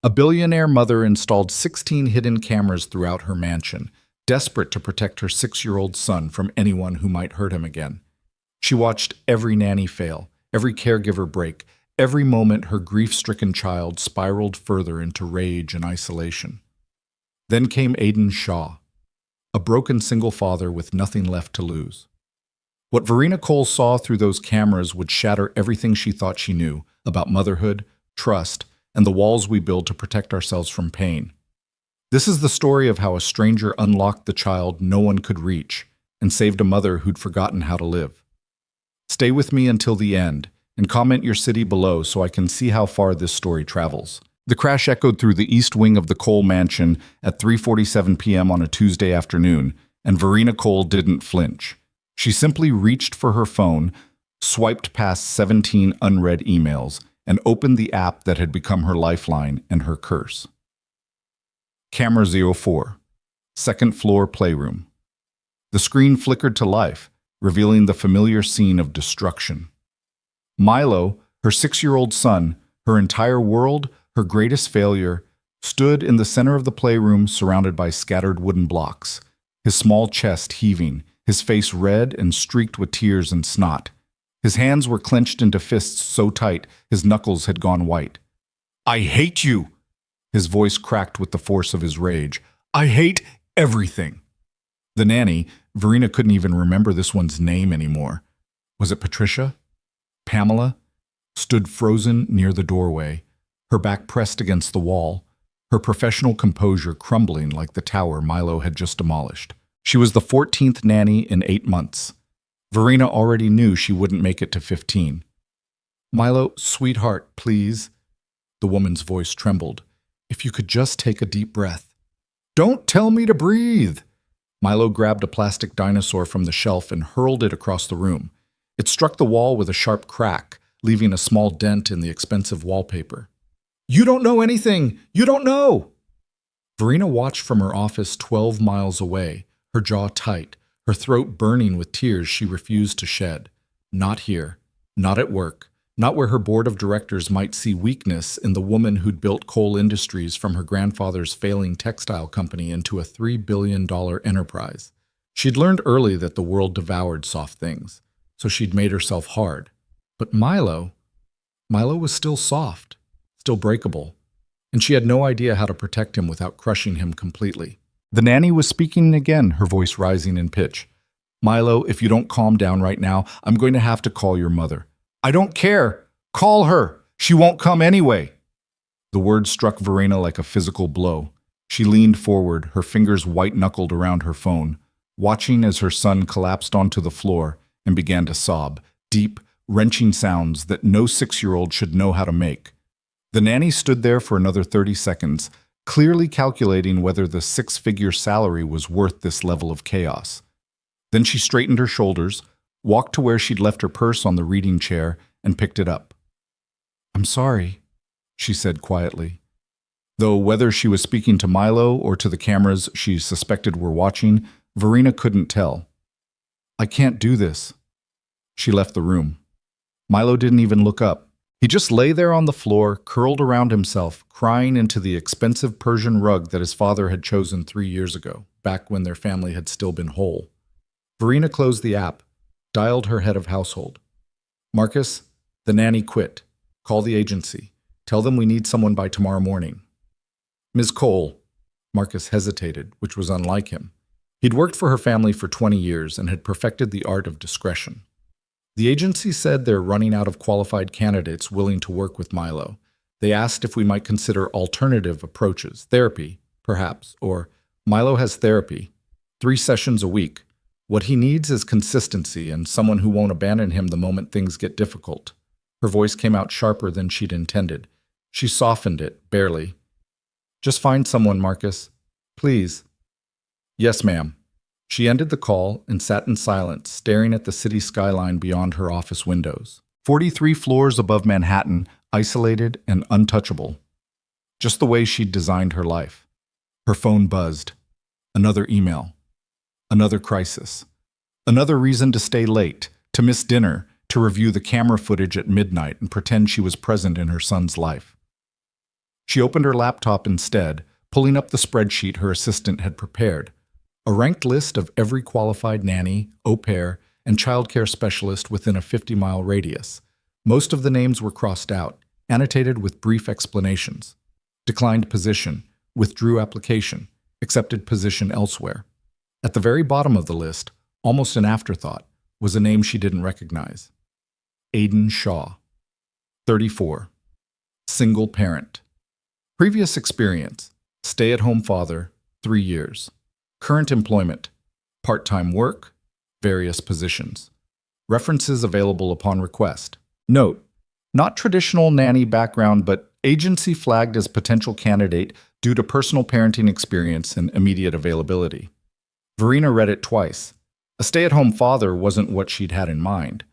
A billionaire mother installed 16 hidden cameras throughout her mansion, desperate to protect her 6-year-old son from anyone who might hurt him again. She watched every nanny fail, every caregiver break, every moment her grief-stricken child spiraled further into rage and isolation. Then came Aidan Shaw, a broken single father with nothing left to lose. What Verena Cole saw through those cameras would shatter everything she thought she knew about motherhood, trust, and the walls we build to protect ourselves from pain. This is the story of how a stranger unlocked the child no one could reach and saved a mother who'd forgotten how to live. Stay with me until the end and comment your city below so I can see how far this story travels. The crash echoed through the east wing of the Cole mansion at 3:47 p.m. on a Tuesday afternoon, and Verena Cole didn't flinch. She simply reached for her phone, swiped past 17 unread emails, and opened the app that had become her lifeline and her curse. Camera 04, second floor playroom. The screen flickered to life, revealing the familiar scene of destruction. Milo, her 6-year-old son, her entire world, her greatest failure, stood in the center of the playroom surrounded by scattered wooden blocks, his small chest heaving, his face red and streaked with tears and snot. His hands were clenched into fists so tight his knuckles had gone white. "I hate you!" His voice cracked with the force of his rage. "I hate everything!" The nanny, Verena couldn't even remember this one's name anymore. Was it Patricia? Pamela? Stood frozen near the doorway, her back pressed against the wall, her professional composure crumbling like the tower Milo had just demolished. She was the 14th nanny in 8 months. Verena already knew she wouldn't make it to 15. "Milo, sweetheart, please." The woman's voice trembled. "If you could just take a deep breath." "Don't tell me to breathe!" Milo grabbed a plastic dinosaur from the shelf and hurled it across the room. It struck the wall with a sharp crack, leaving a small dent in the expensive wallpaper. "You don't know anything! You don't know!" Verena watched from her office 12 miles away, her jaw tight, her throat burning with tears she refused to shed. Not here, not at work, not where her board of directors might see weakness in the woman who'd built Cole Industries from her grandfather's failing textile company into a $3 billion enterprise. She'd learned early that the world devoured soft things, so she'd made herself hard. But Milo was still soft, still breakable, and she had no idea how to protect him without crushing him completely. The nanny was speaking again, her voice rising in pitch. "Milo, if you don't calm down right now, I'm going to have to call your mother." "I don't care. Call her. She won't come anyway." The word struck Verena like a physical blow. She leaned forward, her fingers white-knuckled around her phone, watching as her son collapsed onto the floor and began to sob, deep, wrenching sounds that no 6-year-old should know how to make. The nanny stood there for another 30 seconds, clearly calculating whether the 6-figure salary was worth this level of chaos. Then she straightened her shoulders, walked to where she'd left her purse on the reading chair, and picked it up. "I'm sorry," she said quietly. Though whether she was speaking to Milo or to the cameras she suspected were watching, Verena couldn't tell. "I can't do this." She left the room. Milo didn't even look up. He just lay there on the floor, curled around himself, crying into the expensive Persian rug that his father had chosen 3 years ago, back when their family had still been whole. Verena closed the app, dialed her head of household. "Marcus, the nanny quit. Call the agency. Tell them we need someone by tomorrow morning." "Ms. Cole." Marcus hesitated, which was unlike him. He'd worked for her family for 20 years and had perfected the art of discretion. "The agency said they're running out of qualified candidates willing to work with Milo. They asked if we might consider alternative approaches, therapy, perhaps, or Milo has therapy, 3 sessions a week. What he needs is consistency and someone who won't abandon him the moment things get difficult." Her voice came out sharper than she'd intended. She softened it, barely. "Just find someone, Marcus. Please." "Yes, ma'am." She ended the call and sat in silence, staring at the city skyline beyond her office windows. 43 floors above Manhattan, isolated and untouchable. Just the way she'd designed her life. Her phone buzzed. Another email. Another crisis. Another reason to stay late, to miss dinner, to review the camera footage at midnight and pretend she was present in her son's life. She opened her laptop instead, pulling up the spreadsheet her assistant had prepared. A ranked list of every qualified nanny, au pair, and childcare specialist within a 50-mile radius. Most of the names were crossed out, annotated with brief explanations. Declined position, withdrew application, accepted position elsewhere. At the very bottom of the list, almost an afterthought, was a name she didn't recognize. Aidan Shaw. 34. Single parent. Previous experience: stay-at-home father, 3 years. Current employment: part-time work, various positions. References available upon request. Note: not traditional nanny background, but agency flagged as potential candidate due to personal parenting experience and immediate availability. Verena read it twice. A stay-at-home father wasn't what she'd had in mind.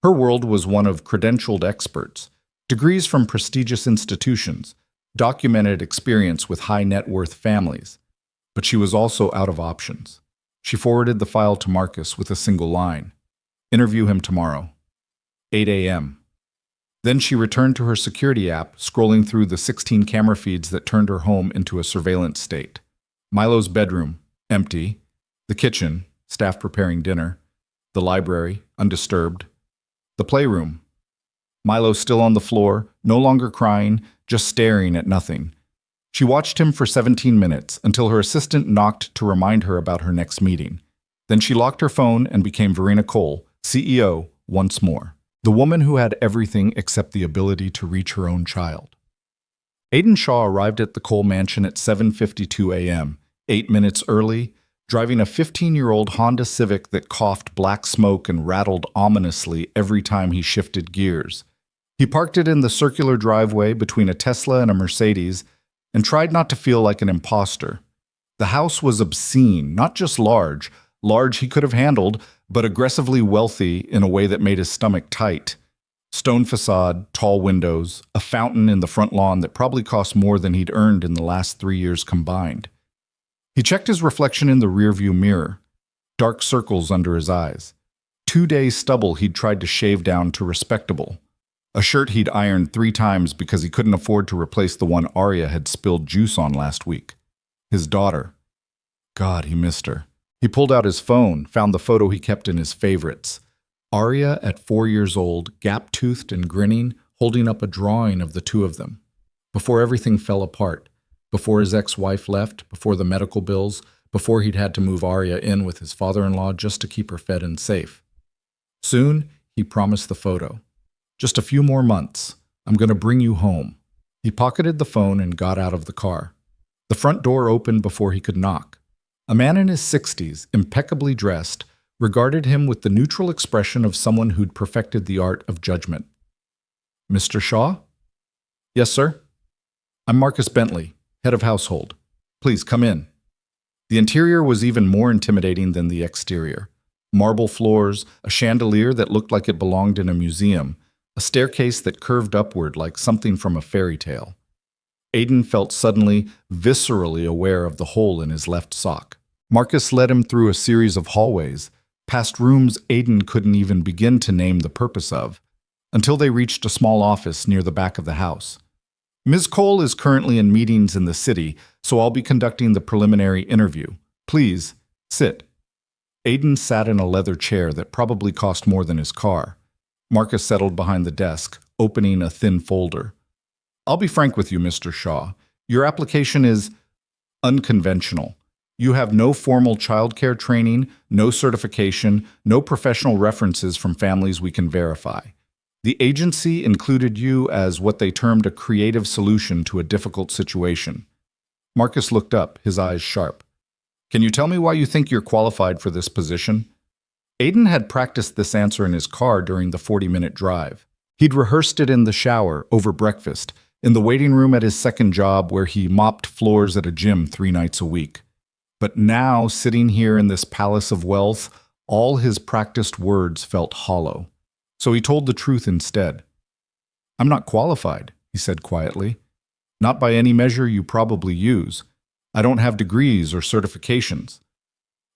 Her world was one of credentialed experts, degrees from prestigious institutions, documented experience with high net worth families. But she was also out of options. She forwarded the file to Marcus with a single line: interview him tomorrow, 8 a.m. Then she returned to her security app, scrolling through the 16 camera feeds that turned her home into a surveillance state. Milo's bedroom, empty. The kitchen, staff preparing dinner. The library, undisturbed. The playroom. Milo still on the floor, no longer crying, just staring at nothing. She watched him for 17 minutes until her assistant knocked to remind her about her next meeting. Then she locked her phone and became Verena Cole, CEO, once more. The woman who had everything except the ability to reach her own child. Aidan Shaw arrived at the Cole mansion at 7:52 a.m., 8 minutes early, driving a 15-year-old Honda Civic that coughed black smoke and rattled ominously every time he shifted gears. He parked it in the circular driveway between a Tesla and a Mercedes and tried not to feel like an imposter. The house was obscene, not just large he could have handled, but aggressively wealthy in a way that made his stomach tight. Stone facade, tall windows, a fountain in the front lawn that probably cost more than he'd earned in the last 3 years combined. He checked his reflection in the rearview mirror. Dark circles under his eyes. 2 days stubble he'd tried to shave down to respectable. A shirt he'd ironed 3 times because he couldn't afford to replace the one Arya had spilled juice on last week. His daughter. God, he missed her. He pulled out his phone, found the photo he kept in his favorites. Arya at 4 years old, gap-toothed and grinning, holding up a drawing of the two of them. Before everything fell apart. Before his ex-wife left, before the medical bills, before he'd had to move Arya in with his father-in-law just to keep her fed and safe. Soon, he promised the photo. Just a few more months. I'm going to bring you home. He pocketed the phone and got out of the car. The front door opened before he could knock. A man in his 60s, impeccably dressed, regarded him with the neutral expression of someone who'd perfected the art of judgment. Mr. Shaw? Yes, sir. I'm Marcus Bentley, head of household. Please come in. The interior was even more intimidating than the exterior. Marble floors, a chandelier that looked like it belonged in a museum, a staircase that curved upward like something from a fairy tale. Aidan felt suddenly, viscerally aware of the hole in his left sock. Marcus led him through a series of hallways, past rooms Aidan couldn't even begin to name the purpose of, until they reached a small office near the back of the house. Ms. Cole is currently in meetings in the city, so I'll be conducting the preliminary interview. Please, sit. Aidan sat in a leather chair that probably cost more than his car. Marcus settled behind the desk, opening a thin folder. I'll be frank with you, Mr. Shaw. Your application is unconventional. You have no formal childcare training, no certification, no professional references from families we can verify. The agency included you as what they termed a creative solution to a difficult situation. Marcus looked up, his eyes sharp. Can you tell me why you think you're qualified for this position? Aidan had practiced this answer in his car during the 40-minute drive. He'd rehearsed it in the shower, over breakfast, in the waiting room at his second job where he mopped floors at a gym 3 nights a week. But now, sitting here in this palace of wealth, all his practiced words felt hollow. So he told the truth instead. I'm not qualified, he said quietly. Not by any measure you probably use. I don't have degrees or certifications.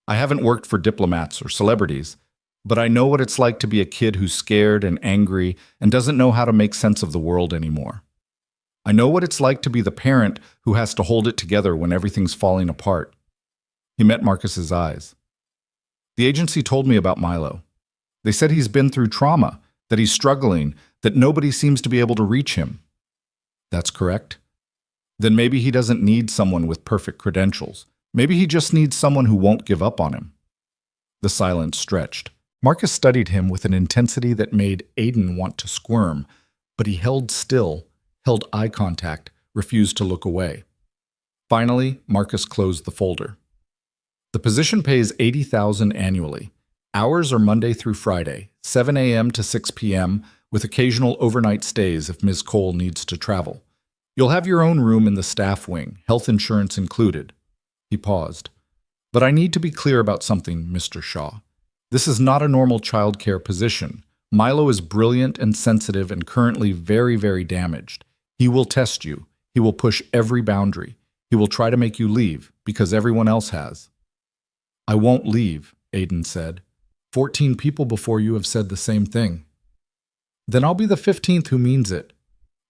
I haven't worked for diplomats or celebrities, but I know what it's like to be a kid who's scared and angry and doesn't know how to make sense of the world anymore. I know what it's like to be the parent who has to hold it together when everything's falling apart. He met Marcus's eyes. The agency told me about Milo. They said he's been through trauma, that he's struggling, that nobody seems to be able to reach him. That's correct. Then maybe he doesn't need someone with perfect credentials. Maybe he just needs someone who won't give up on him. The silence stretched. Marcus studied him with an intensity that made Aiden want to squirm, but he held still, held eye contact, refused to look away. Finally, Marcus closed the folder. The position pays $80,000 annually. Hours are Monday through Friday, 7 a.m. to 6 p.m., with occasional overnight stays if Ms. Cole needs to travel. You'll have your own room in the staff wing, health insurance included. He paused. But I need to be clear about something, Mr. Shaw. This is not a normal childcare position. Milo is brilliant and sensitive and currently very, very damaged. He will test you. He will push every boundary. He will try to make you leave, because everyone else has. I won't leave, Aiden said. 14 people before you have said the same thing. Then I'll be the 15th who means it.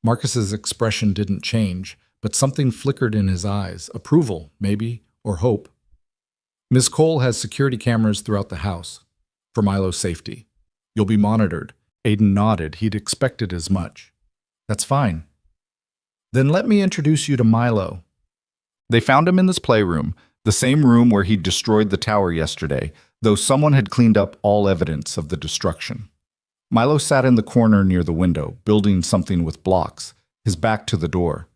Marcus's expression didn't change, but something flickered in his eyes. Approval, maybe, or hope. Ms. Cole has security cameras throughout the house, for Milo's safety. You'll be monitored. Aiden nodded. He'd expected as much. That's fine. Then let me introduce you to Milo. They found him in this playroom, the same room where he'd destroyed the tower yesterday, though someone had cleaned up all evidence of the destruction. Milo sat in the corner near the window, building something with blocks, his back to the door.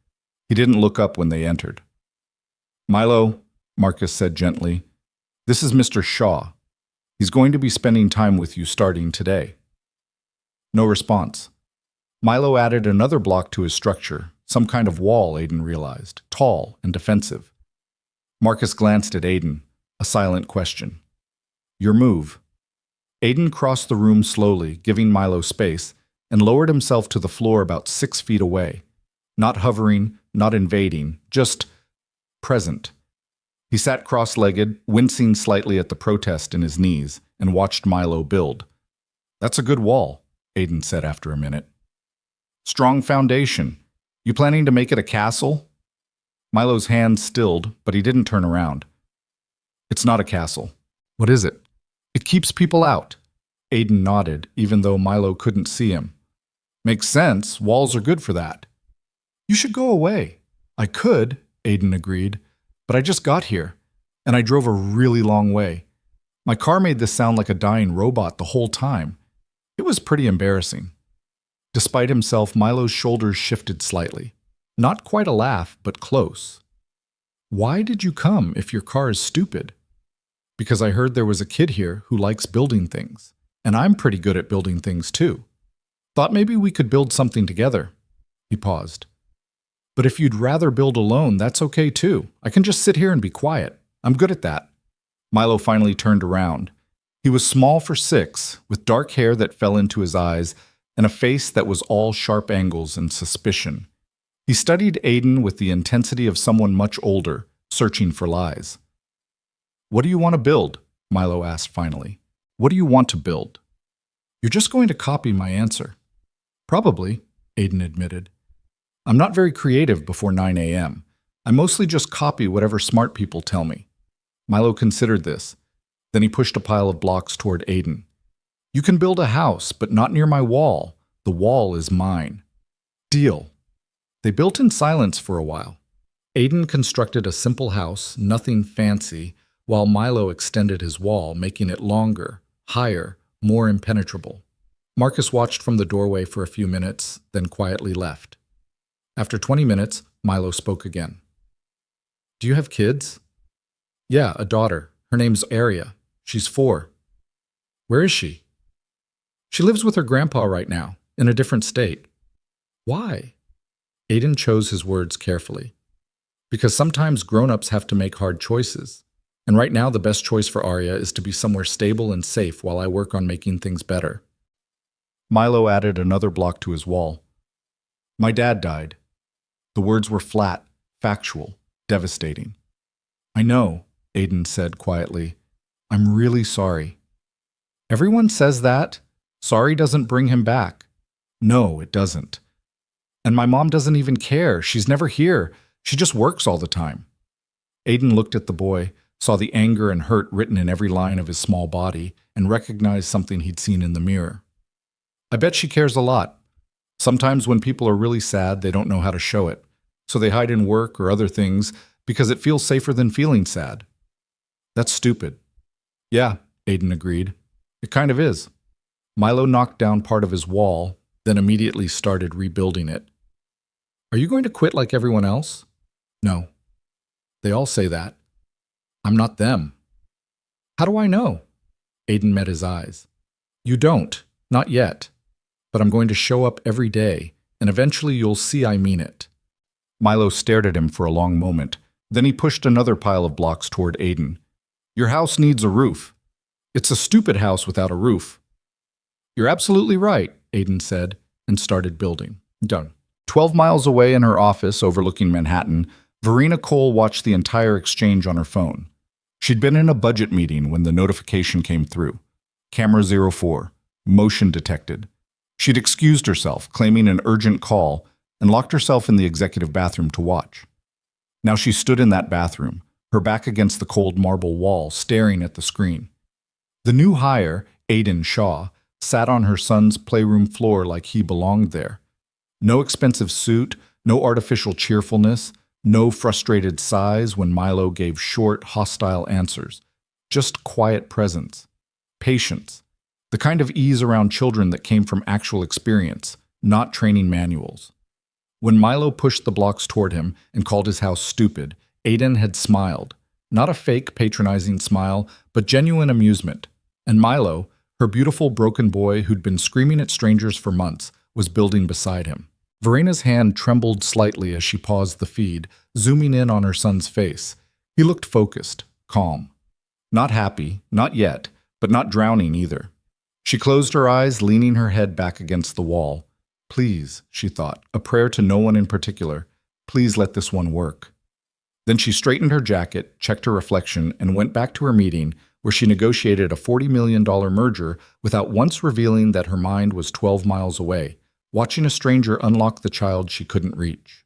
He didn't look up when they entered. Milo, Marcus said gently, this is Mr. Shaw. He's going to be spending time with you starting today. No response. Milo added another block to his structure, some kind of wall, Aiden realized, tall and defensive. Marcus glanced at Aiden, a silent question. Your move. Aiden crossed the room slowly, giving Milo space, and lowered himself to the floor about 6 feet away. Not hovering, not invading, just present. He sat cross-legged, wincing slightly at the protest in his knees, and watched Milo build. That's a good wall, Aiden said after a minute. Strong foundation. You planning to make it a castle? Milo's hand stilled, but he didn't turn around. It's not a castle. What is it? It keeps people out. Aiden nodded, even though Milo couldn't see him. Makes sense. Walls are good for that. You should go away. I could, Aiden agreed, but I just got here, and I drove a really long way. My car made this sound like a dying robot the whole time. It was pretty embarrassing. Despite himself, Milo's shoulders shifted slightly. Not quite a laugh, but close. Why did you come if your car is stupid? Because I heard there was a kid here who likes building things, and I'm pretty good at building things too. Thought maybe we could build something together. He paused. But if you'd rather build alone, that's okay too. I can just sit here and be quiet. I'm good at that. Milo finally turned around. He was small for 6, with dark hair that fell into his eyes, and a face that was all sharp angles and suspicion. He studied Aiden with the intensity of someone much older, searching for lies. What do you want to build? Milo asked finally. What do you want to build? You're just going to copy my answer. Probably, Aiden admitted. I'm not very creative before 9 a.m. I mostly just copy whatever smart people tell me. Milo considered this. Then he pushed a pile of blocks toward Aiden. You can build a house, but not near my wall. The wall is mine. Deal. They built in silence for a while. Aiden constructed a simple house, nothing fancy, while Milo extended his wall, making it longer, higher, more impenetrable. Marcus watched from the doorway for a few minutes, then quietly left. After 20 minutes, Milo spoke again. Do you have kids? Yeah, a daughter. Her name's Aria. She's 4. Where is she? She lives with her grandpa right now, in a different state. Why? Aiden chose his words carefully. Because sometimes grown-ups have to make hard choices. And right now the best choice for Aria is to be somewhere stable and safe while I work on making things better. Milo added another block to his wall. My dad died. The words were flat, factual, devastating. I know, Aiden said quietly. I'm really sorry. Everyone says that. Sorry doesn't bring him back. No, it doesn't. And my mom doesn't even care. She's never here. She just works all the time. Aiden looked at the boy, saw the anger and hurt written in every line of his small body, and recognized something he'd seen in the mirror. I bet she cares a lot. Sometimes when people are really sad, they don't know how to show it, so they hide in work or other things because it feels safer than feeling sad. That's stupid. Yeah, Aiden agreed. It kind of is. Milo knocked down part of his wall, then immediately started rebuilding it. Are you going to quit like everyone else? No. They all say that. I'm not them. How do I know? Aiden met his eyes. You don't, not yet. But I'm going to show up every day, and eventually you'll see I mean it. Milo stared at him for a long moment. Then he pushed another pile of blocks toward Aiden. Your house needs a roof. It's a stupid house without a roof. You're absolutely right, Aiden said, and started building. Done. 12 miles away in her office overlooking Manhattan, Verena Cole watched the entire exchange on her phone. She'd been in a budget meeting when the notification came through. Camera 04. Motion detected. She'd excused herself, claiming an urgent call, and locked herself in the executive bathroom to watch. Now she stood in that bathroom, her back against the cold marble wall, staring at the screen. The new hire, Aiden Shaw, sat on her son's playroom floor like he belonged there. No expensive suit, no artificial cheerfulness, no frustrated sighs when Milo gave short, hostile answers. Just quiet presence. Patience. The kind of ease around children that came from actual experience, not training manuals. When Milo pushed the blocks toward him and called his house stupid, Aiden had smiled. Not a fake, patronizing smile, but genuine amusement. And Milo, her beautiful broken boy who'd been screaming at strangers for months, was building beside him. Verena's hand trembled slightly as she paused the feed, zooming in on her son's face. He looked focused, calm. Not happy, not yet, but not drowning either. She closed her eyes, leaning her head back against the wall. Please, she thought, a prayer to no one in particular. Please let this one work. Then she straightened her jacket, checked her reflection, and went back to her meeting where she negotiated a $40 million merger without once revealing that her mind was 12 miles away, watching a stranger unlock the child she couldn't reach.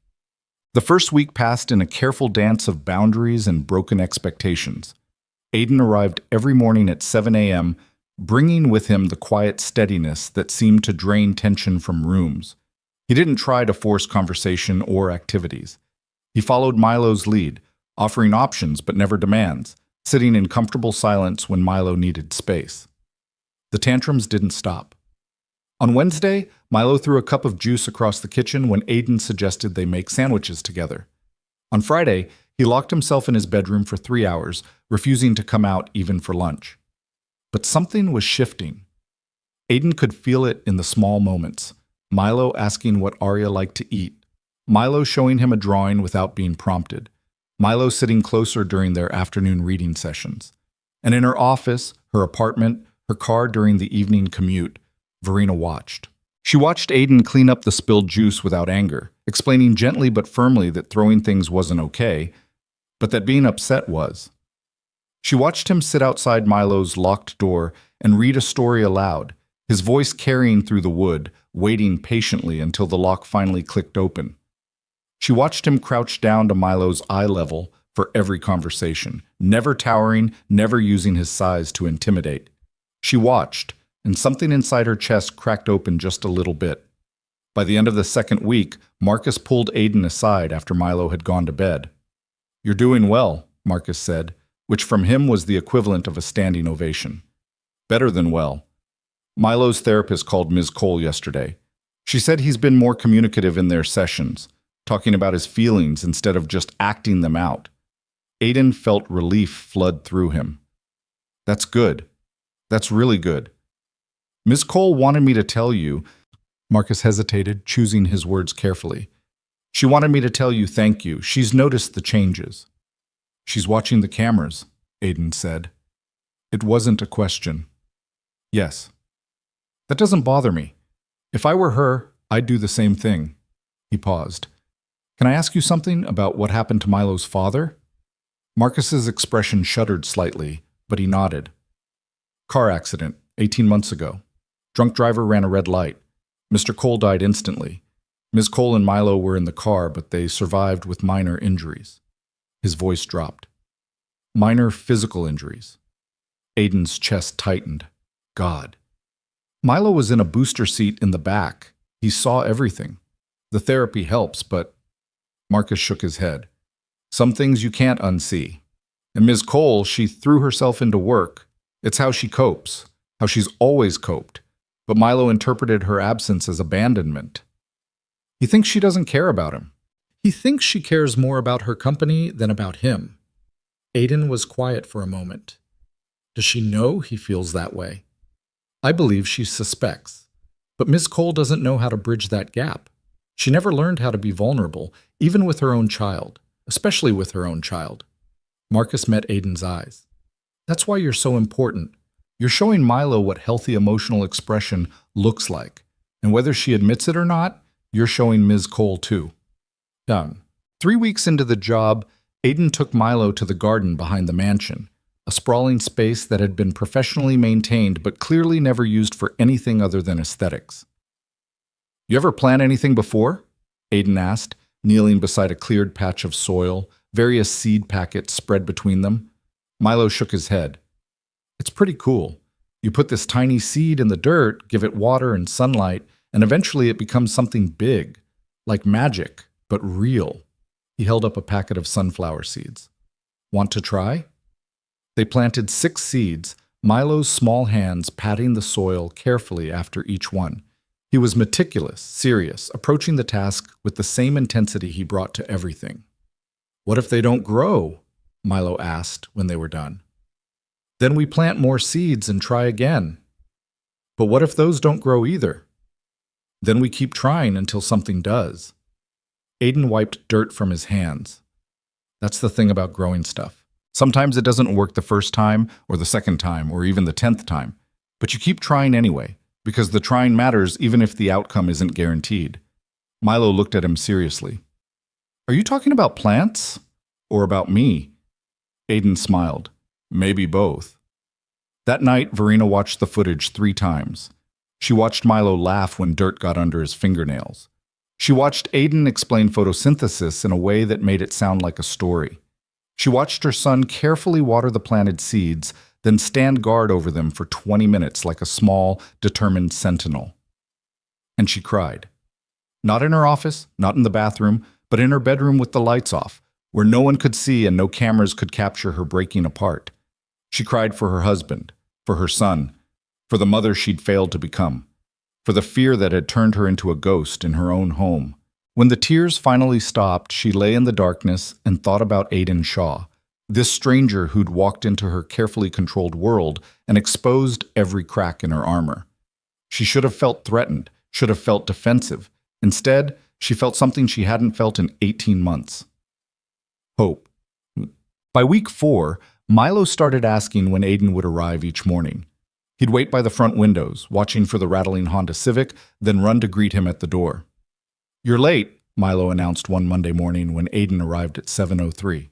The first week passed in a careful dance of boundaries and broken expectations. Aiden arrived every morning at 7 a.m., bringing with him the quiet steadiness that seemed to drain tension from rooms. He didn't try to force conversation or activities. He followed Milo's lead, offering options but never demands, sitting in comfortable silence when Milo needed space. The tantrums didn't stop. On Wednesday, Milo threw a cup of juice across the kitchen when Aiden suggested they make sandwiches together. On Friday, he locked himself in his bedroom for 3 hours, refusing to come out even for lunch. But something was shifting. Aiden could feel it in the small moments. Milo asking what Arya liked to eat. Milo showing him a drawing without being prompted. Milo sitting closer during their afternoon reading sessions. And in her office, her apartment, her car during the evening commute, Verena watched. She watched Aiden clean up the spilled juice without anger, explaining gently but firmly that throwing things wasn't okay, but that being upset was. She watched him sit outside Milo's locked door and read a story aloud, his voice carrying through the wood, waiting patiently until the lock finally clicked open. She watched him crouch down to Milo's eye level for every conversation, never towering, never using his size to intimidate. She watched, and something inside her chest cracked open just a little bit. By the end of the second week, Marcus pulled Aiden aside after Milo had gone to bed. "You're doing well," Marcus said, which from him was the equivalent of a standing ovation. "Better than well." Milo's therapist called Ms. Cole yesterday. She said he's been more communicative in their sessions, talking about his feelings instead of just acting them out. Aiden felt relief flood through him. "That's good. That's really good. Ms. Cole wanted me to tell you," Marcus hesitated, choosing his words carefully. "She wanted me to tell you thank you. She's noticed the changes." "She's watching the cameras," Aiden said. It wasn't a question. "Yes." "That doesn't bother me. If I were her, I'd do the same thing." He paused. "Can I ask you something about what happened to Milo's father?" Marcus's expression shuddered slightly, but he nodded. "Car accident, 18 months ago. Drunk driver ran a red light. Mr. Cole died instantly. Ms. Cole and Milo were in the car, but they survived with minor injuries. His voice dropped. Minor physical injuries. Aiden's chest tightened. God. Milo was in a booster seat in the back. He saw everything. The therapy helps, but Marcus shook his head. Some things you can't unsee. And Ms. Cole, she threw herself into work. It's how she copes, how she's always coped. But Milo interpreted her absence as abandonment. He thinks she doesn't care about him. He thinks she cares more about her company than about him. Aiden was quiet for a moment. Does she know he feels that way? I believe she suspects. But Ms. Cole doesn't know how to bridge that gap. She never learned how to be vulnerable, even with her own child, especially with her own child. Marcus met Aiden's eyes. That's why you're so important. You're showing Milo what healthy emotional expression looks like. And whether she admits it or not, you're showing Ms. Cole too. Done. 3 weeks into the job, Aiden took Milo to the garden behind the mansion, a sprawling space that had been professionally maintained but clearly never used for anything other than aesthetics. You ever plant anything before? Aiden asked, kneeling beside a cleared patch of soil, various seed packets spread between them. Milo shook his head. It's pretty cool. You put this tiny seed in the dirt, give it water and sunlight, and eventually it becomes something big, like magic, but real. He held up a packet of sunflower seeds. Want to try? They planted 6 seeds, Milo's small hands patting the soil carefully after each one. He was meticulous, serious, approaching the task with the same intensity he brought to everything. What if they don't grow? Milo asked when they were done. Then we plant more seeds and try again. But what if those don't grow either? Then we keep trying until something does. Aiden wiped dirt from his hands. That's the thing about growing stuff. Sometimes it doesn't work the first time, or the second time, or even the 10th time. But you keep trying anyway, because the trying matters even if the outcome isn't guaranteed. Milo looked at him seriously. Are you talking about plants? Or about me? Aiden smiled. Maybe both. That night, Verena watched the footage 3 times. She watched Milo laugh when dirt got under his fingernails. She watched Aiden explain photosynthesis in a way that made it sound like a story. She watched her son carefully water the planted seeds, then stand guard over them for 20 minutes like a small, determined sentinel. And she cried. Not in her office, not in the bathroom, but in her bedroom with the lights off, where no one could see and no cameras could capture her breaking apart. She cried for her husband, for her son, for the mother she'd failed to become, for the fear that had turned her into a ghost in her own home. When the tears finally stopped, she lay in the darkness and thought about Aiden Shaw, this stranger who'd walked into her carefully controlled world and exposed every crack in her armor. She should have felt threatened, should have felt defensive. Instead, she felt something she hadn't felt in 18 months. Hope. By week 4, Milo started asking when Aiden would arrive each morning. He'd wait by the front windows, watching for the rattling Honda Civic, then run to greet him at the door. You're late, Milo announced one Monday morning when Aiden arrived at 7:03.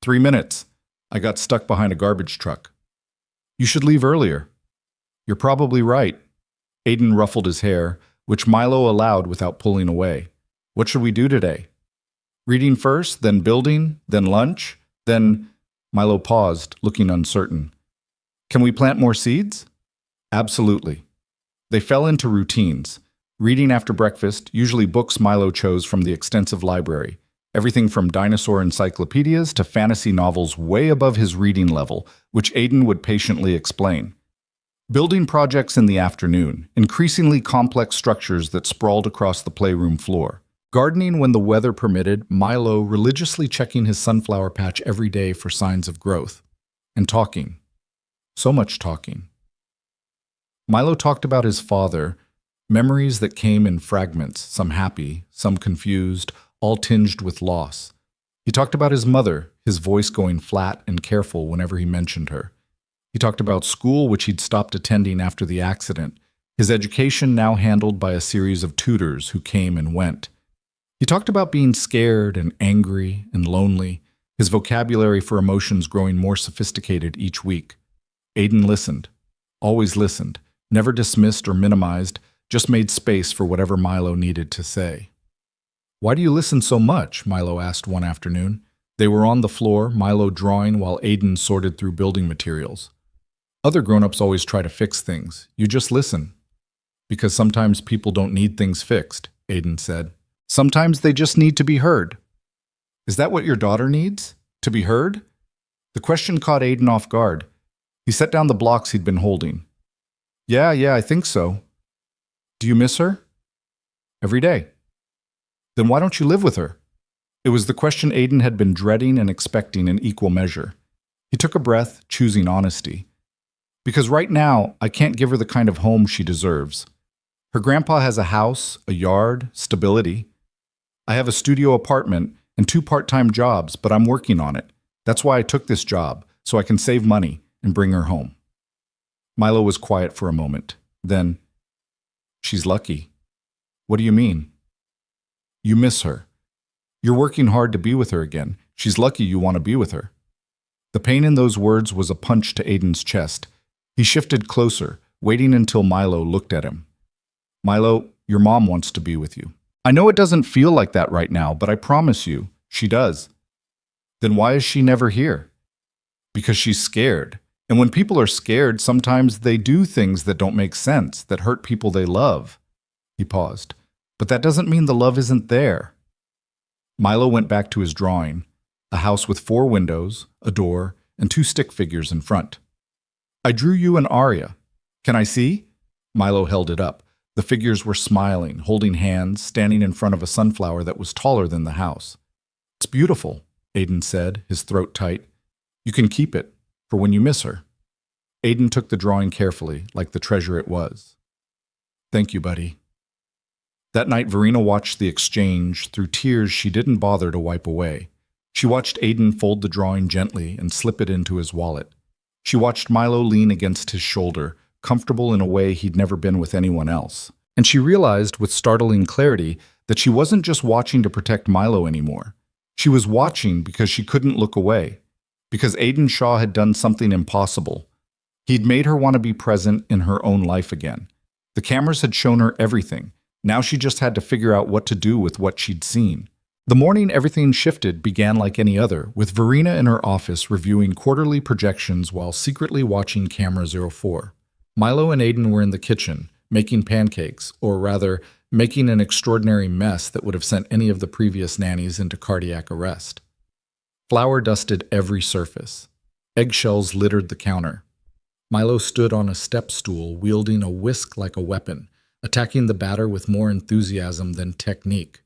3 minutes. I got stuck behind a garbage truck. You should leave earlier. You're probably right. Aiden ruffled his hair, which Milo allowed without pulling away. What should we do today? Reading first, then building, then lunch, then... Milo paused, looking uncertain. Can we plant more seeds? Absolutely. They fell into routines. Reading after breakfast, usually books Milo chose from the extensive library. Everything from dinosaur encyclopedias to fantasy novels way above his reading level, which Aiden would patiently explain. Building projects in the afternoon, increasingly complex structures that sprawled across the playroom floor. Gardening when the weather permitted, Milo religiously checking his sunflower patch every day for signs of growth. And talking. So much talking. Milo talked about his father, memories that came in fragments, some happy, some confused, all tinged with loss. He talked about his mother, his voice going flat and careful whenever he mentioned her. He talked about school, which he'd stopped attending after the accident, his education now handled by a series of tutors who came and went. He talked about being scared and angry and lonely, his vocabulary for emotions growing more sophisticated each week. Aiden listened, always listened, never dismissed or minimized, just made space for whatever Milo needed to say. Why do you listen so much? Milo asked one afternoon. They were on the floor, Milo drawing while Aiden sorted through building materials. Other grown-ups always try to fix things. You just listen. Because sometimes people don't need things fixed, Aiden said. Sometimes they just need to be heard. Is that what your daughter needs? To be heard? The question caught Aiden off guard. He set down the blocks he'd been holding. Yeah, I think so. Do you miss her? Every day. Then why don't you live with her? It was the question Aiden had been dreading and expecting in equal measure. He took a breath, choosing honesty. Because right now, I can't give her the kind of home she deserves. Her grandpa has a house, a yard, stability. I have a studio apartment and 2 part-time jobs, but I'm working on it. That's why I took this job, so I can save money and bring her home. Milo was quiet for a moment. Then, she's lucky. What do you mean? You miss her. You're working hard to be with her again. She's lucky you want to be with her. The pain in those words was a punch to Aiden's chest. He shifted closer, waiting until Milo looked at him. Milo, your mom wants to be with you. I know it doesn't feel like that right now, but I promise you, she does. Then why is she never here? Because she's scared. And when people are scared, sometimes they do things that don't make sense, that hurt people they love. He paused. But that doesn't mean the love isn't there. Milo went back to his drawing, a house with 4 windows, a door, and 2 stick figures in front. I drew you and Arya. Can I see? Milo held it up. The figures were smiling, holding hands, standing in front of a sunflower that was taller than the house. It's beautiful, Aiden said, his throat tight. You can keep it, for when you miss her. Aiden took the drawing carefully, like the treasure it was. Thank you, buddy. That night, Verena watched the exchange through tears she didn't bother to wipe away. She watched Aiden fold the drawing gently and slip it into his wallet. She watched Milo lean against his shoulder, comfortable in a way he'd never been with anyone else. And she realized with startling clarity that she wasn't just watching to protect Milo anymore. She was watching because she couldn't look away, because Aiden Shaw had done something impossible. He'd made her want to be present in her own life again. The cameras had shown her everything. Now she just had to figure out what to do with what she'd seen. The morning everything shifted began like any other, with Verena in her office reviewing quarterly projections while secretly watching Camera 04. Milo and Aiden were in the kitchen, making pancakes, or rather, making an extraordinary mess that would have sent any of the previous nannies into cardiac arrest. Flour dusted every surface. Eggshells littered the counter. Milo stood on a step stool, wielding a whisk like a weapon, attacking the batter with more enthusiasm than technique.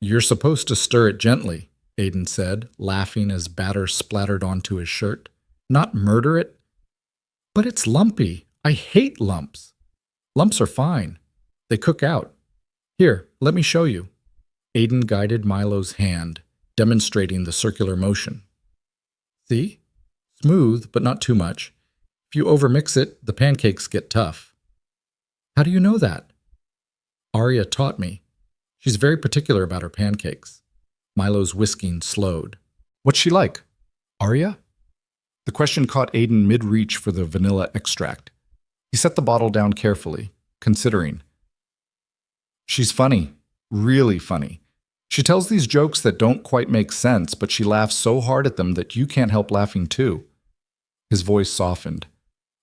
You're supposed to stir it gently, Aiden said, laughing as batter splattered onto his shirt. Not murder it. But it's lumpy. I hate lumps. Lumps are fine. They cook out. Here, let me show you. Aiden guided Milo's hand, demonstrating the circular motion. See? Smooth, but not too much. If you overmix it, the pancakes get tough. How do you know that? Arya taught me. She's very particular about her pancakes. Milo's whisking slowed. What's she like? Arya? The question caught Aiden mid-reach for the vanilla extract. He set the bottle down carefully, considering. She's funny. Really funny. She tells these jokes that don't quite make sense, but she laughs so hard at them that you can't help laughing too. His voice softened.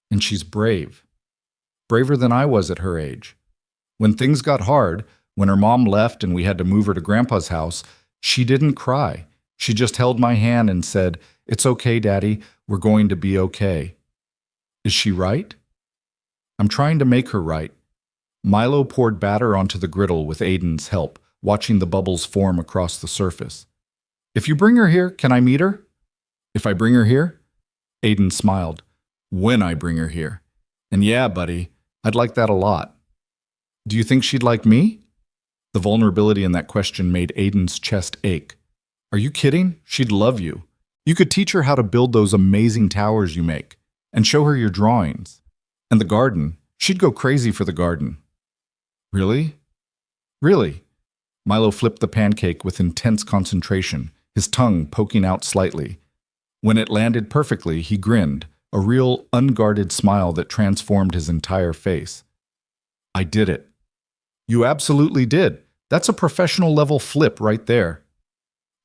And she's brave. Braver than I was at her age. When things got hard, when her mom left and we had to move her to Grandpa's house, she didn't cry. She just held my hand and said, "It's okay, Daddy. We're going to be okay." Is she right? I'm trying to make her right. Milo poured batter onto the griddle with Aiden's help, watching the bubbles form across the surface. If you bring her here, can I meet her? If I bring her here? Aiden smiled. When I bring her here. And yeah, buddy, I'd like that a lot. Do you think she'd like me? The vulnerability in that question made Aiden's chest ache. Are you kidding? She'd love you. You could teach her how to build those amazing towers you make, and show her your drawings. And the garden. She'd go crazy for the garden. Really? Really? Milo flipped the pancake with intense concentration, his tongue poking out slightly. When it landed perfectly, he grinned, a real, unguarded smile that transformed his entire face. I did it. You absolutely did. That's a professional level flip right there.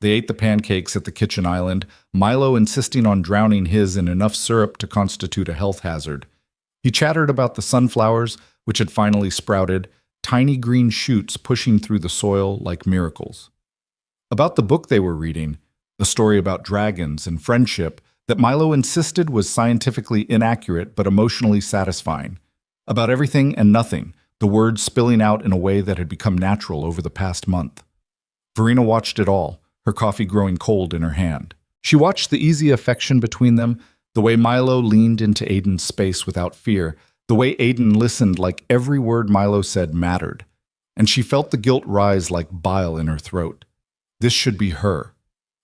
They ate the pancakes at the kitchen island, Milo insisting on drowning his in enough syrup to constitute a health hazard. He chattered about the sunflowers, which had finally sprouted, tiny green shoots pushing through the soil like miracles. About the book they were reading, a story about dragons and friendship that Milo insisted was scientifically inaccurate but emotionally satisfying. About everything and nothing, the words spilling out in a way that had become natural over the past month. Verena watched it all, her coffee growing cold in her hand. She watched the easy affection between them, the way Milo leaned into Aiden's space without fear, the way Aiden listened like every word Milo said mattered. And she felt the guilt rise like bile in her throat. This should be her.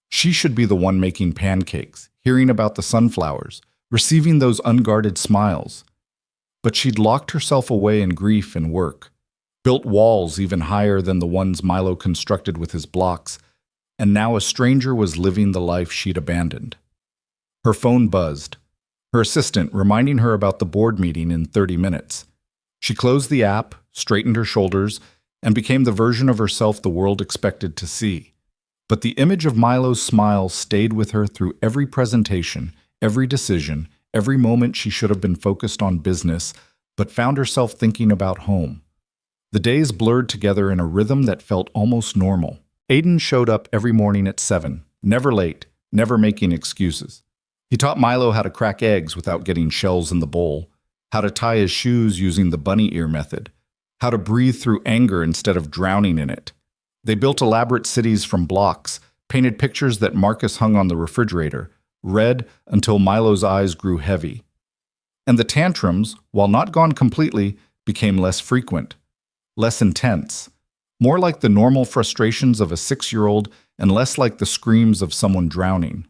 She should be the one making pancakes, hearing about the sunflowers, receiving those unguarded smiles. But she'd locked herself away in grief and work, built walls even higher than the ones Milo constructed with his blocks, and now a stranger was living the life she'd abandoned. Her phone buzzed, her assistant reminding her about the board meeting in 30 minutes. She closed the app, straightened her shoulders, and became the version of herself the world expected to see. But the image of Milo's smile stayed with her through every presentation, every decision, every moment she should have been focused on business, but found herself thinking about home. The days blurred together in a rhythm that felt almost normal. Aiden showed up every morning at 7, never late, never making excuses. He taught Milo how to crack eggs without getting shells in the bowl, how to tie his shoes using the bunny ear method, how to breathe through anger instead of drowning in it. They built elaborate cities from blocks, painted pictures that Marcus hung on the refrigerator, read until Milo's eyes grew heavy. And the tantrums, while not gone completely, became less frequent, less intense, more like the normal frustrations of a 6-year-old and less like the screams of someone drowning.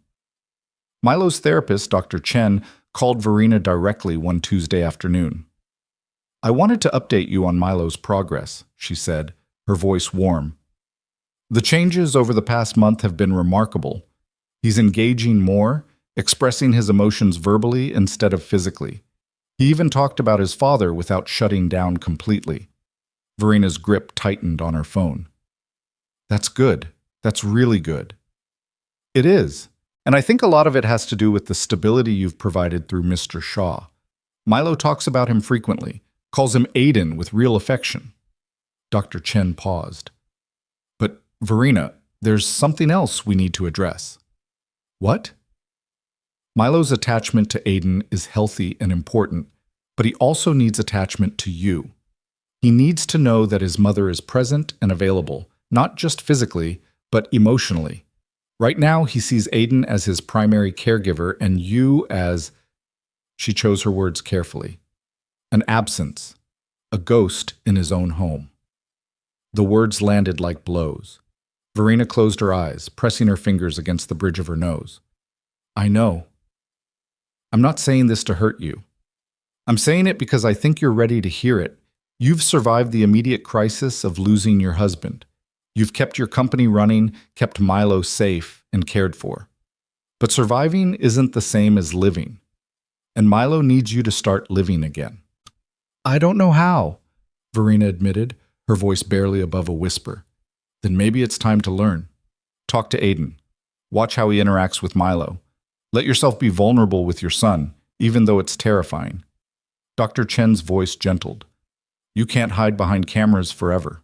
Milo's therapist, Dr. Chen, called Verena directly one Tuesday afternoon. "I wanted to update you on Milo's progress," she said, her voice warm. "The changes over the past month have been remarkable. He's engaging more, expressing his emotions verbally instead of physically. He even talked about his father without shutting down completely." Verena's grip tightened on her phone. "That's good. That's really good." "It is. And I think a lot of it has to do with the stability you've provided through Mr. Shaw. Milo talks about him frequently, calls him Aiden with real affection." Dr. Chen paused. "But, Verena, there's something else we need to address." "What?" "Milo's attachment to Aiden is healthy and important, but he also needs attachment to you. He needs to know that his mother is present and available, not just physically, but emotionally. Right now, he sees Aiden as his primary caregiver and you as," she chose her words carefully, "an absence, a ghost in his own home." The words landed like blows. Verena closed her eyes, pressing her fingers against the bridge of her nose. "I know. I'm not saying this to hurt you. I'm saying it because I think you're ready to hear it. You've survived the immediate crisis of losing your husband. You've kept your company running, kept Milo safe, and cared for. But surviving isn't the same as living. And Milo needs you to start living again." "I don't know how," Verena admitted, her voice barely above a whisper. "Then maybe it's time to learn. Talk to Aiden. Watch how he interacts with Milo. Let yourself be vulnerable with your son, even though it's terrifying." Dr. Chen's voice gentled. "You can't hide behind cameras forever."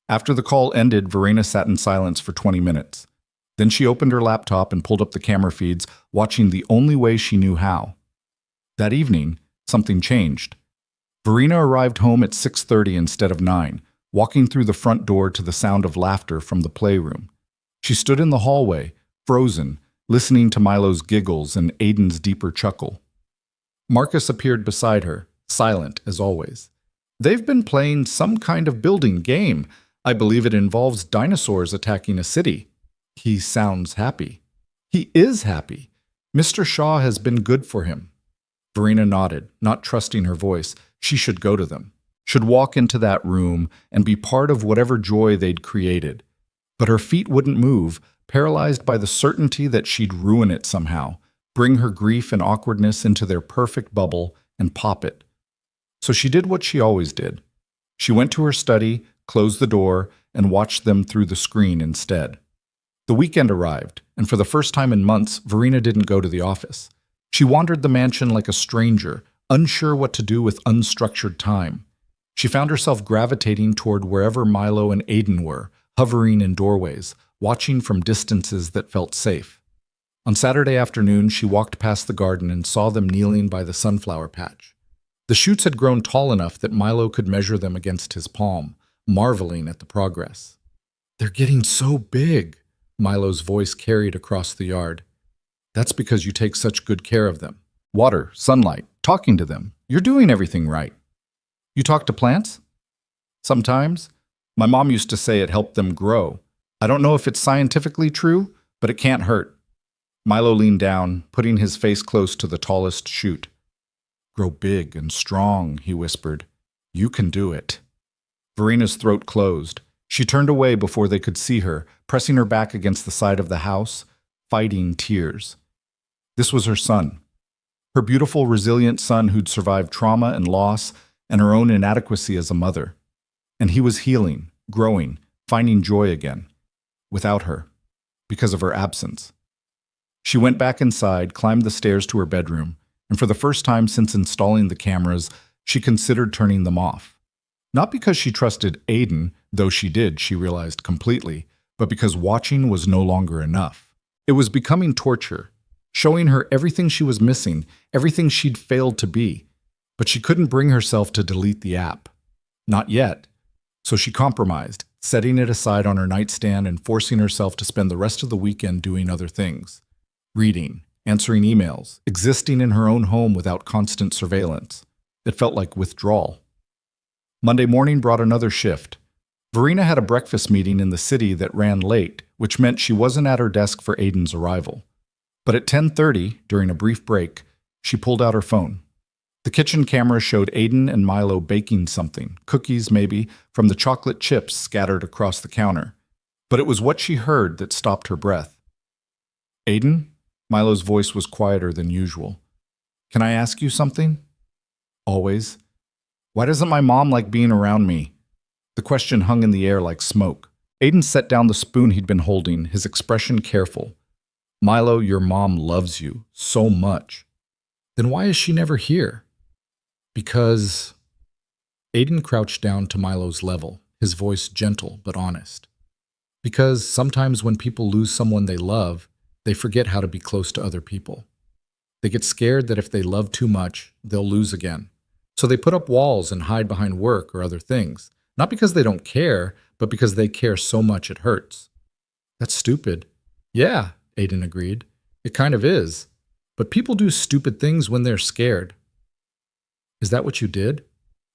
After the call ended, Verena sat in silence for 20 minutes. Then she opened her laptop and pulled up the camera feeds, watching the only way she knew how. That evening, something changed. Verena arrived home at 6:30 instead of 9, walking through the front door to the sound of laughter from the playroom. She stood in the hallway, frozen, listening to Milo's giggles and Aiden's deeper chuckle. Marcus appeared beside her, silent as always. "They've been playing some kind of building game. I believe it involves dinosaurs attacking a city." "He sounds happy." "He is happy. Mr. Shaw has been good for him." Verena nodded, not trusting her voice. She should go to them, should walk into that room and be part of whatever joy they'd created. But her feet wouldn't move, paralyzed by the certainty that she'd ruin it somehow, bring her grief and awkwardness into their perfect bubble and pop it. So she did what she always did. She went to her study, closed the door, and watched them through the screen instead. The weekend arrived, and for the first time in months, Verena didn't go to the office. She wandered the mansion like a stranger, unsure what to do with unstructured time. She found herself gravitating toward wherever Milo and Aiden were, hovering in doorways, watching from distances that felt safe. On Saturday afternoon, she walked past the garden and saw them kneeling by the sunflower patch. The shoots had grown tall enough that Milo could measure them against his palm, marveling at the progress. "They're getting so big," Milo's voice carried across the yard. "That's because you take such good care of them. Water, sunlight, talking to them. You're doing everything right." "You talk to plants?" "Sometimes. My mom used to say it helped them grow. I don't know if it's scientifically true, but it can't hurt." Milo leaned down, putting his face close to the tallest shoot. "Grow big and strong," he whispered. "You can do it." Verena's throat closed. She turned away before they could see her, pressing her back against the side of the house, fighting tears. This was her son. Her beautiful, resilient son who'd survived trauma and loss and her own inadequacy as a mother. And he was healing, growing, finding joy again. Without her. Because of her absence. She went back inside, climbed the stairs to her bedroom, and for the first time since installing the cameras, she considered turning them off. Not because she trusted Aiden, though she did, she realized completely, but because watching was no longer enough. It was becoming torture, showing her everything she was missing, everything she'd failed to be. But she couldn't bring herself to delete the app. Not yet. So she compromised, setting it aside on her nightstand and forcing herself to spend the rest of the weekend doing other things. Reading, answering emails, existing in her own home without constant surveillance. It felt like withdrawal. Monday morning brought another shift. Verena had a breakfast meeting in the city that ran late, which meant she wasn't at her desk for Aiden's arrival. But at 10:30, during a brief break, she pulled out her phone. The kitchen camera showed Aiden and Milo baking something, cookies maybe, from the chocolate chips scattered across the counter. But it was what she heard that stopped her breath. "Aiden?" Milo's voice was quieter than usual. "Can I ask you something?" "Always." "Why doesn't my mom like being around me?" The question hung in the air like smoke. Aiden set down the spoon he'd been holding, his expression careful. "Milo, your mom loves you so much." "Then why is she never here?" "Because..." Aiden crouched down to Milo's level, his voice gentle but honest. "Because sometimes when people lose someone they love, they forget how to be close to other people. They get scared that if they love too much, they'll lose again. So they put up walls and hide behind work or other things, not because they don't care, but because they care so much it hurts." "That's stupid." "Yeah," Aiden agreed. "It kind of is. But people do stupid things when they're scared." "Is that what you did?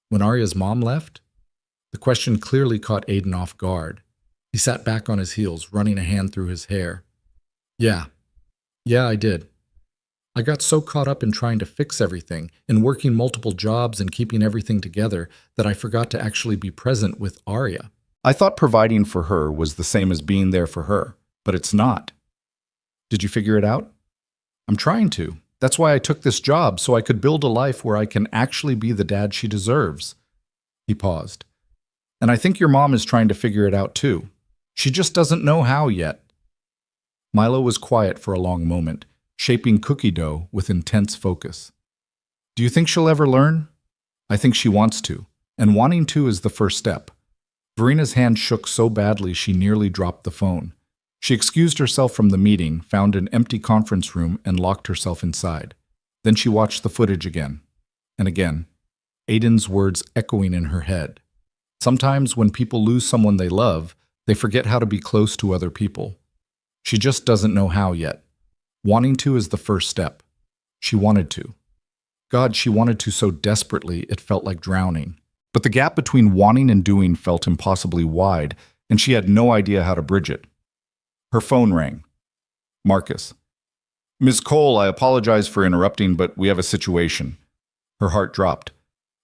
When Arya's mom left?" The question clearly caught Aiden off guard. He sat back on his heels, running a hand through his hair. Yeah, I did. I got so caught up in trying to fix everything, in working multiple jobs and keeping everything together, that I forgot to actually be present with Arya. I thought providing for her was the same as being there for her, but it's not. Did you figure it out? I'm trying to. That's why I took this job, so I could build a life where I can actually be the dad she deserves. He paused. And I think your mom is trying to figure it out too. She just doesn't know how yet. Milo was quiet for a long moment, shaping cookie dough with intense focus. Do you think she'll ever learn? I think she wants to, and wanting to is the first step. Verena's hand shook so badly she nearly dropped the phone. She excused herself from the meeting, found an empty conference room, and locked herself inside. Then she watched the footage again. And again, Aiden's words echoing in her head. Sometimes when people lose someone they love, they forget how to be close to other people. She just doesn't know how yet. Wanting to is the first step. She wanted to. God, she wanted to so desperately it felt like drowning. But the gap between wanting and doing felt impossibly wide, and she had no idea how to bridge it. Her phone rang. Marcus. Ms. Cole, I apologize for interrupting, but we have a situation. Her heart dropped.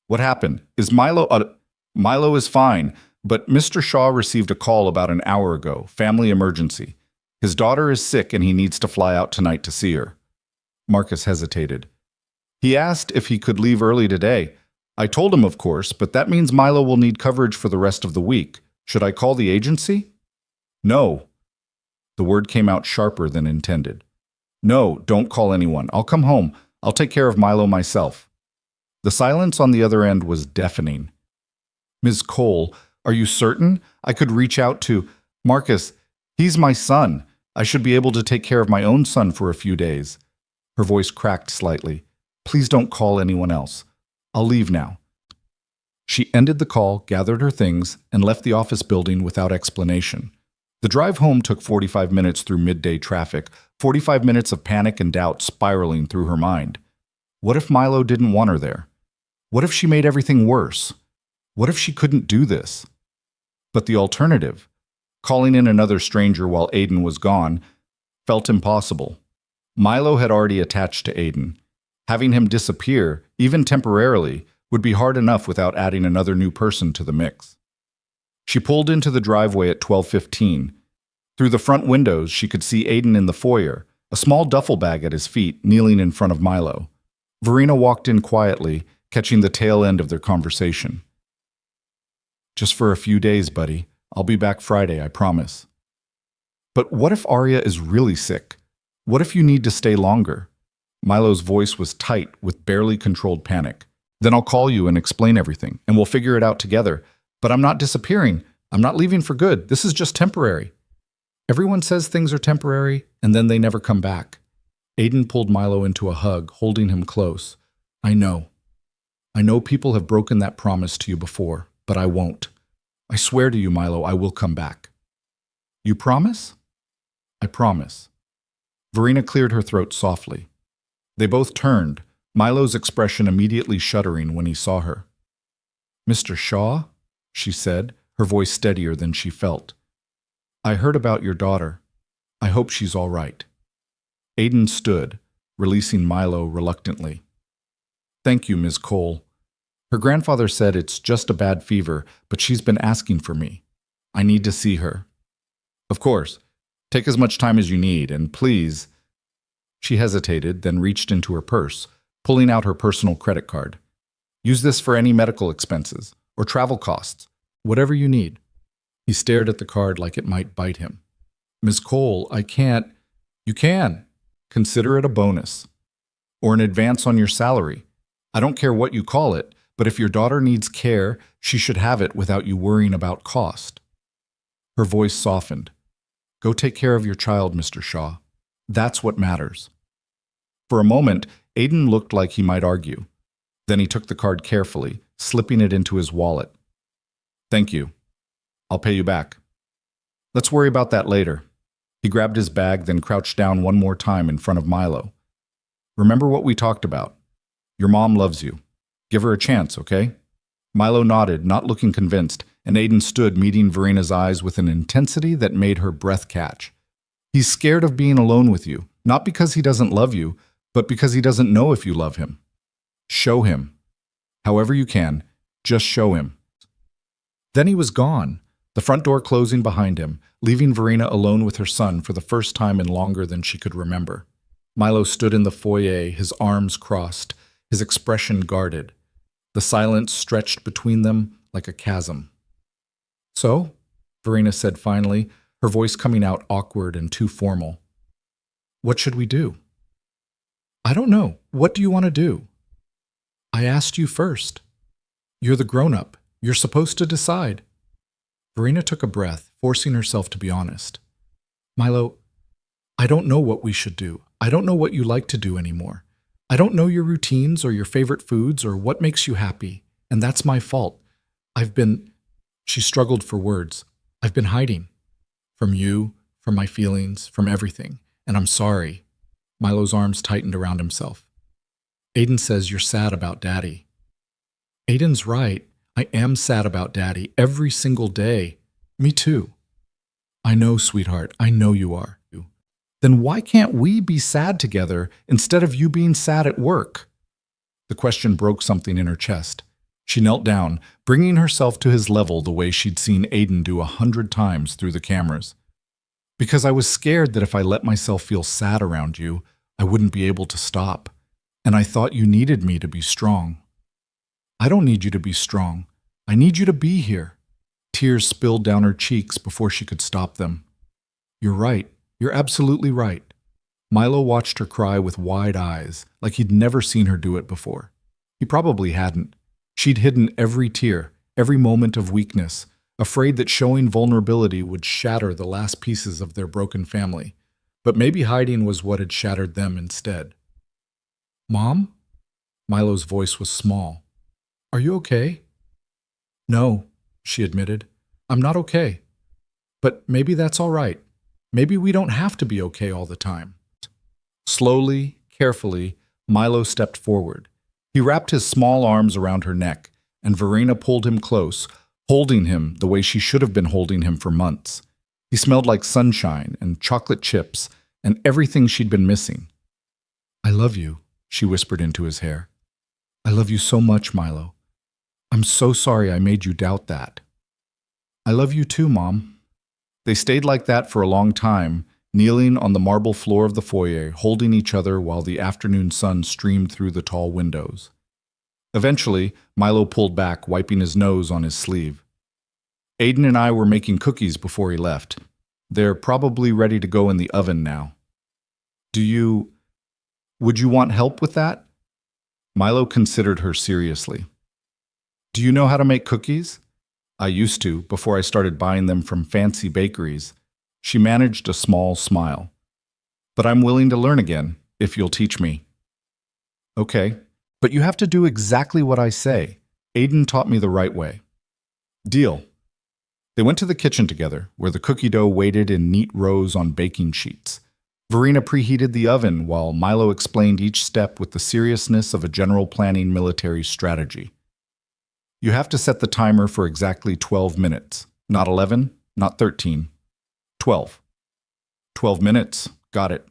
What happened? Is Milo... Milo is fine, but Mr. Shaw received a call about an hour ago. Family emergency. His daughter is sick and he needs to fly out tonight to see her. Marcus hesitated. He asked if he could leave early today. I told him, of course, but that means Milo will need coverage for the rest of the week. Should I call the agency? No. The word came out sharper than intended. No, don't call anyone. I'll come home. I'll take care of Milo myself. The silence on the other end was deafening. Ms. Cole, are you certain? I could reach out to Marcus. He's my son. I should be able to take care of my own son for a few days. Her voice cracked slightly. Please don't call anyone else. I'll leave now. She ended the call, gathered her things, and left the office building without explanation. The drive home took 45 minutes through midday traffic, 45 minutes of panic and doubt spiraling through her mind. What if Milo didn't want her there? What if she made everything worse? What if she couldn't do this? But the alternative, calling in another stranger while Aiden was gone, felt impossible. Milo had already attached to Aiden. Having him disappear, even temporarily, would be hard enough without adding another new person to the mix. She pulled into the driveway at 12:15. Through the front windows, she could see Aiden in the foyer, a small duffel bag at his feet, kneeling in front of Milo. Verena walked in quietly, catching the tail end of their conversation. Just for a few days, buddy. I'll be back Friday, I promise. But what if Arya is really sick? What if you need to stay longer? Milo's voice was tight with barely controlled panic. Then I'll call you and explain everything, and we'll figure it out together. But I'm not disappearing. I'm not leaving for good. This is just temporary. Everyone says things are temporary, and then they never come back. Aiden pulled Milo into a hug, holding him close. I know. I know people have broken that promise to you before, but I won't. I swear to you, Milo, I will come back. You promise? I promise. Verena cleared her throat softly. They both turned, Milo's expression immediately shuddering when he saw her. Mr. Shaw? She said, her voice steadier than she felt. I heard about your daughter. I hope she's all right. Aiden stood, releasing Milo reluctantly. Thank you, Ms. Cole. Her grandfather said it's just a bad fever, but she's been asking for me. I need to see her. Of course. Take as much time as you need, and please... She hesitated, then reached into her purse, pulling out her personal credit card. Use this for any medical expenses, or travel costs, whatever you need. He stared at the card like it might bite him. Ms. Cole, I can't... You can. Consider it a bonus. Or an advance on your salary. I don't care what you call it, but if your daughter needs care, she should have it without you worrying about cost. Her voice softened. Go take care of your child, Mr. Shaw. That's what matters. For a moment, Aiden looked like he might argue. Then he took the card carefully, slipping it into his wallet. Thank you. I'll pay you back. Let's worry about that later. He grabbed his bag, then crouched down one more time in front of Milo. Remember what we talked about. Your mom loves you. Give her a chance, okay? Milo nodded, not looking convinced, and Aiden stood meeting Verena's eyes with an intensity that made her breath catch. He's scared of being alone with you, not because he doesn't love you, but because he doesn't know if you love him. Show him. However you can, just show him. Then he was gone, the front door closing behind him, leaving Verena alone with her son for the first time in longer than she could remember. Milo stood in the foyer, his arms crossed, his expression guarded. The silence stretched between them like a chasm. So, Verena said finally, her voice coming out awkward and too formal. What should we do? I don't know. What do you want to do? I asked you first. You're the grown-up. You're supposed to decide. Verena took a breath, forcing herself to be honest. Milo, I don't know what we should do. I don't know what you like to do anymore. I don't know your routines or your favorite foods or what makes you happy, and that's my fault. She struggled for words. I've been hiding. From you, from my feelings, from everything, and I'm sorry. Milo's arms tightened around himself. Aiden says you're sad about Daddy. Aiden's right. I am sad about Daddy every single day. Me too. I know, sweetheart. I know you are. Then why can't we be sad together instead of you being sad at work? The question broke something in her chest. She knelt down, bringing herself to his level the way she'd seen Aiden do 100 times through the cameras. Because I was scared that if I let myself feel sad around you, I wouldn't be able to stop. And I thought you needed me to be strong. I don't need you to be strong. I need you to be here. Tears spilled down her cheeks before she could stop them. "You're right. You're absolutely right." Milo watched her cry with wide eyes, like he'd never seen her do it before. He probably hadn't. She'd hidden every tear, every moment of weakness, afraid that showing vulnerability would shatter the last pieces of their broken family. But maybe hiding was what had shattered them instead. "Mom?" Milo's voice was small. "Are you okay?" "No," she admitted. "I'm not okay. But maybe that's all right. Maybe we don't have to be okay all the time." Slowly, carefully, Milo stepped forward. He wrapped his small arms around her neck, and Verena pulled him close, holding him the way she should have been holding him for months. He smelled like sunshine and chocolate chips and everything she'd been missing. "I love you," she whispered into his hair. "I love you so much, Milo. I'm so sorry I made you doubt that." "I love you too, Mom." They stayed like that for a long time, kneeling on the marble floor of the foyer, holding each other while the afternoon sun streamed through the tall windows. Eventually, Milo pulled back, wiping his nose on his sleeve. "Aiden and I were making cookies before he left. They're probably ready to go in the oven now. Would you want help with that?" Milo considered her seriously. "Do you know how to make cookies?" "I used to, before I started buying them from fancy bakeries." She managed a small smile. "But I'm willing to learn again, if you'll teach me." "Okay, but you have to do exactly what I say. Aiden taught me the right way." "Deal." They went to the kitchen together, where the cookie dough waited in neat rows on baking sheets. Verena preheated the oven while Milo explained each step with the seriousness of a general planning military strategy. "You have to set the timer for exactly 12 minutes. Not 11, not 13. 12. 12 minutes. Got it.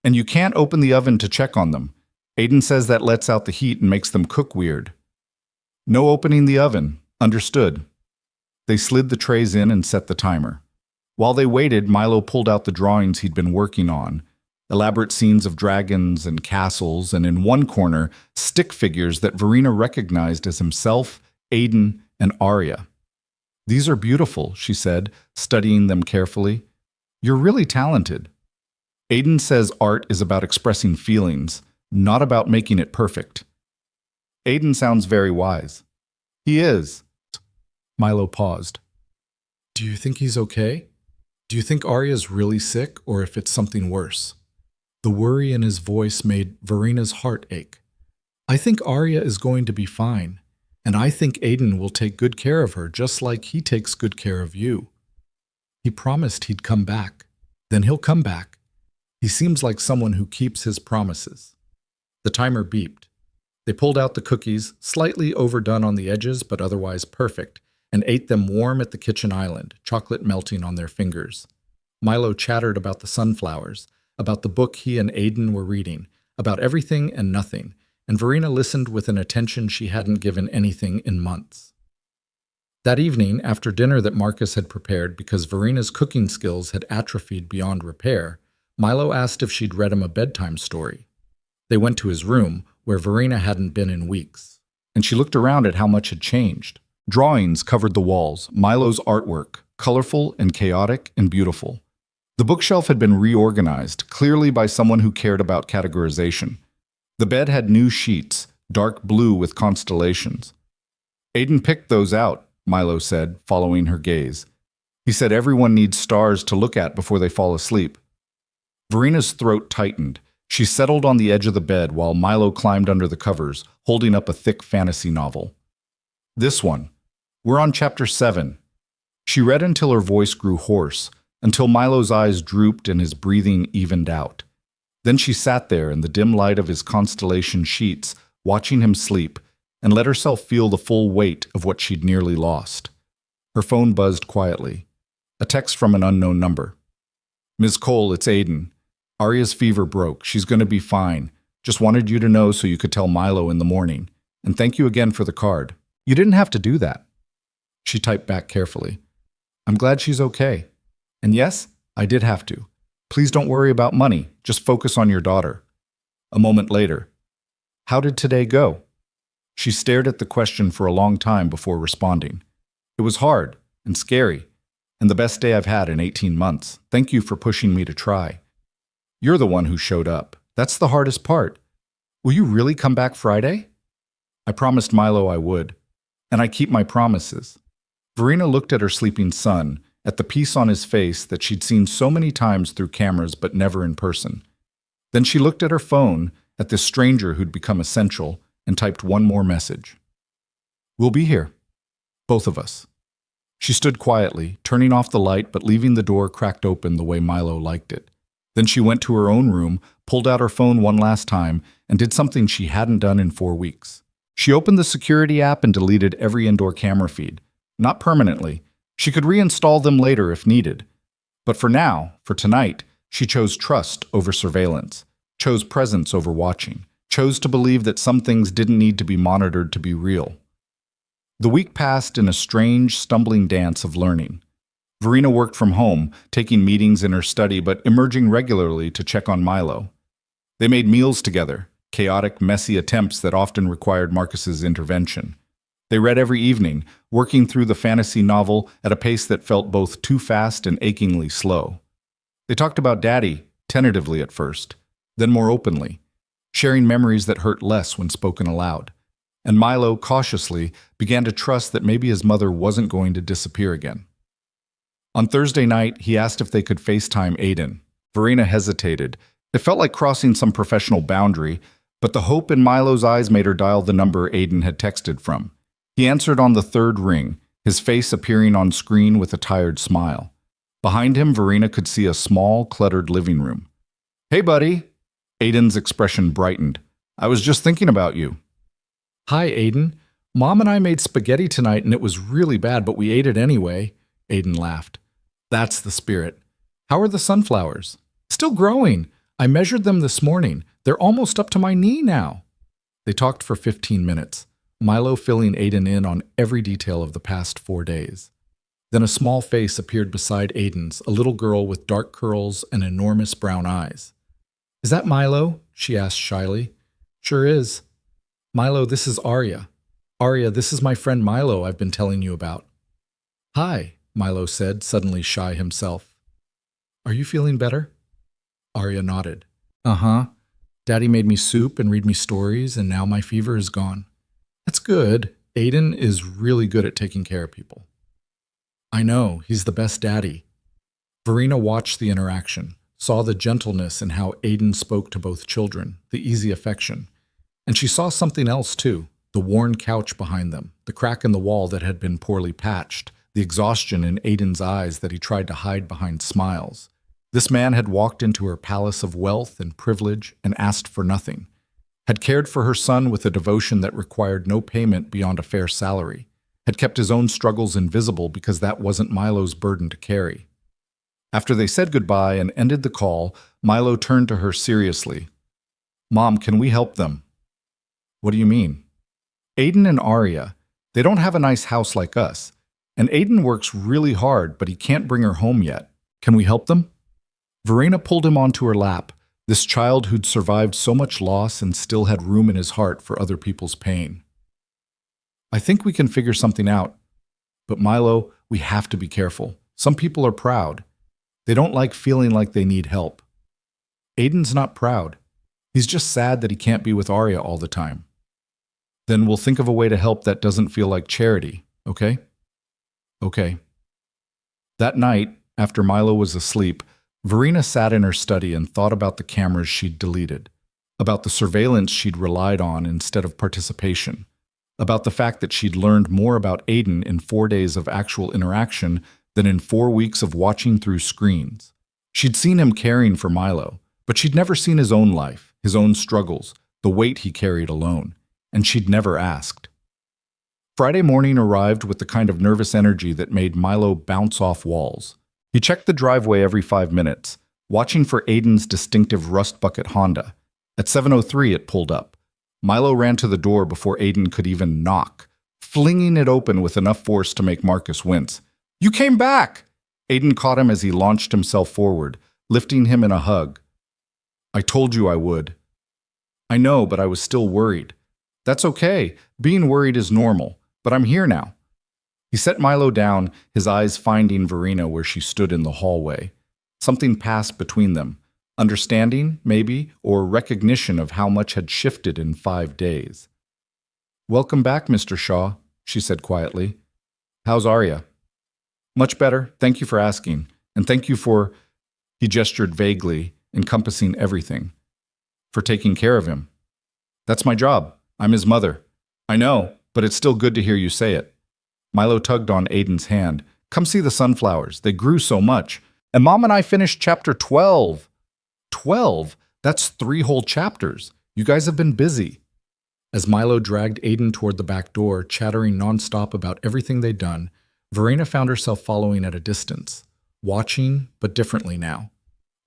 And you can't open the oven to check on them. Aiden says that lets out the heat and makes them cook weird." "No opening the oven. Understood." They slid the trays in and set the timer. While they waited, Milo pulled out the drawings he'd been working on, elaborate scenes of dragons and castles, and in one corner, stick figures that Verena recognized as himself, Aiden, and Arya. "These are beautiful," she said, studying them carefully. "You're really talented." Aiden says art is about expressing feelings, not about making it perfect. Aiden sounds very wise. "He is." Milo paused. "Do you think he's okay? Do you think Arya's really sick, or if it's something worse?" The worry in his voice made Verena's heart ache. "I think Arya is going to be fine. And I think Aiden will take good care of her, just like he takes good care of you. He promised he'd come back. Then he'll come back. He seems like someone who keeps his promises." The timer beeped. They pulled out the cookies, slightly overdone on the edges but otherwise perfect, and ate them warm at the kitchen island, chocolate melting on their fingers. Milo chattered about the sunflowers, about the book he and Aiden were reading, about everything and nothing, and Verena listened with an attention she hadn't given anything in months. That evening, after dinner that Marcus had prepared because Verena's cooking skills had atrophied beyond repair, Milo asked if she'd read him a bedtime story. They went to his room, where Verena hadn't been in weeks, and she looked around at how much had changed. Drawings covered the walls, Milo's artwork, colorful and chaotic and beautiful. The bookshelf had been reorganized, clearly by someone who cared about categorization. The bed had new sheets, dark blue with constellations. "Aiden picked those out," Milo said, following her gaze. "He said everyone needs stars to look at before they fall asleep." Verena's throat tightened. She settled on the edge of the bed while Milo climbed under the covers, holding up a thick fantasy novel. "This one. We're on chapter 7. She read until her voice grew hoarse, until Milo's eyes drooped and his breathing evened out. Then she sat there in the dim light of his constellation sheets, watching him sleep, and let herself feel the full weight of what she'd nearly lost. Her phone buzzed quietly. A text from an unknown number. "Ms. Cole, it's Aiden. Arya's fever broke. She's going to be fine. Just wanted you to know so you could tell Milo in the morning. And thank you again for the card. You didn't have to do that." She typed back carefully. "I'm glad she's okay. And yes, I did have to. Please don't worry about money. Just focus on your daughter." A moment later. "How did today go?" She stared at the question for a long time before responding. "It was hard. and scary, and the best day I've had in 18 months. Thank you for pushing me to try. You're the one who showed up. That's the hardest part. Will you really come back Friday? I promised Milo I would, and I keep my promises. Verena looked at her sleeping son, at the peace on his face that she'd seen so many times through cameras but never in person. Then she looked at her phone, at this stranger who'd become essential, and typed one more message. We'll be here. Both of us. She stood quietly, turning off the light but leaving the door cracked open the way Milo liked it. Then she went to her own room, pulled out her phone one last time, and did something she hadn't done in 4 weeks. She opened the security app and deleted every indoor camera feed. Not permanently. She could reinstall them later if needed. But for now, for tonight, she chose trust over surveillance, chose presence over watching, chose to believe that some things didn't need to be monitored to be real. The week passed in a strange, stumbling dance of learning. Verena worked from home, taking meetings in her study but emerging regularly to check on Milo. They made meals together, chaotic, messy attempts that often required Marcus's intervention. They read every evening, working through the fantasy novel at a pace that felt both too fast and achingly slow. They talked about Daddy, tentatively at first, then more openly, sharing memories that hurt less when spoken aloud. And Milo, cautiously, began to trust that maybe his mother wasn't going to disappear again. On Thursday night, he asked if they could FaceTime Aiden. Verena hesitated. It felt like crossing some professional boundary, but the hope in Milo's eyes made her dial the number Aiden had texted from. He answered on the third ring, his face appearing on screen with a tired smile. Behind him, Verena could see a small, cluttered living room. Hey, buddy. Aiden's expression brightened. I was just thinking about you. Hi, Aiden. Mom and I made spaghetti tonight and it was really bad, but we ate it anyway. Aiden laughed. That's the spirit. How are the sunflowers? Still growing. I measured them this morning. They're almost up to my knee now. They talked for 15 minutes, Milo filling Aiden in on every detail of the past 4 days. Then a small face appeared beside Aiden's, a little girl with dark curls and enormous brown eyes. Is that Milo? She asked shyly. Sure is. Milo, this is Arya. Arya, this is my friend Milo I've been telling you about. Hi, Milo said, suddenly shy himself. Are you feeling better? Arya nodded. Uh-huh. Daddy made me soup and read me stories, and now my fever is gone. That's good. Aiden is really good at taking care of people. I know, he's the best daddy. Verena watched the interaction, saw the gentleness in how Aiden spoke to both children, the easy affection. And she saw something else too, the worn couch behind them, the crack in the wall that had been poorly patched, the exhaustion in Aiden's eyes that he tried to hide behind smiles. This man had walked into her palace of wealth and privilege and asked for nothing, had cared for her son with a devotion that required no payment beyond a fair salary, had kept his own struggles invisible because that wasn't Milo's burden to carry. After they said goodbye and ended the call, Milo turned to her seriously. Mom, can we help them? What do you mean? Aiden and Arya, they don't have a nice house like us, and Aiden works really hard, but he can't bring her home yet. Can we help them? Verena pulled him onto her lap, this child who'd survived so much loss and still had room in his heart for other people's pain. I think we can figure something out. But Milo, we have to be careful. Some people are proud. They don't like feeling like they need help. Aiden's not proud. He's just sad that he can't be with Arya all the time. Then we'll think of a way to help that doesn't feel like charity, okay? Okay. That night, after Milo was asleep, Verena sat in her study and thought about the cameras she'd deleted, about the surveillance she'd relied on instead of participation, about the fact that she'd learned more about Aiden in 4 days of actual interaction than in 4 weeks of watching through screens. She'd seen him caring for Milo, but she'd never seen his own life, his own struggles, the weight he carried alone, and she'd never asked. Friday morning arrived with the kind of nervous energy that made Milo bounce off walls. He checked the driveway every 5 minutes, watching for Aiden's distinctive rust bucket Honda. At 7:03, it pulled up. Milo ran to the door before Aiden could even knock, flinging it open with enough force to make Marcus wince. You came back! Aiden caught him as he launched himself forward, lifting him in a hug. I told you I would. I know, but I was still worried. That's okay. Being worried is normal, but I'm here now. He set Milo down, his eyes finding Verena where she stood in the hallway. Something passed between them. Understanding, maybe, or recognition of how much had shifted in 5 days. "Welcome back, Mr. Shaw," she said quietly. "How's Arya?" "Much better. Thank you for asking. And thank you for," he gestured vaguely, encompassing everything, "for taking care of him." "That's my job. I'm his mother." "I know, but it's still good to hear you say it." Milo tugged on Aiden's hand. "Come see the sunflowers. They grew so much. And Mom and I finished chapter 12. 12? That's 3 whole chapters. You guys have been busy." As Milo dragged Aiden toward the back door, chattering nonstop about everything they'd done, Verena found herself following at a distance, watching, but differently now.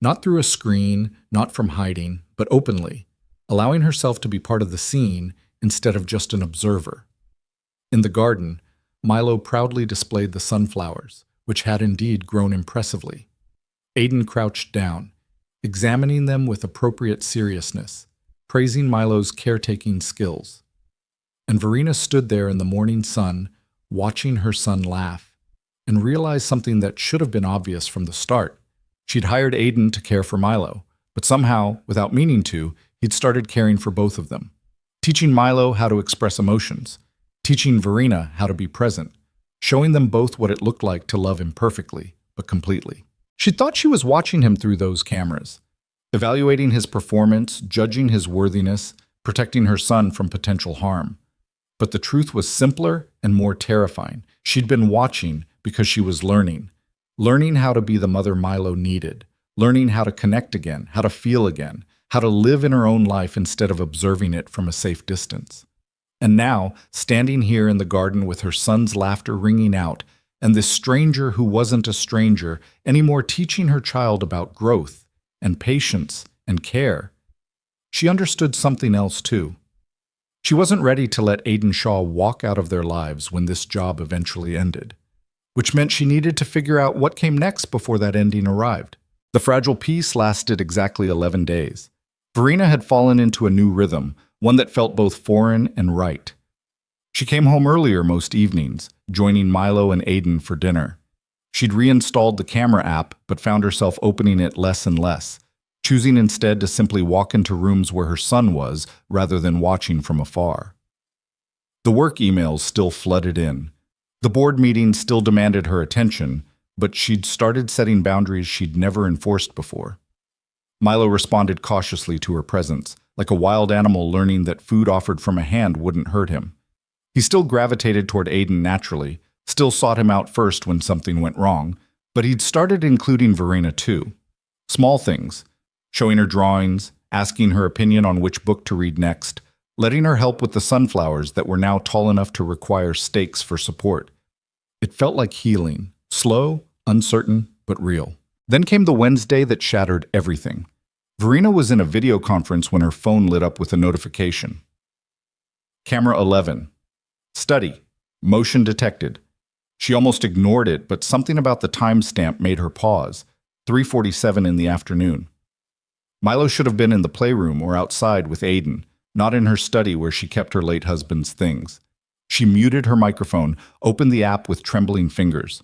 Not through a screen, not from hiding, but openly, allowing herself to be part of the scene instead of just an observer. In the garden, Milo proudly displayed the sunflowers, which had indeed grown impressively. Aiden crouched down, examining them with appropriate seriousness, praising Milo's caretaking skills. And Verena stood there in the morning sun, watching her son laugh, and realized something that should have been obvious from the start. She'd hired Aiden to care for Milo, but somehow, without meaning to, he'd started caring for both of them, teaching Milo how to express emotions, teaching Verena how to be present, showing them both what it looked like to love imperfectly, but completely. She thought she was watching him through those cameras, evaluating his performance, judging his worthiness, protecting her son from potential harm. But the truth was simpler and more terrifying. She'd been watching because she was learning how to be the mother Milo needed, learning how to connect again, how to feel again, how to live in her own life instead of observing it from a safe distance. And now, standing here in the garden with her son's laughter ringing out, and this stranger who wasn't a stranger anymore teaching her child about growth and patience and care, she understood something else too. She wasn't ready to let Aiden Shaw walk out of their lives when this job eventually ended, which meant she needed to figure out what came next before that ending arrived. The fragile peace lasted exactly 11 days. Verena had fallen into a new rhythm, one that felt both foreign and right. She came home earlier most evenings, joining Milo and Aiden for dinner. She'd reinstalled the camera app, but found herself opening it less and less, choosing instead to simply walk into rooms where her son was, rather than watching from afar. The work emails still flooded in. The board meetings still demanded her attention, but she'd started setting boundaries she'd never enforced before. Milo responded cautiously to her presence, like a wild animal learning that food offered from a hand wouldn't hurt him. He still gravitated toward Aiden naturally, still sought him out first when something went wrong, but he'd started including Verena too. Small things, showing her drawings, asking her opinion on which book to read next, letting her help with the sunflowers that were now tall enough to require stakes for support. It felt like healing, slow, uncertain, but real. Then came the Wednesday that shattered everything. Verena was in a video conference when her phone lit up with a notification. Camera 11. Study. Motion detected. She almost ignored it, but something about the timestamp made her pause. 3:47 in the afternoon. Milo should have been in the playroom or outside with Aiden, not in her study where she kept her late husband's things. She muted her microphone, opened the app with trembling fingers.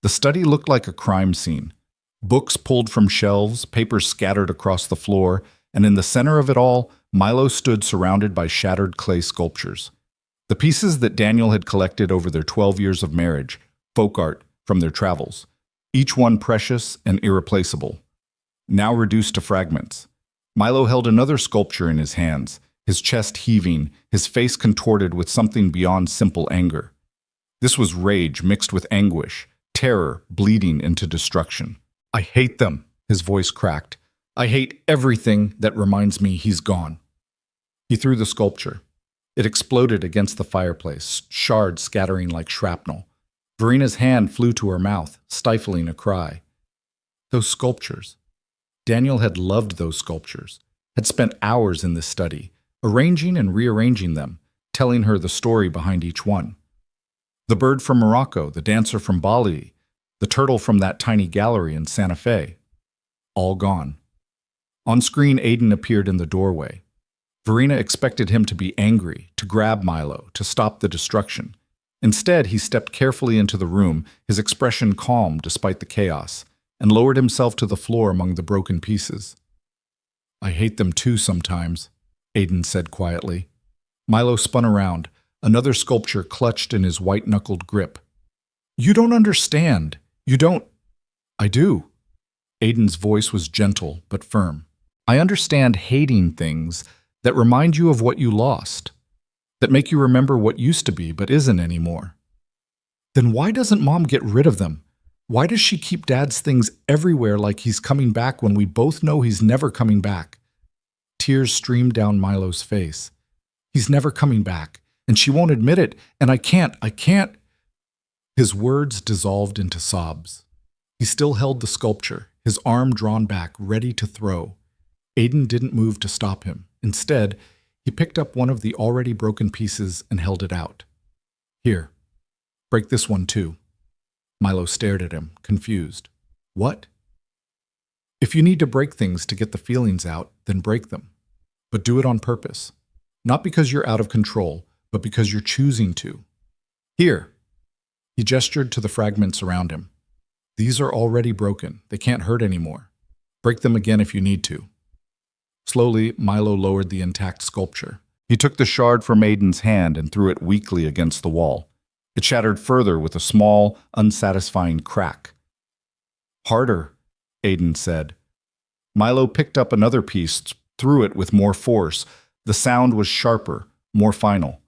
The study looked like a crime scene. Books pulled from shelves, papers scattered across the floor, and in the center of it all, Milo stood surrounded by shattered clay sculptures. The pieces that Daniel had collected over their 12 years of marriage, folk art from their travels, each one precious and irreplaceable, now reduced to fragments. Milo held another sculpture in his hands, his chest heaving, his face contorted with something beyond simple anger. This was rage mixed with anguish, terror bleeding into destruction. "I hate them," his voice cracked. "I hate everything that reminds me he's gone." He threw the sculpture. It exploded against the fireplace, shards scattering like shrapnel. Verena's hand flew to her mouth, stifling a cry. Those sculptures. Daniel had loved those sculptures, had spent hours in this study, arranging and rearranging them, telling her the story behind each one. The bird from Morocco, the dancer from Bali, the turtle from that tiny gallery in Santa Fe. All gone. On screen, Aiden appeared in the doorway. Verena expected him to be angry, to grab Milo, to stop the destruction. Instead, he stepped carefully into the room, his expression calm despite the chaos, and lowered himself to the floor among the broken pieces. "I hate them too sometimes," Aiden said quietly. Milo spun around, another sculpture clutched in his white-knuckled grip. "You don't understand. You don't—" "I do." Aiden's voice was gentle but firm. "I understand hating things that remind you of what you lost, that make you remember what used to be but isn't anymore. Then why doesn't Mom get rid of them? Why does she keep Dad's things everywhere like he's coming back when we both know he's never coming back?" Tears streamed down Milo's face. "He's never coming back, and she won't admit it, and I can't. His words dissolved into sobs. He still held the sculpture, his arm drawn back, ready to throw. Aiden didn't move to stop him. Instead, he picked up one of the already broken pieces and held it out. "Here, break this one too." Milo stared at him, confused. "What?" "If you need to break things to get the feelings out, then break them. But do it on purpose. Not because you're out of control, but because you're choosing to. Here." He gestured to the fragments around him. "These are already broken. They can't hurt anymore. Break them again if you need to." Slowly, Milo lowered the intact sculpture. He took the shard from Aiden's hand and threw it weakly against the wall. It shattered further with a small, unsatisfying crack. "Harder," Aiden said. Milo picked up another piece, threw it with more force. The sound was sharper, more final.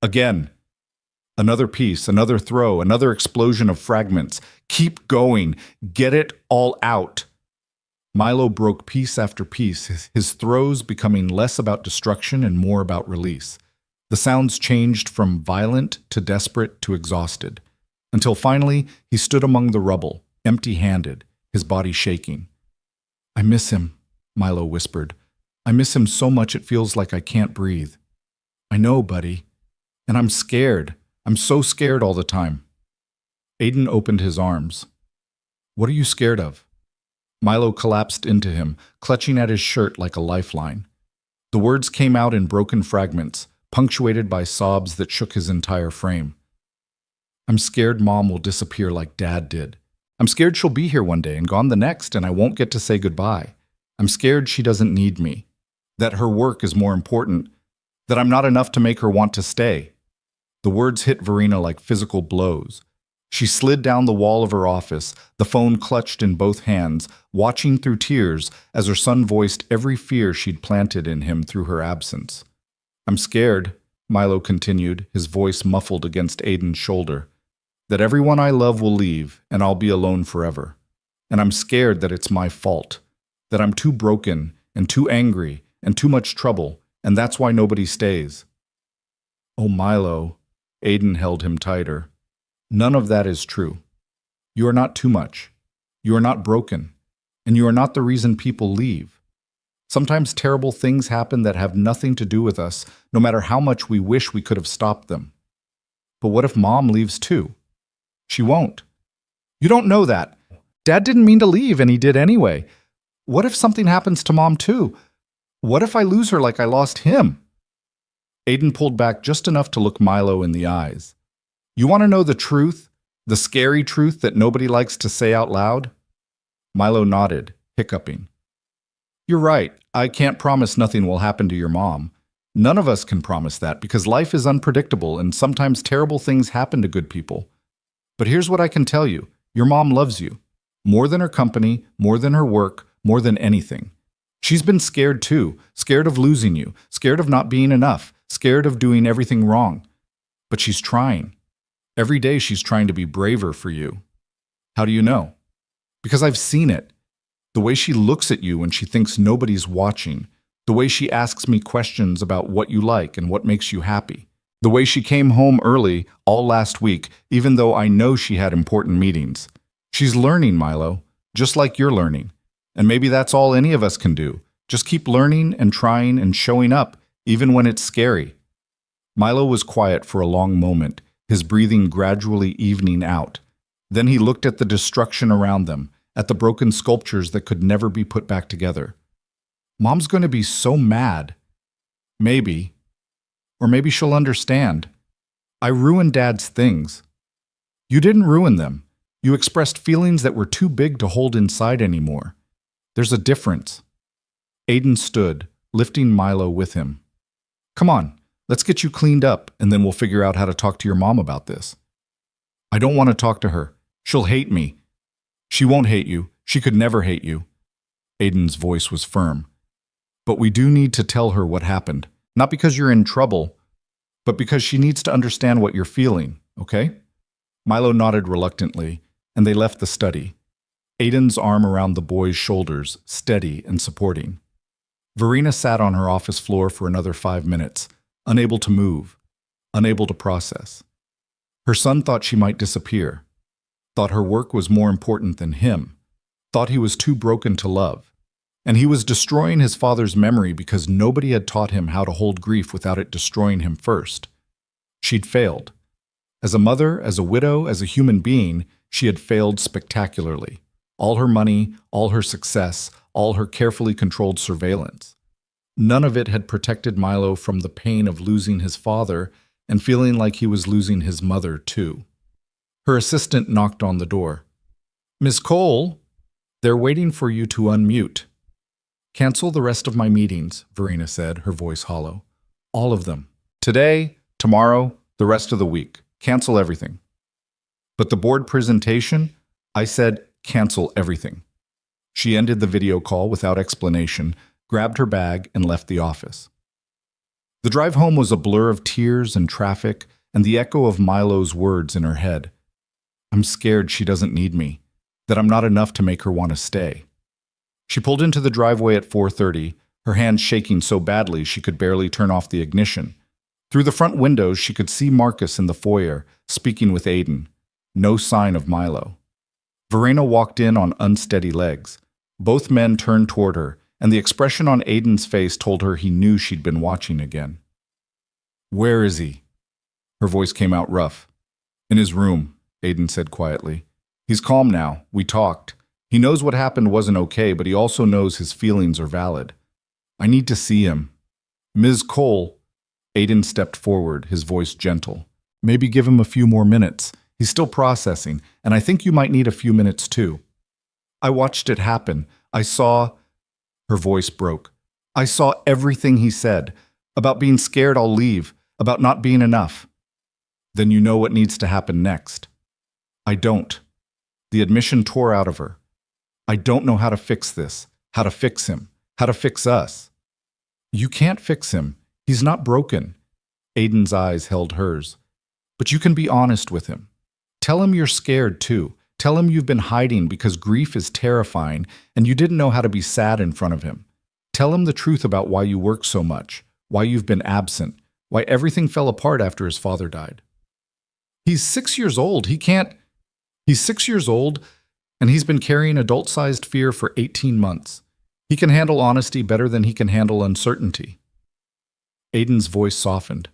Again. Another piece, another throw, another explosion of fragments. "Keep going. Get it all out." Milo broke piece after piece, his throws becoming less about destruction and more about release. The sounds changed from violent to desperate to exhausted, until finally he stood among the rubble, empty-handed, his body shaking. "I miss him," Milo whispered. "I miss him so much it feels like I can't breathe." "I know, buddy. And I'm scared. I'm so scared all the time." Aiden opened his arms. "What are you scared of?" Milo collapsed into him, clutching at his shirt like a lifeline. The words came out in broken fragments, punctuated by sobs that shook his entire frame. "I'm scared Mom will disappear like Dad did. I'm scared she'll be here one day and gone the next, and I won't get to say goodbye. I'm scared she doesn't need me, that her work is more important, that I'm not enough to make her want to stay." The words hit Verena like physical blows. She slid down the wall of her office, the phone clutched in both hands, watching through tears as her son voiced every fear she'd planted in him through her absence. "I'm scared," Milo continued, his voice muffled against Aiden's shoulder, "that everyone I love will leave and I'll be alone forever. And I'm scared that it's my fault, that I'm too broken and too angry and too much trouble, and that's why nobody stays." "Oh, Milo," Aiden held him tighter. "None of that is true. You are not too much. You are not broken. And you are not the reason people leave. Sometimes terrible things happen that have nothing to do with us, no matter how much we wish we could have stopped them. But what if Mom leaves too? She won't. You don't know that. Dad didn't mean to leave, and he did anyway. What if something happens to Mom too? What if I lose her like I lost him?" Aiden pulled back just enough to look Milo in the eyes. "You want to know the truth? The scary truth that nobody likes to say out loud?" Milo nodded, hiccuping. "You're right. I can't promise nothing will happen to your mom. None of us can promise that because life is unpredictable and sometimes terrible things happen to good people. But here's what I can tell you. Your mom loves you. More than her company, more than her work, more than anything. She's been scared too, scared of losing you, scared of not being enough, scared of doing everything wrong. But she's trying. Every day she's trying to be braver for you. How do you know? Because I've seen it. The way she looks at you when she thinks nobody's watching. The way she asks me questions about what you like and what makes you happy. The way she came home early all last week, even though I know she had important meetings. She's learning, Milo, just like you're learning. And maybe that's all any of us can do. Just keep learning and trying and showing up, even when it's scary." Milo was quiet for a long moment, his breathing gradually evening out. Then he looked at the destruction around them, at the broken sculptures that could never be put back together. "Mom's going to be so mad." "Maybe. Or maybe she'll understand. I ruined Dad's things. You didn't ruin them. You expressed feelings that were too big to hold inside anymore. There's a difference. Aiden stood, lifting Milo with him. Come on, let's get you cleaned up, and then we'll figure out how to talk to your mom about this. I don't want to talk to her. She'll hate me. She won't hate you. She could never hate you. Aiden's voice was firm. But we do need to tell her what happened. Not because you're in trouble, but because she needs to understand what you're feeling, okay? Milo nodded reluctantly, and they left the study. Aiden's arm around the boy's shoulders, steady and supporting. Verena sat on her office floor for another 5 minutes, unable to move, unable to process. Her son thought she might disappear, thought her work was more important than him, thought he was too broken to love, and he was destroying his father's memory because nobody had taught him how to hold grief without it destroying him first. She'd failed. As a mother, as a widow, as a human being, she had failed spectacularly. All her money, all her success, all her carefully controlled surveillance. None of it had protected Milo from the pain of losing his father and feeling like he was losing his mother, too. Her assistant knocked on the door. Miss Cole, they're waiting for you to unmute. Cancel the rest of my meetings, Verena said, her voice hollow. All of them. Today, tomorrow, the rest of the week. Cancel everything. But the board presentation, I said, cancel everything. She ended the video call without explanation, grabbed her bag, and left the office. The drive home was a blur of tears and traffic and the echo of Milo's words in her head. I'm scared she doesn't need me, that I'm not enough to make her want to stay. She pulled into the driveway at 4:30, her hands shaking so badly she could barely turn off the ignition. Through the front windows, she could see Marcus in the foyer, speaking with Aiden. No sign of Milo. Verena walked in on unsteady legs. Both men turned toward her, and the expression on Aiden's face told her he knew she'd been watching again. Where is he? Her voice came out rough. In his room, Aiden said quietly. He's calm now. We talked. He knows what happened wasn't okay, but he also knows his feelings are valid. I need to see him. Ms. Cole. Aiden stepped forward, his voice gentle. Maybe give him a few more minutes. He's still processing, and I think you might need a few minutes too. I watched it happen. I saw... Her voice broke. I saw everything he said. About being scared I'll leave. About not being enough. Then you know what needs to happen next. I don't. The admission tore out of her. I don't know how to fix this. How to fix him. How to fix us. You can't fix him. He's not broken. Aiden's eyes held hers. But you can be honest with him. Tell him you're scared too. Tell him you've been hiding because grief is terrifying and you didn't know how to be sad in front of him. Tell him the truth about why you work so much, why you've been absent, why everything fell apart after his father died. He's 6 years old. He's 6 years old and he's been carrying adult-sized fear for 18 months. He can handle honesty better than he can handle uncertainty. Aiden's voice softened.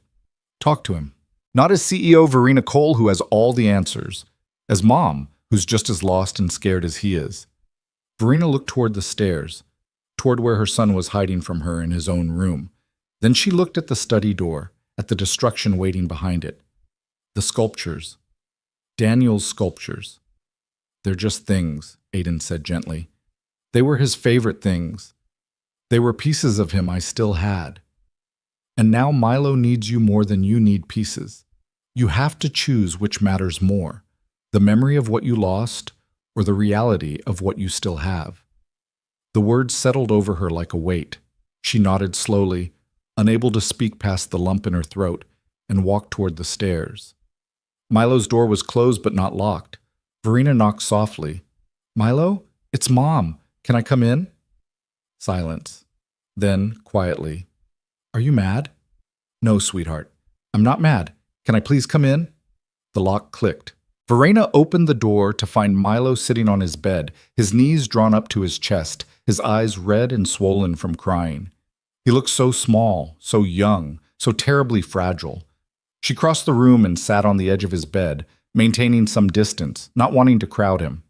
Talk to him. Not as CEO Verena Cole, who has all the answers. As mom, who's just as lost and scared as he is. Verena looked toward the stairs, toward where her son was hiding from her in his own room. Then she looked at the study door, at the destruction waiting behind it. The sculptures. Daniel's sculptures. They're just things, Aiden said gently. They were his favorite things. They were pieces of him I still had. And now Milo needs you more than you need pieces. You have to choose which matters more, the memory of what you lost or the reality of what you still have. The words settled over her like a weight. She nodded slowly, unable to speak past the lump in her throat, and walked toward the stairs. Milo's door was closed but not locked. Verena knocked softly. Milo, it's Mom. Can I come in? Silence. Then, quietly, Are you mad? No, sweetheart. I'm not mad. Can I please come in? The lock clicked. Verena opened the door to find Milo sitting on his bed, his knees drawn up to his chest, his eyes red and swollen from crying. He looked so small, so young, so terribly fragile. She crossed the room and sat on the edge of his bed, maintaining some distance, not wanting to crowd him.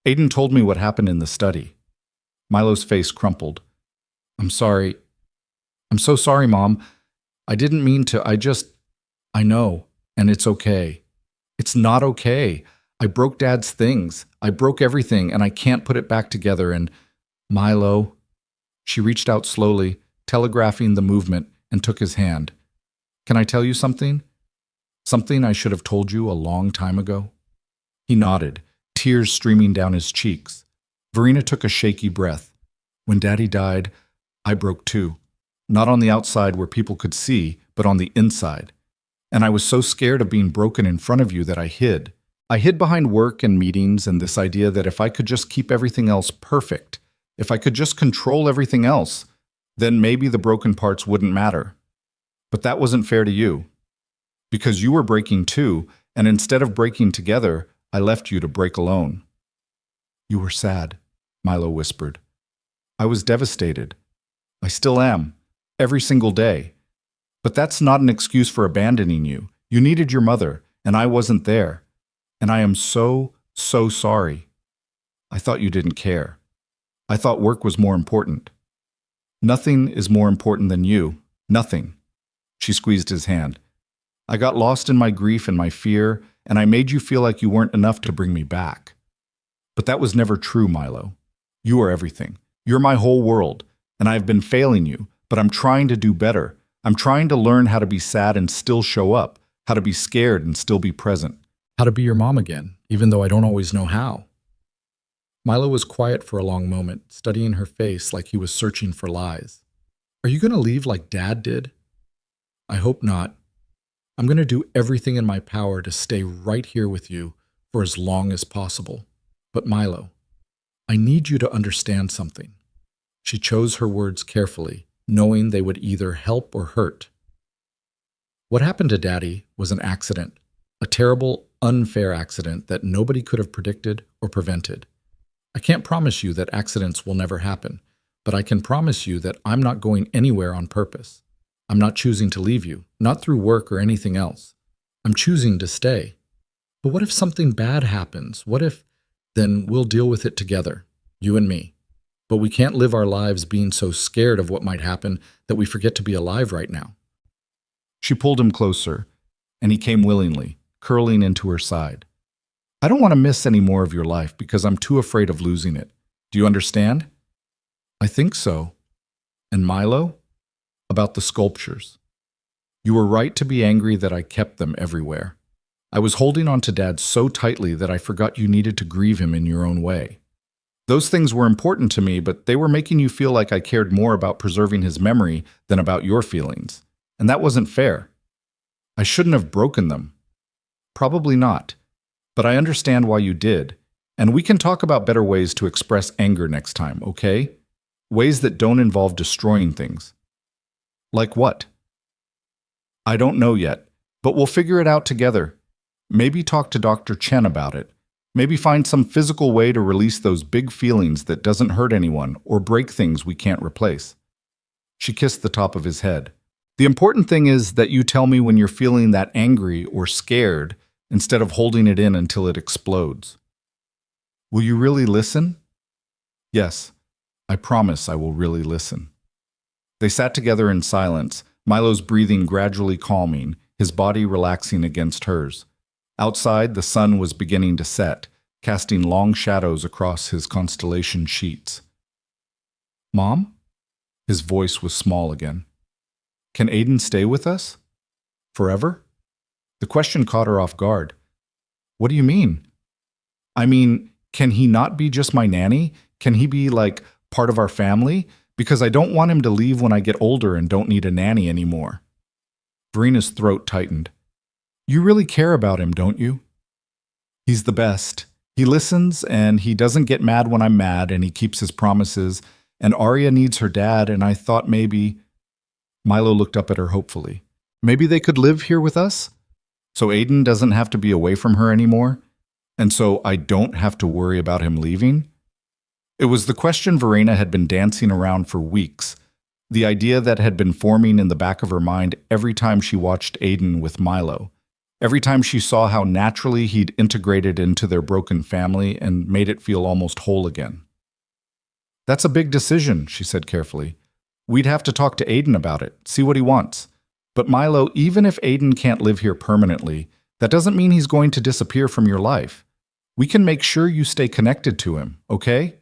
Aiden told me what happened in the study. Milo's face crumpled. I'm sorry. I'm so sorry, Mom. I didn't mean to. I know. And it's okay. It's not okay. I broke Dad's things. I broke everything, and I can't put it back together. And Milo, she reached out slowly, telegraphing the movement, and took his hand. Can I tell you something? Something I should have told you a long time ago? He nodded, tears streaming down his cheeks. Verena took a shaky breath. When Daddy died, I broke too. Not on the outside where people could see, but on the inside. And I was so scared of being broken in front of you that I hid. I hid behind work and meetings and this idea that if I could just keep everything else perfect, if I could just control everything else, then maybe the broken parts wouldn't matter. But that wasn't fair to you. Because you were breaking too, and instead of breaking together, I left you to break alone. You were sad, Milo whispered. I was devastated. I still am, every single day. But that's not an excuse for abandoning you. You needed your mother, and I wasn't there. And I am so, so sorry. I thought you didn't care. I thought work was more important. Nothing is more important than you. Nothing. She squeezed his hand. I got lost in my grief and my fear, and I made you feel like you weren't enough to bring me back. But that was never true, Milo. You are everything. You're my whole world, and I've been failing you, but I'm trying to do better. I'm trying to learn how to be sad and still show up, how to be scared and still be present, how to be your mom again, even though I don't always know how. Milo was quiet for a long moment, studying her face like he was searching for lies. Are you going to leave like Dad did? I hope not. I'm going to do everything in my power to stay right here with you for as long as possible. But Milo, I need you to understand something. She chose her words carefully, knowing they would either help or hurt. What happened to Daddy was an accident, a terrible, unfair accident that nobody could have predicted or prevented. I can't promise you that accidents will never happen, but I can promise you that I'm not going anywhere on purpose. I'm not choosing to leave you, not through work or anything else. I'm choosing to stay. But what if something bad happens? What if, then we'll deal with it together, you and me. But we can't live our lives being so scared of what might happen that we forget to be alive right now. She pulled him closer, and he came willingly, curling into her side. I don't want to miss any more of your life because I'm too afraid of losing it. Do you understand? I think so. And Milo? About the sculptures. You were right to be angry that I kept them everywhere. I was holding on to Dad so tightly that I forgot you needed to grieve him in your own way. Those things were important to me, but they were making you feel like I cared more about preserving his memory than about your feelings. And that wasn't fair. I shouldn't have broken them. Probably not. But I understand why you did. And we can talk about better ways to express anger next time, okay? Ways that don't involve destroying things. Like what? I don't know yet, but we'll figure it out together. Maybe talk to Dr. Chen about it. Maybe find some physical way to release those big feelings that doesn't hurt anyone or break things we can't replace. She kissed the top of his head. The important thing is that you tell me when you're feeling that angry or scared instead of holding it in until it explodes. Will you really listen? Yes, I promise I will really listen. They sat together in silence, Milo's breathing gradually calming, his body relaxing against hers. Outside, the sun was beginning to set, casting long shadows across his constellation sheets. Mom? His voice was small again. Can Aiden stay with us? Forever? The question caught her off guard. What do you mean? I mean, can he not be just my nanny? Can he be, like, part of our family? Because I don't want him to leave when I get older and don't need a nanny anymore. Verena's throat tightened. You really care about him, don't you? He's the best. He listens, and he doesn't get mad when I'm mad, and he keeps his promises. And Arya needs her dad, and I thought maybe... Milo looked up at her hopefully. Maybe they could live here with us? So Aiden doesn't have to be away from her anymore? And so I don't have to worry about him leaving? It was the question Verena had been dancing around for weeks, the idea that had been forming in the back of her mind every time she watched Aiden with Milo, every time she saw how naturally he'd integrated into their broken family and made it feel almost whole again. That's a big decision, she said carefully. We'd have to talk to Aiden about it, see what he wants. But Milo, even if Aiden can't live here permanently, that doesn't mean he's going to disappear from your life. We can make sure you stay connected to him, okay?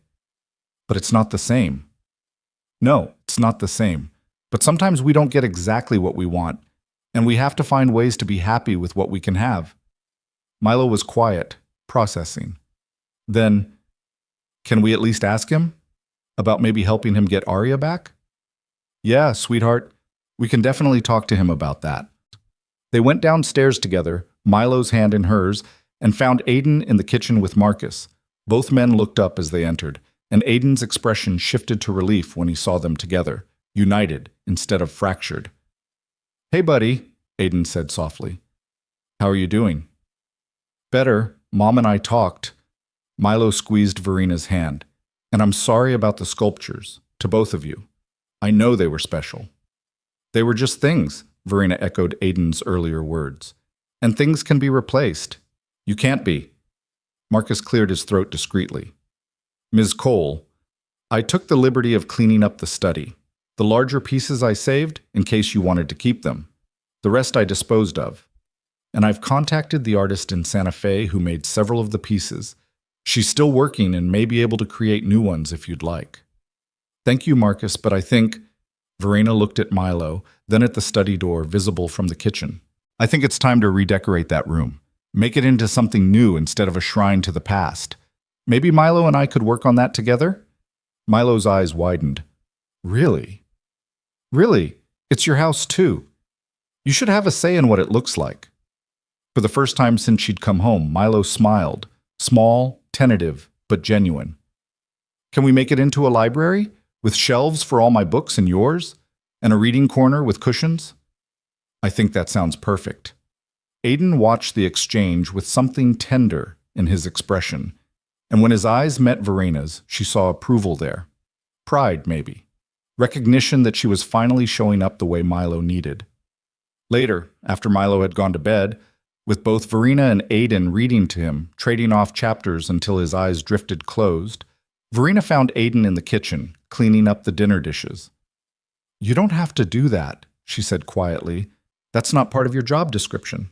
But it's not the same. No, it's not the same. But sometimes we don't get exactly what we want, and we have to find ways to be happy with what we can have. Milo was quiet, processing. Then, can we at least ask him? About maybe helping him get Arya back? Yeah, sweetheart, we can definitely talk to him about that. They went downstairs together, Milo's hand in hers, and found Aiden in the kitchen with Marcus. Both men looked up as they entered, and Aiden's expression shifted to relief when he saw them together, united instead of fractured. Hey, buddy, Aiden said softly. How are you doing? Better. Mom and I talked. Milo squeezed Verina's hand. And I'm sorry about the sculptures, to both of you. I know they were special. They were just things, Verina echoed Aiden's earlier words. And things can be replaced. You can't be. Marcus cleared his throat discreetly. Ms. Cole, I took the liberty of cleaning up the study. The larger pieces I saved, in case you wanted to keep them. The rest I disposed of. And I've contacted the artist in Santa Fe who made several of the pieces. She's still working and may be able to create new ones if you'd like. Thank you, Marcus, but I think... Verena looked at Milo, then at the study door visible from the kitchen. I think it's time to redecorate that room. Make it into something new instead of a shrine to the past. Maybe Milo and I could work on that together? Milo's eyes widened. Really? Really? It's your house too. You should have a say in what it looks like. For the first time since she'd come home, Milo smiled. Small, tentative, but genuine. Can we make it into a library? With shelves for all my books and yours? And a reading corner with cushions? I think that sounds perfect. Aiden watched the exchange with something tender in his expression, and when his eyes met Verena's, she saw approval there. Pride, maybe. Recognition that she was finally showing up the way Milo needed. Later, after Milo had gone to bed, with both Verena and Aiden reading to him, trading off chapters until his eyes drifted closed, Verena found Aiden in the kitchen, cleaning up the dinner dishes. You don't have to do that, she said quietly. That's not part of your job description.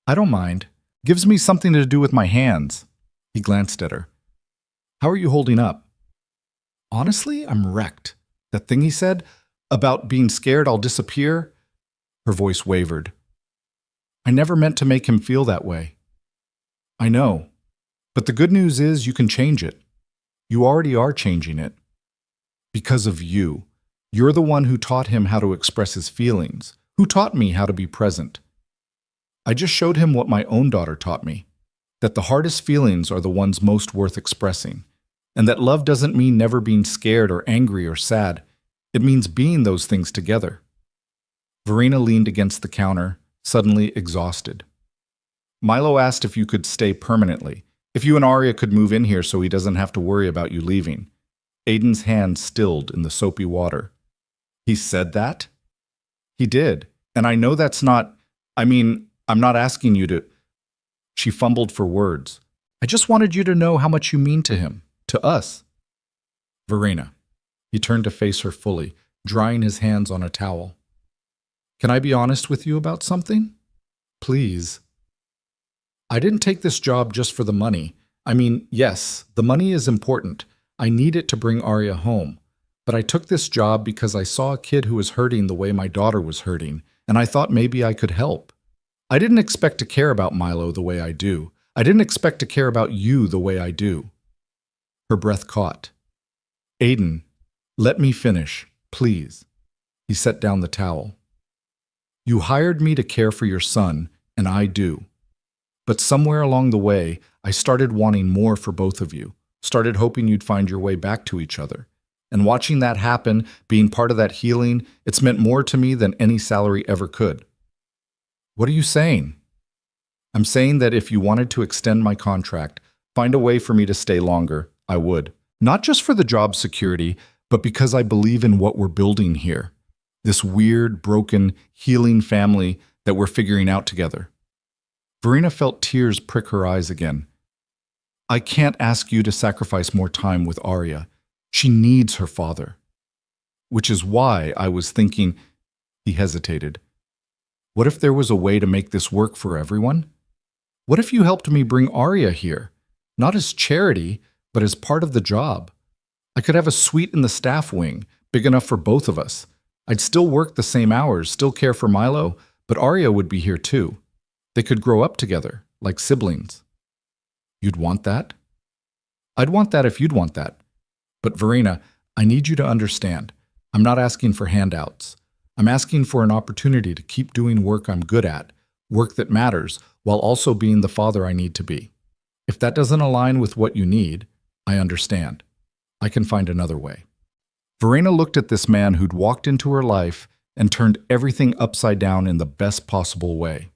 I don't mind. Gives me something to do with my hands. He glanced at her. How are you holding up? Honestly, I'm wrecked. That thing he said, about being scared I'll disappear? Her voice wavered. I never meant to make him feel that way. I know. But the good news is you can change it. You already are changing it. Because of you. You're the one who taught him how to express his feelings, who taught me how to be present. I just showed him what my own daughter taught me, that the hardest feelings are the ones most worth expressing, and that love doesn't mean never being scared or angry or sad. It means being those things together. Verena leaned against the counter, suddenly exhausted. Milo asked if you could stay permanently, if you and Arya could move in here so he doesn't have to worry about you leaving. Aiden's hand stilled in the soapy water. He said that? He did, and I know that's not... I'm not asking you to... She fumbled for words. I just wanted you to know how much you mean to him, to us. Verena. He turned to face her fully, drying his hands on a towel. Can I be honest with you about something? Please. I didn't take this job just for the money. Yes, the money is important. I need it to bring Arya home. But I took this job because I saw a kid who was hurting the way my daughter was hurting, and I thought maybe I could help. I didn't expect to care about Milo the way I do. I didn't expect to care about you the way I do. Her breath caught. Aiden, let me finish, please. He set down the towel. You hired me to care for your son, and I do. But somewhere along the way, I started wanting more for both of you, started hoping you'd find your way back to each other. And watching that happen, being part of that healing, it's meant more to me than any salary ever could. What are you saying? I'm saying that if you wanted to extend my contract, find a way for me to stay longer, I would. Not just for the job security, but because I believe in what we're building here. This weird, broken, healing family that we're figuring out together. Verena felt tears prick her eyes again. I can't ask you to sacrifice more time with Arya. She needs her father. Which is why I was thinking... He hesitated. What if there was a way to make this work for everyone? What if you helped me bring Arya here? Not as charity, but as part of the job. I could have a suite in the staff wing, big enough for both of us. I'd still work the same hours, still care for Milo, but Arya would be here too. They could grow up together, like siblings. You'd want that? I'd want that if you'd want that. But Verena, I need you to understand. I'm not asking for handouts. I'm asking for an opportunity to keep doing work I'm good at, work that matters, while also being the father I need to be. If that doesn't align with what you need, I understand. I can find another way. Verena looked at this man who'd walked into her life and turned everything upside down in the best possible way.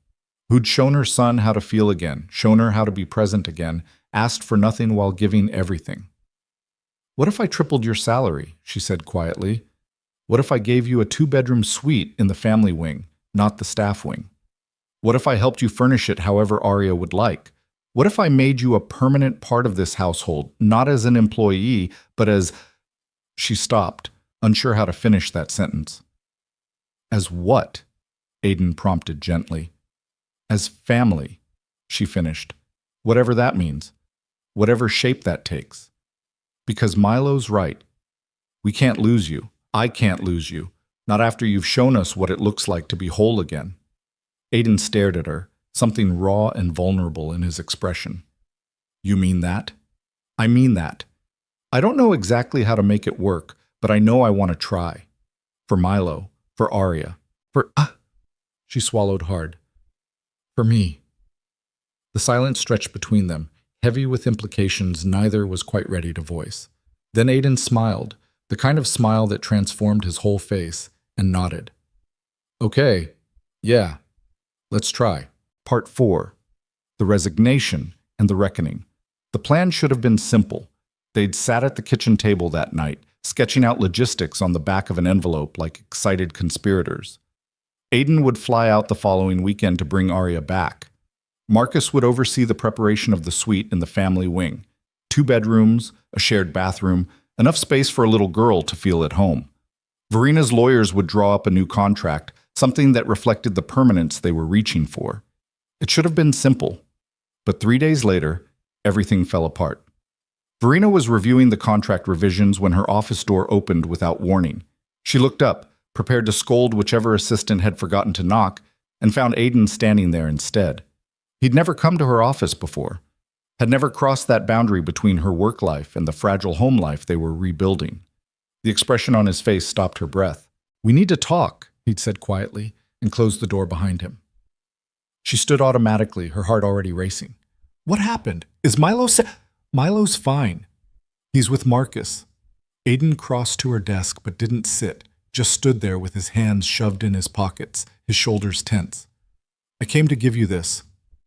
Who'd shown her son how to feel again, shown her how to be present again, asked for nothing while giving everything. What if I tripled your salary? She said quietly. What if I gave you a 2-bedroom suite in the family wing, not the staff wing? What if I helped you furnish it however Arya would like? What if I made you a permanent part of this household, not as an employee, but as... She stopped, unsure how to finish that sentence. As what? Aiden prompted gently. As family, she finished. Whatever that means. Whatever shape that takes. Because Milo's right. We can't lose you. I can't lose you. Not after you've shown us what it looks like to be whole again. Aiden stared at her, something raw and vulnerable in his expression. You mean that? I mean that. I don't know exactly how to make it work, but I know I want to try. For Milo, for Arya, for... She swallowed hard. For me. The silence stretched between them, heavy with implications neither was quite ready to voice. Then Aiden smiled, the kind of smile that transformed his whole face, and nodded. Okay, yeah, let's try. Part 4. The Resignation and the Reckoning. The plan should have been simple. They'd sat at the kitchen table that night, sketching out logistics on the back of an envelope like excited conspirators. Aiden would fly out the following weekend to bring Arya back. Marcus would oversee the preparation of the suite in the family wing. 2 bedrooms, a shared bathroom, enough space for a little girl to feel at home. Verena's lawyers would draw up a new contract, something that reflected the permanence they were reaching for. It should have been simple. But 3 days later, everything fell apart. Verena was reviewing the contract revisions when her office door opened without warning. She looked up, prepared to scold whichever assistant had forgotten to knock, and found Aiden standing there instead. He'd never come to her office before, had never crossed that boundary between her work life and the fragile home life they were rebuilding. The expression on his face stopped her breath. "We need to talk," he'd said quietly, and closed the door behind him. She stood automatically, her heart already racing. What happened? Is Milo's fine. He's with Marcus. Aiden crossed to her desk but didn't sit, just stood there with his hands shoved in his pockets, his shoulders tense. I came to give you this.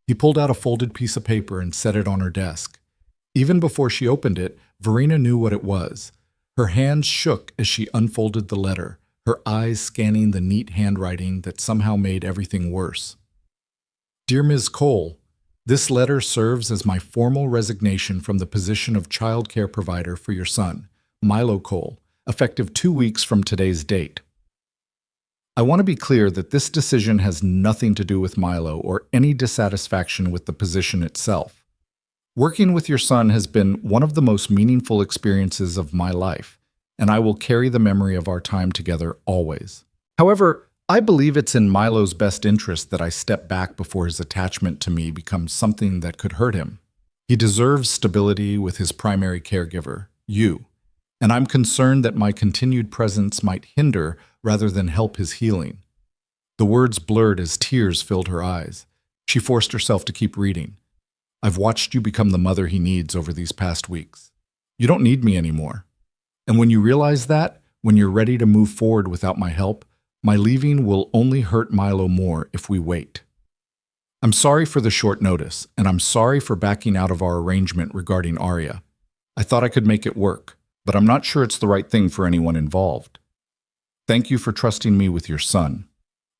He pulled out a folded piece of paper and set it on her desk. Even before she opened it, Verena knew what it was. Her hands shook as she unfolded the letter, her eyes scanning the neat handwriting that somehow made everything worse. Dear Ms. Cole, this letter serves as my formal resignation from the position of child care provider for your son, Milo Cole, effective 2 weeks from today's date. I want to be clear that this decision has nothing to do with Milo or any dissatisfaction with the position itself. Working with your son has been one of the most meaningful experiences of my life, and I will carry the memory of our time together always. However, I believe it's in Milo's best interest that I step back before his attachment to me becomes something that could hurt him. He deserves stability with his primary caregiver, you, and I'm concerned that my continued presence might hinder rather than help his healing. The words blurred as tears filled her eyes. She forced herself to keep reading. I've watched you become the mother he needs over these past weeks. You don't need me anymore. And when you realize that, when you're ready to move forward without my help, my leaving will only hurt Milo more if we wait. I'm sorry for the short notice, and I'm sorry for backing out of our arrangement regarding Arya. I thought I could make it work, but I'm not sure it's the right thing for anyone involved. Thank you for trusting me with your son,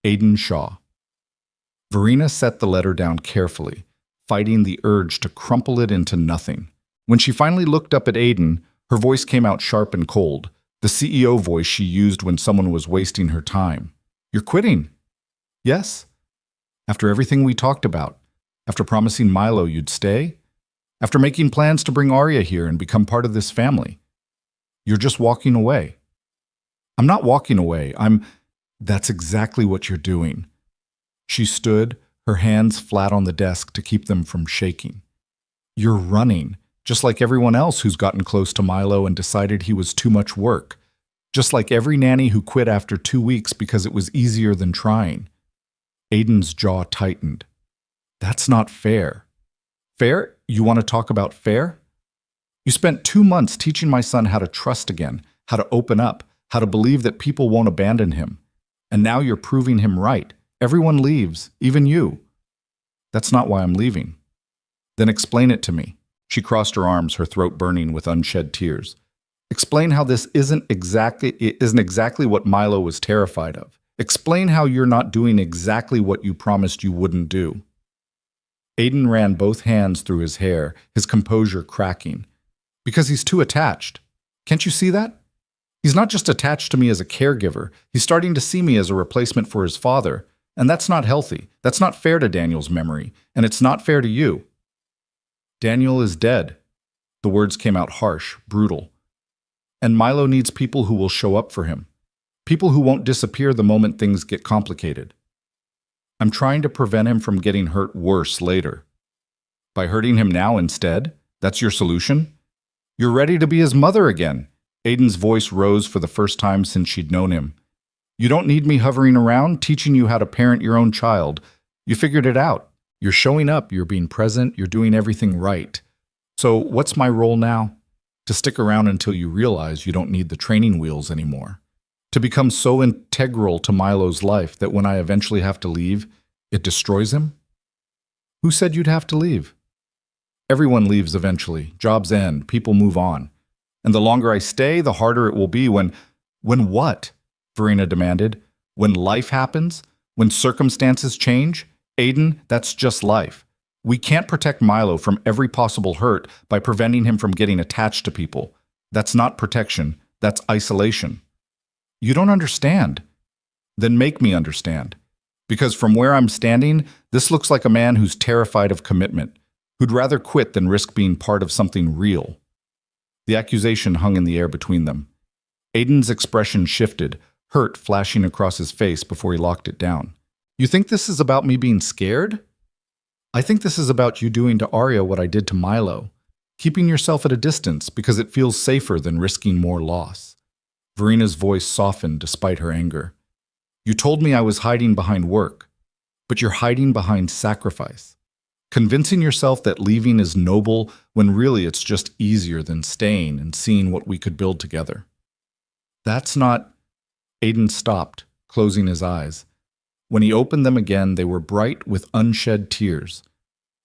Aiden Shaw. Verena set the letter down carefully, fighting the urge to crumple it into nothing. When she finally looked up at Aiden, her voice came out sharp and cold, the CEO voice she used when someone was wasting her time. You're quitting? Yes, After everything we talked about? After promising Milo you'd stay? After making plans to bring Arya here and become part of this family? You're just walking away. I'm not walking away. That's exactly what you're doing. She stood, her hands flat on the desk to keep them from shaking. You're running, just like everyone else who's gotten close to Milo and decided he was too much work. Just like every nanny who quit after 2 weeks because it was easier than trying. Aiden's jaw tightened. That's not fair. Fair? You want to talk about fair? You spent 2 months teaching my son how to trust again, how to open up, how to believe that people won't abandon him. And now you're proving him right. Everyone leaves, even you. That's not why I'm leaving. Then explain it to me. She crossed her arms, her throat burning with unshed tears. Explain how this isn't exactly what Milo was terrified of. Explain how you're not doing exactly what you promised you wouldn't do. Aiden ran both hands through his hair, his composure cracking. Because he's too attached. Can't you see that? He's not just attached to me as a caregiver. He's starting to see me as a replacement for his father. And that's not healthy. That's not fair to Daniel's memory. And it's not fair to you. Daniel is dead. The words came out harsh, brutal. And Milo needs people who will show up for him. People who won't disappear the moment things get complicated. I'm trying to prevent him from getting hurt worse later. By hurting him now instead? That's your solution? You're ready to be his mother again. Aiden's voice rose for the first time since she'd known him. You don't need me hovering around, teaching you how to parent your own child. You figured it out. You're showing up, you're being present, you're doing everything right. So what's my role now? To stick around until you realize you don't need the training wheels anymore. To become so integral to Milo's life that when I eventually have to leave, it destroys him? Who said you'd have to leave? Everyone leaves eventually. Jobs end. People move on. And the longer I stay, the harder it will be when what? Verena demanded. When life happens? When circumstances change? Aiden, that's just life. We can't protect Milo from every possible hurt by preventing him from getting attached to people. That's not protection. That's isolation. You don't understand. Then make me understand. Because from where I'm standing, this looks like a man who's terrified of commitment, who'd rather quit than risk being part of something real. The accusation hung in the air between them. Aiden's expression shifted, hurt flashing across his face before he locked it down. You think this is about me being scared? I think this is about you doing to Arya what I did to Milo, keeping yourself at a distance because it feels safer than risking more loss. Verena's voice softened despite her anger. You told me I was hiding behind work, but you're hiding behind sacrifice. Convincing yourself that leaving is noble when really it's just easier than staying and seeing what we could build together. That's not... Aiden stopped, closing his eyes. When he opened them again, they were bright with unshed tears.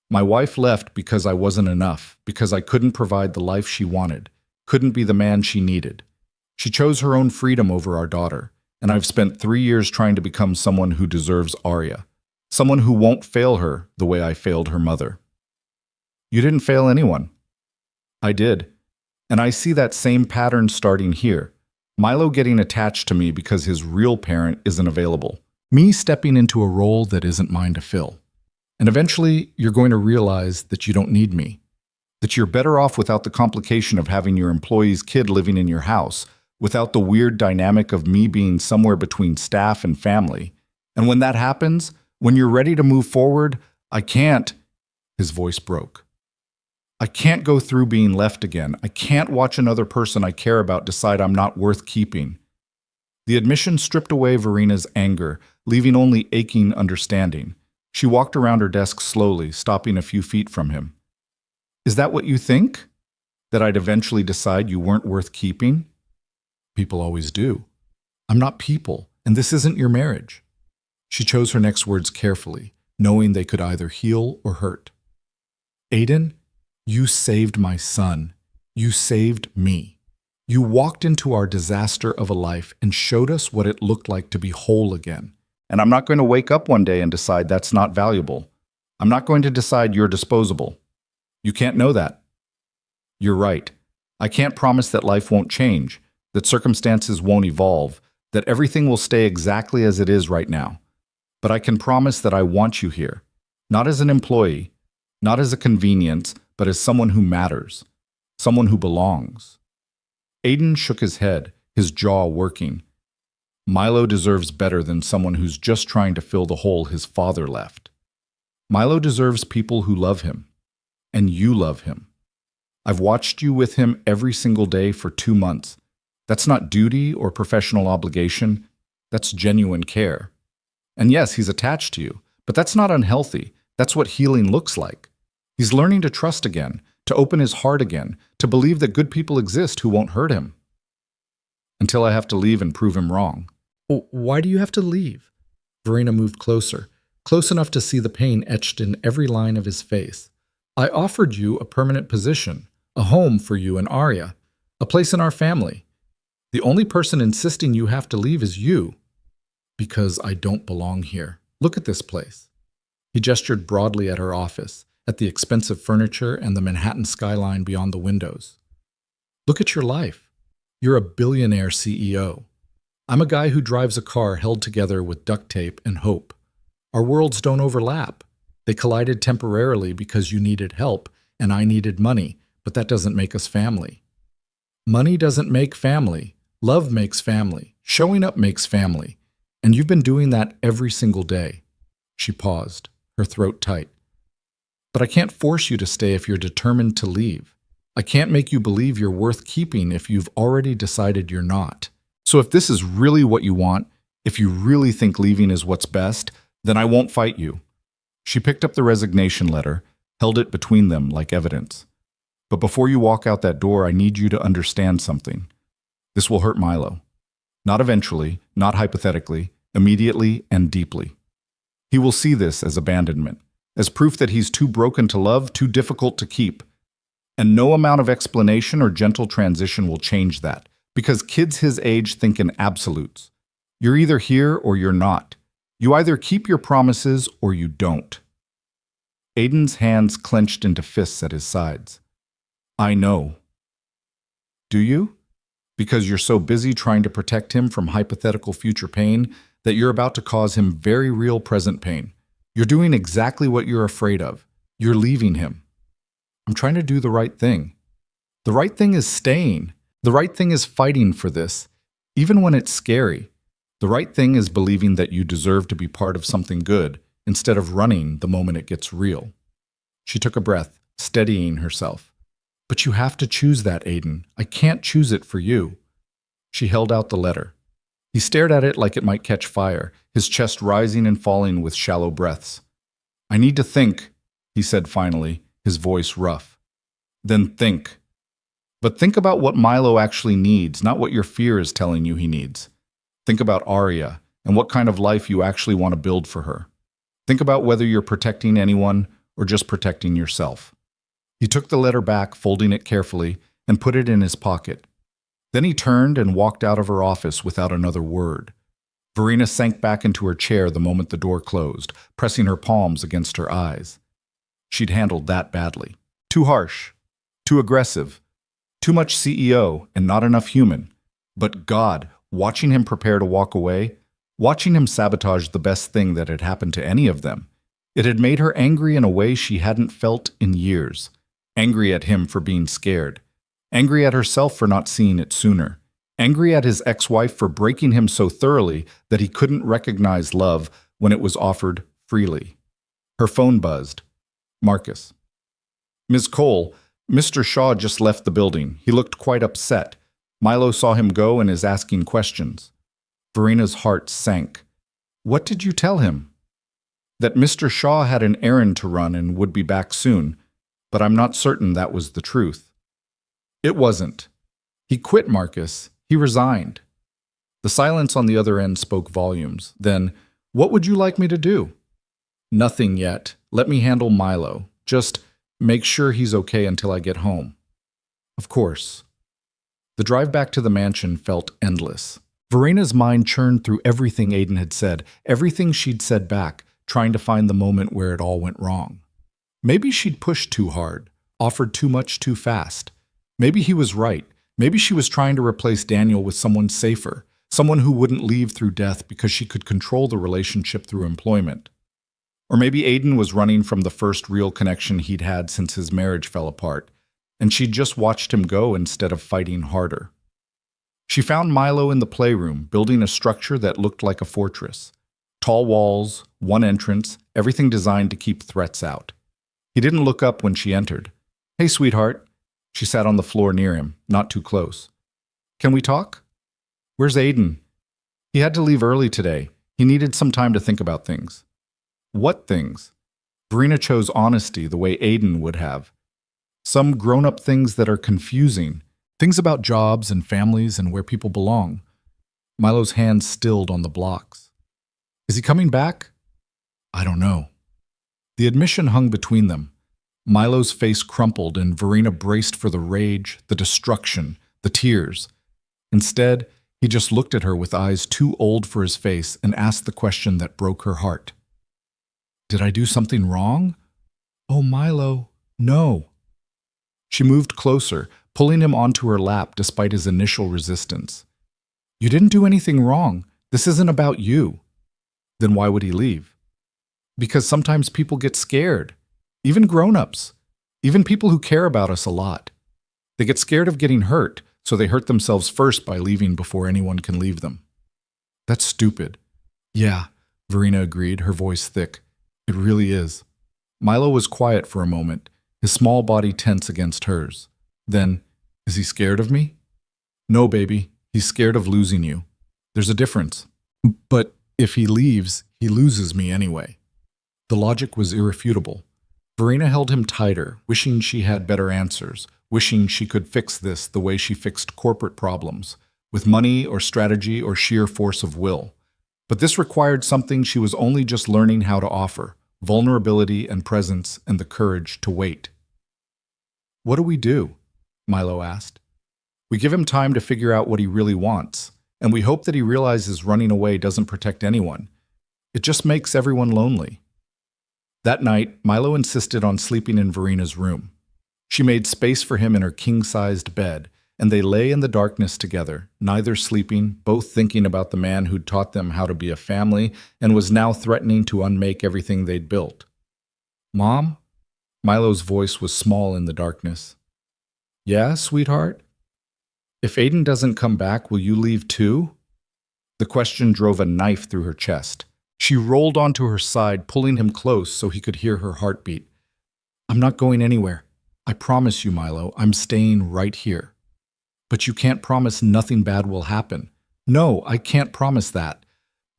My wife left because I wasn't enough, because I couldn't provide the life she wanted, couldn't be the man she needed. She chose her own freedom over our daughter, and I've spent 3 years trying to become someone who deserves Arya, someone who won't fail her the way I failed her mother. You didn't fail anyone. I did, and I see that same pattern starting here. Milo getting attached to me because his real parent isn't available. Me stepping into a role that isn't mine to fill. And eventually, you're going to realize that you don't need me. That you're better off without the complication of having your employee's kid living in your house, without the weird dynamic of me being somewhere between staff and family. And when that happens, when you're ready to move forward, I can't. His voice broke. I can't go through being left again. I can't watch another person I care about decide I'm not worth keeping. The admission stripped away Verena's anger, leaving only aching understanding. She walked around her desk slowly, stopping a few feet from him. Is that what you think? That I'd eventually decide you weren't worth keeping? People always do. I'm not people, and this isn't your marriage. She chose her next words carefully, knowing they could either heal or hurt. Aiden, you saved my son. You saved me. You walked into our disaster of a life and showed us what it looked like to be whole again. And I'm not going to wake up one day and decide that's not valuable. I'm not going to decide you're disposable. You can't know that. You're right. I can't promise that life won't change, that circumstances won't evolve, that everything will stay exactly as it is right now. But I can promise that I want you here, not as an employee, not as a convenience, but as someone who matters, someone who belongs. Aiden shook his head, his jaw working. Milo deserves better than someone who's just trying to fill the hole his father left. Milo deserves people who love him, and you love him. I've watched you with him every single day for 2 months. That's not duty or professional obligation. That's genuine care. And yes, he's attached to you, but that's not unhealthy. That's what healing looks like. He's learning to trust again, to open his heart again, to believe that good people exist who won't hurt him. Until I have to leave and prove him wrong. Why do you have to leave? Verena moved closer, close enough to see the pain etched in every line of his face. I offered you a permanent position, a home for you and Arya, a place in our family. The only person insisting you have to leave is you. Because I don't belong here. Look at this place. He gestured broadly at her office, at the expensive furniture and the Manhattan skyline beyond the windows. Look at your life. You're a billionaire CEO. I'm a guy who drives a car held together with duct tape and hope. Our worlds don't overlap. They collided temporarily because you needed help and I needed money, but that doesn't make us family. Money doesn't make family. Love makes family. Showing up makes family. And you've been doing that every single day. She paused, her throat tight. But I can't force you to stay if you're determined to leave. I can't make you believe you're worth keeping if you've already decided you're not. So if this is really what you want, if you really think leaving is what's best, then I won't fight you. She picked up the resignation letter, held it between them like evidence. But before you walk out that door, I need you to understand something. This will hurt Milo. Not eventually, not hypothetically, immediately and deeply. He will see this as abandonment, as proof that he's too broken to love, too difficult to keep. And no amount of explanation or gentle transition will change that, because kids his age think in absolutes. You're either here or you're not. You either keep your promises or you don't. Aiden's hands clenched into fists at his sides. I know. Do you? Because you're so busy trying to protect him from hypothetical future pain that you're about to cause him very real present pain. You're doing exactly what you're afraid of. You're leaving him. I'm trying to do the right thing. The right thing is staying. The right thing is fighting for this, even when it's scary. The right thing is believing that you deserve to be part of something good instead of running the moment it gets real. She took a breath, steadying herself. But you have to choose that, Aiden. I can't choose it for you. She held out the letter. He stared at it like it might catch fire, his chest rising and falling with shallow breaths. I need to think, he said finally, his voice rough. Then think. But think about what Milo actually needs, not what your fear is telling you he needs. Think about Arya and what kind of life you actually want to build for her. Think about whether you're protecting anyone or just protecting yourself. He took the letter back, folding it carefully, and put it in his pocket. Then he turned and walked out of her office without another word. Verena sank back into her chair the moment the door closed, pressing her palms against her eyes. She'd handled that badly. Too harsh, too aggressive, too much CEO and not enough human. But God, watching him prepare to walk away, watching him sabotage the best thing that had happened to any of them, it had made her angry in a way she hadn't felt in years. Angry at him for being scared. Angry at herself for not seeing it sooner. Angry at his ex-wife for breaking him so thoroughly that he couldn't recognize love when it was offered freely. Her phone buzzed. Marcus. Ms. Cole, Mr. Shaw just left the building. He looked quite upset. Milo saw him go and is asking questions. Verena's heart sank. What did you tell him? That Mr. Shaw had an errand to run and would be back soon, but I'm not certain that was the truth. It wasn't. He quit, Marcus. He resigned. The silence on the other end spoke volumes. Then, what would you like me to do? Nothing yet. Let me handle Milo. Just make sure he's okay until I get home. Of course. The drive back to the mansion felt endless. Verena's mind churned through everything Aiden had said, everything she'd said back, trying to find the moment where it all went wrong. Maybe she'd pushed too hard, offered too much too fast. Maybe he was right. Maybe she was trying to replace Daniel with someone safer, Someone who wouldn't leave through death because she could control the relationship through employment. Or maybe Aiden was running from the first real connection he'd had since his marriage fell apart, and she'd just watched him go instead of fighting harder. She found Milo in the playroom, building a structure that looked like a fortress. Tall walls, one entrance, everything designed to keep threats out. He didn't look up when she entered. "Hey, sweetheart." She sat on the floor near him, not too close. "Can we talk?" "Where's Aiden?" "He had to leave early today. He needed some time to think about things." "What things?" Verena chose honesty the way Aiden would have. Some grown-up things that are confusing. Things about jobs and families and where people belong. Milo's hands stilled on the blocks. "Is he coming back?" "I don't know." The admission hung between them. Milo's face crumpled and Verena braced for the rage, the destruction, the tears. Instead, he just looked at her with eyes too old for his face and asked the question that broke her heart. "Did I do something wrong?" "Oh, Milo, no." She moved closer, pulling him onto her lap despite his initial resistance. "You didn't do anything wrong. This isn't about you." Then why would he leave? Because sometimes people get scared. Even grown-ups. Even people who care about us a lot. They get scared of getting hurt, so they hurt themselves first by leaving before anyone can leave them. "That's stupid." "Yeah," Verena agreed, her voice thick. "It really is." Milo was quiet for a moment, his small body tense against hers. Then, "Is he scared of me?" "No, baby. He's scared of losing you. There's a difference." "But if he leaves, he loses me anyway." The logic was irrefutable. Verena held him tighter, wishing she had better answers, wishing she could fix this the way she fixed corporate problems, with money or strategy or sheer force of will. But this required something she was only just learning how to offer: vulnerability and presence and the courage to wait. "What do we do?" Milo asked. "We give him time to figure out what he really wants, and we hope that he realizes running away doesn't protect anyone. It just makes everyone lonely." That night, Milo insisted on sleeping in Verena's room. She made space for him in her king-sized bed, and they lay in the darkness together, neither sleeping, both thinking about the man who'd taught them how to be a family and was now threatening to unmake everything they'd built. "Mom?" Milo's voice was small in the darkness. "Yeah, sweetheart?" "If Aiden doesn't come back, will you leave too?" The question drove a knife through her chest. She rolled onto her side, pulling him close so he could hear her heartbeat. "I'm not going anywhere. I promise you, Milo, I'm staying right here." "But you can't promise nothing bad will happen." "No, I can't promise that.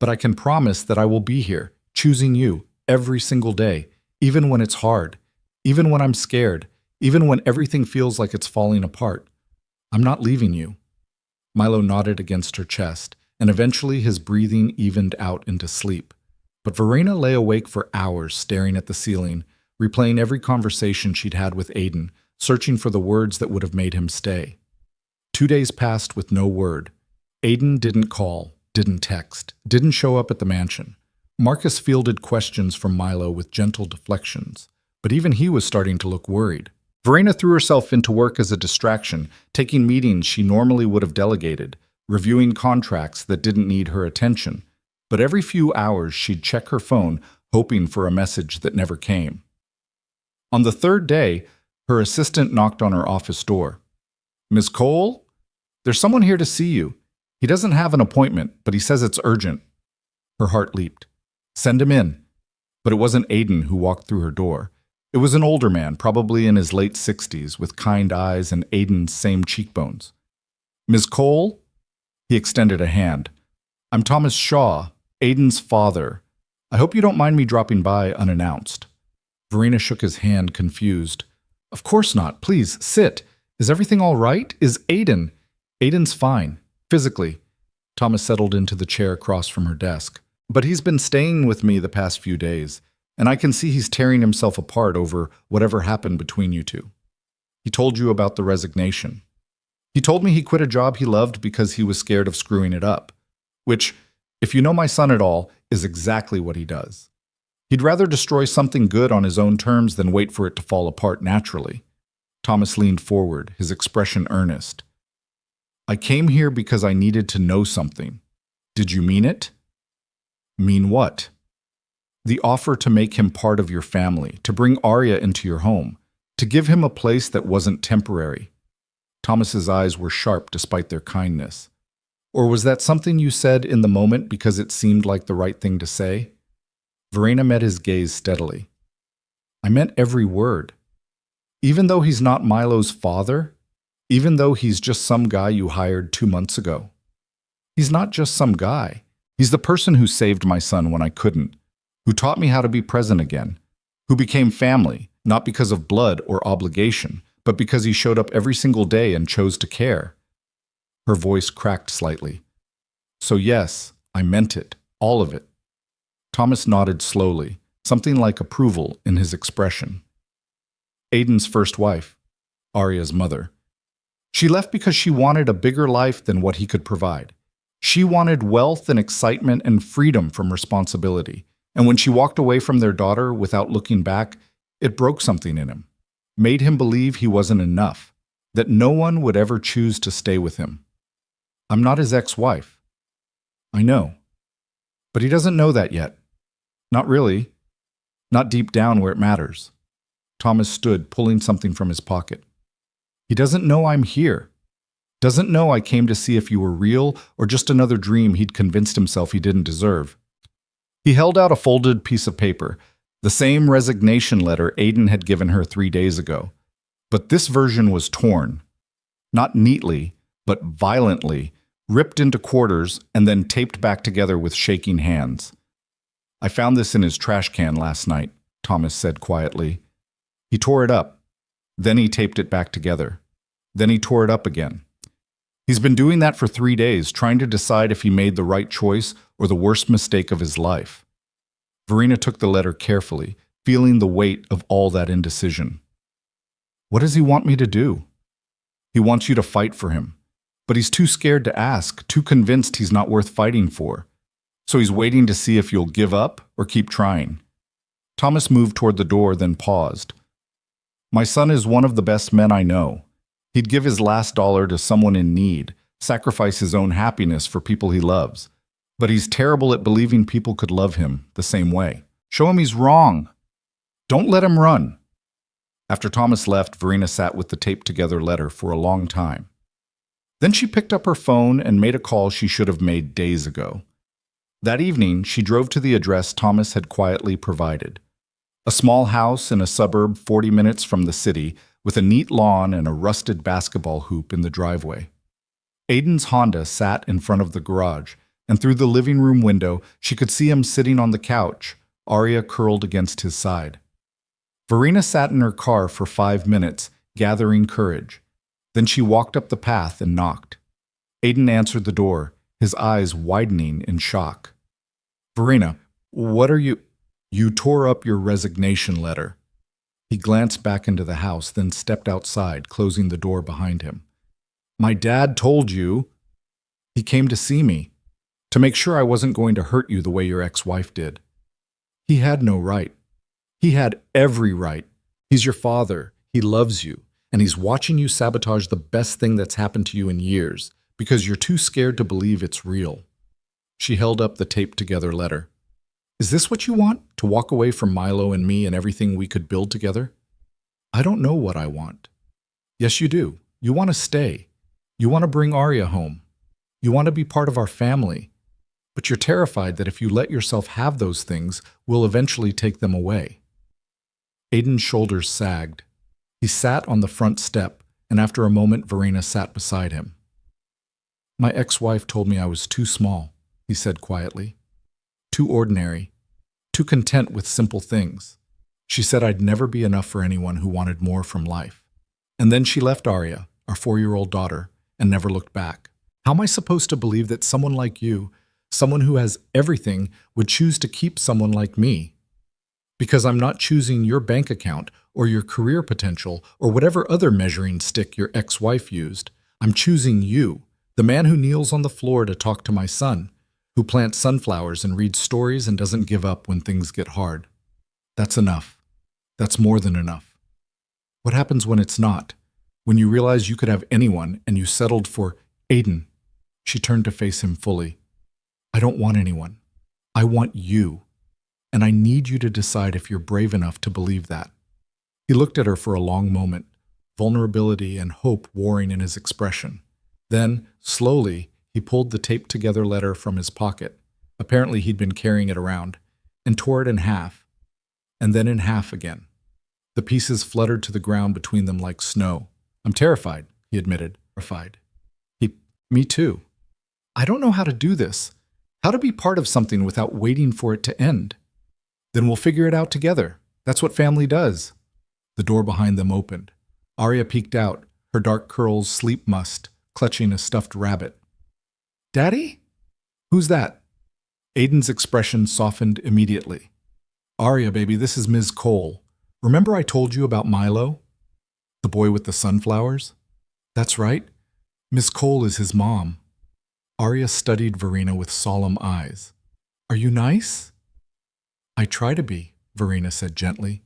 But I can promise that I will be here, choosing you, every single day, even when it's hard, even when I'm scared, even when everything feels like it's falling apart. I'm not leaving you." Milo nodded against her chest, and eventually his breathing evened out into sleep. But Verena lay awake for hours staring at the ceiling, replaying every conversation she'd had with Aiden, searching for the words that would have made him stay. 2 days passed with no word. Aiden didn't call, didn't text, didn't show up at the mansion. Marcus fielded questions from Milo with gentle deflections, but even he was starting to look worried. Verena threw herself into work as a distraction, taking meetings she normally would have delegated, reviewing contracts that didn't need her attention. But every few hours she'd check her phone, hoping for a message that never came. On the third day, her assistant knocked on her office door. "Miss Cole? There's someone here to see you. He doesn't have an appointment, but he says it's urgent." Her heart leaped. "Send him in." But it wasn't Aiden who walked through her door. It was an older man, probably in his late 60s, with kind eyes and Aiden's same cheekbones. "Miss Cole?" He extended a hand. "I'm Thomas Shaw, Aiden's father. I hope you don't mind me dropping by unannounced." Verena shook his hand, confused. "Of course not. Please, sit. Is everything all right? Is Aiden?" "Aiden's fine, physically." Thomas settled into the chair across from her desk. "But he's been staying with me the past few days, and I can see he's tearing himself apart over whatever happened between you two. He told you about the resignation. He told me he quit a job he loved because he was scared of screwing it up, which, if you know my son at all, is exactly what he does. He'd rather destroy something good on his own terms than wait for it to fall apart naturally." Thomas leaned forward, his expression earnest. "I came here because I needed to know something. Did you mean it? Mean what? The offer to make him part of your family, to bring Arya into your home, to give him a place that wasn't temporary. Thomas's eyes were sharp despite their kindness. Or was that something you said in the moment because it seemed like the right thing to say? Verena met his gaze steadily. I meant every word. Even though he's not Milo's father, even though he's just some guy you hired 2 months ago. He's not just some guy. He's the person who saved my son when I couldn't, who taught me how to be present again, who became family, not because of blood or obligation, but because he showed up every single day and chose to care. Her voice cracked slightly. So yes, I meant it, all of it. Thomas nodded slowly, something like approval in his expression. Aiden's first wife, Arya's mother. She left because she wanted a bigger life than what he could provide. She wanted wealth and excitement and freedom from responsibility. And when she walked away from their daughter without looking back, it broke something in him, made him believe he wasn't enough, that no one would ever choose to stay with him. I'm not his ex-wife. I know. But he doesn't know that yet. Not really. Not deep down where it matters. Thomas stood, pulling something from his pocket. He doesn't know I'm here. Doesn't know I came to see if you were real or just another dream he'd convinced himself he didn't deserve. He held out a folded piece of paper, the same resignation letter Aiden had given her 3 days ago. But this version was torn. Not neatly, but violently, ripped into quarters and then taped back together with shaking hands. I found this in his trash can last night, Thomas said quietly. He tore it up. Then he taped it back together. Then he tore it up again. He's been doing that for 3 days, trying to decide if he made the right choice or the worst mistake of his life. Verena took the letter carefully, feeling the weight of all that indecision. What does he want me to do? He wants you to fight for him, but he's too scared to ask, too convinced he's not worth fighting for. So he's waiting to see if you'll give up or keep trying. Thomas moved toward the door, then paused. My son is one of the best men I know. He'd give his last dollar to someone in need, sacrifice his own happiness for people he loves. But he's terrible at believing people could love him the same way. Show him he's wrong. Don't let him run. After Thomas left, Verena sat with the taped-together letter for a long time. Then she picked up her phone and made a call she should have made days ago. That evening, she drove to the address Thomas had quietly provided. A small house in a suburb 40 minutes from the city, with a neat lawn and a rusted basketball hoop in the driveway. Aiden's Honda sat in front of the garage, and through the living room window, she could see him sitting on the couch, Arya curled against his side. Verena sat in her car for 5 minutes, gathering courage. Then she walked up the path and knocked. Aiden answered the door, his eyes widening in shock. Verena, what are you... You tore up your resignation letter. He glanced back into the house, then stepped outside, closing the door behind him. My dad told you. He came to see me, to make sure I wasn't going to hurt you the way your ex-wife did. He had no right. He had every right. He's your father. He loves you. And he's watching you sabotage the best thing that's happened to you in years because you're too scared to believe it's real. She held up the taped-together letter. Is this what you want? To walk away from Milo and me and everything we could build together? I don't know what I want. Yes, you do. You want to stay. You want to bring Arya home. You want to be part of our family. But you're terrified that if you let yourself have those things, we'll eventually take them away. Aiden's shoulders sagged. He sat on the front step, and after a moment, Verena sat beside him. My ex-wife told me I was too small, he said quietly. Too ordinary, too content with simple things. She said I'd never be enough for anyone who wanted more from life. And then she left Arya, our 4-year-old daughter, and never looked back. How am I supposed to believe that someone like you, someone who has everything, would choose to keep someone like me? Because I'm not choosing your bank account or your career potential or whatever other measuring stick your ex-wife used. I'm choosing you, the man who kneels on the floor to talk to my son, who plants sunflowers and reads stories and doesn't give up when things get hard. That's enough. That's more than enough. What happens when it's not? When you realize you could have anyone and you settled for Aiden? She turned to face him fully. I don't want anyone. I want you. And I need you to decide if you're brave enough to believe that. He looked at her for a long moment, vulnerability and hope warring in his expression. Then, slowly, he pulled the taped-together letter from his pocket. Apparently he'd been carrying it around, and tore it in half, and then in half again. The pieces fluttered to the ground between them like snow. I'm terrified, he admitted. Terrified. Me too. I don't know how to do this. How to be part of something without waiting for it to end. Then we'll figure it out together. That's what family does. The door behind them opened. Arya peeked out, her dark curls sleep-mussed, clutching a stuffed rabbit. Daddy? Who's that? Aiden's expression softened immediately. Arya, baby, this is Ms. Cole. Remember I told you about Milo? The boy with the sunflowers? That's right. Miss Cole is his mom. Arya studied Verena with solemn eyes. Are you nice? I try to be, Verena said gently.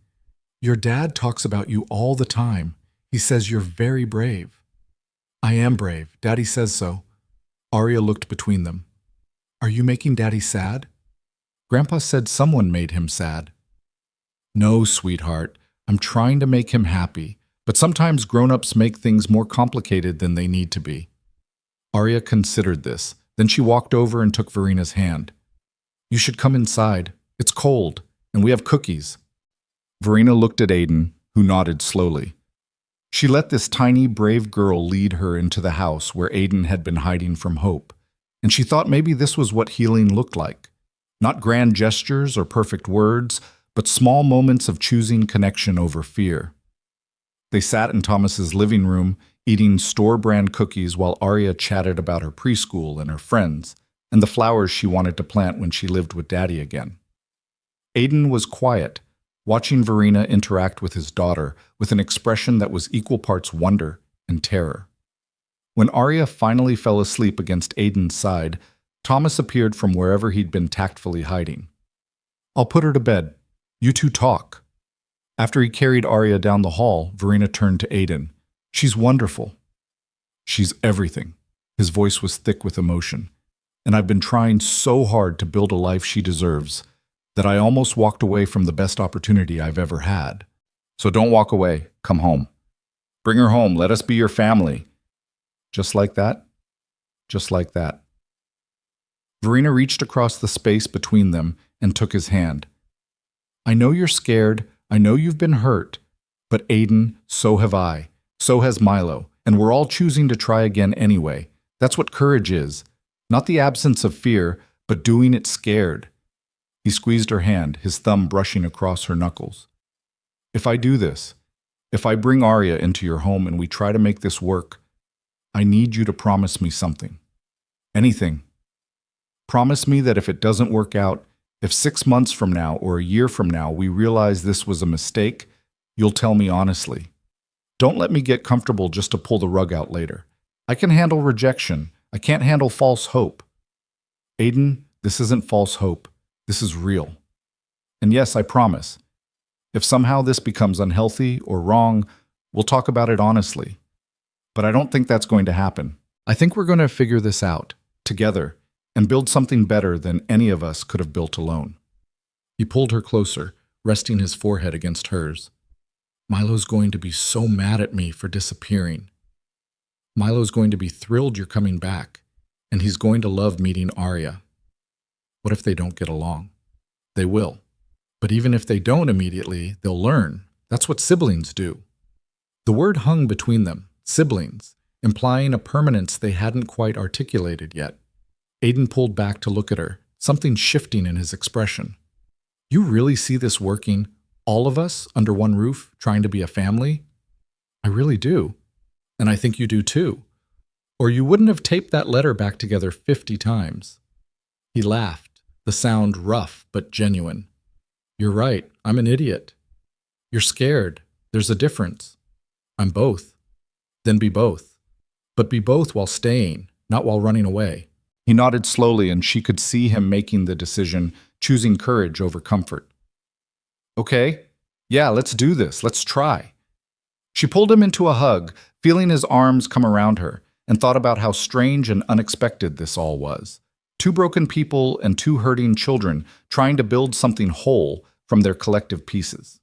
Your dad talks about you all the time. He says you're very brave. I am brave. Daddy says so. Arya looked between them. Are you making Daddy sad? Grandpa said someone made him sad. No, sweetheart. I'm trying to make him happy. But sometimes grown-ups make things more complicated than they need to be. Arya considered this. Then she walked over and took Verena's hand. You should come inside. It's cold, and we have cookies. Verena looked at Aiden, who nodded slowly. She let this tiny, brave girl lead her into the house where Aiden had been hiding from Hope, and she thought maybe this was what healing looked like. Not grand gestures or perfect words, but small moments of choosing connection over fear. They sat in Thomas's living room, eating store-brand cookies while Arya chatted about her preschool and her friends, and the flowers she wanted to plant when she lived with Daddy again. Aiden was quiet, watching Verena interact with his daughter with an expression that was equal parts wonder and terror. When Arya finally fell asleep against Aiden's side, Thomas appeared from wherever he'd been tactfully hiding. I'll put her to bed. You two talk. After he carried Arya down the hall, Verena turned to Aiden. She's wonderful. She's everything. His voice was thick with emotion. And I've been trying so hard to build a life she deserves that I almost walked away from the best opportunity I've ever had. So don't walk away. Come home. Bring her home. Let us be your family. Just like that? Just like that. Verena reached across the space between them and took his hand. I know you're scared. I know you've been hurt. But Aiden, so have I. So has Milo. And we're all choosing to try again anyway. That's what courage is. Not the absence of fear, but doing it scared. He squeezed her hand, his thumb brushing across her knuckles. If I do this, if I bring Arya into your home and we try to make this work, I need you to promise me something. Anything. Promise me that if it doesn't work out, if 6 months from now or a year from now we realize this was a mistake, you'll tell me honestly. Don't let me get comfortable just to pull the rug out later. I can handle rejection. I can't handle false hope. Aiden, this isn't false hope. This is real. And yes, I promise. If somehow this becomes unhealthy or wrong, we'll talk about it honestly. But I don't think that's going to happen. I think we're going to figure this out, together, and build something better than any of us could have built alone. He pulled her closer, resting his forehead against hers. Milo's going to be so mad at me for disappearing. Milo's going to be thrilled you're coming back, and he's going to love meeting Arya. What if they don't get along? They will. But even if they don't immediately, they'll learn. That's what siblings do. The word hung between them, siblings, implying a permanence they hadn't quite articulated yet. Aiden pulled back to look at her, something shifting in his expression. You really see this working, all of us under one roof, trying to be a family? I really do. And I think you do too. Or you wouldn't have taped that letter back together 50 times. He laughed, the sound rough but genuine. You're right, I'm an idiot. You're scared. There's a difference. I'm both. Then be both. But be both while staying, not while running away. He nodded slowly, and she could see him making the decision, choosing courage over comfort. Okay, yeah, let's do this. Let's try. She pulled him into a hug, feeling his arms come around her, and thought about how strange and unexpected this all was. Two broken people and two hurting children trying to build something whole from their collective pieces.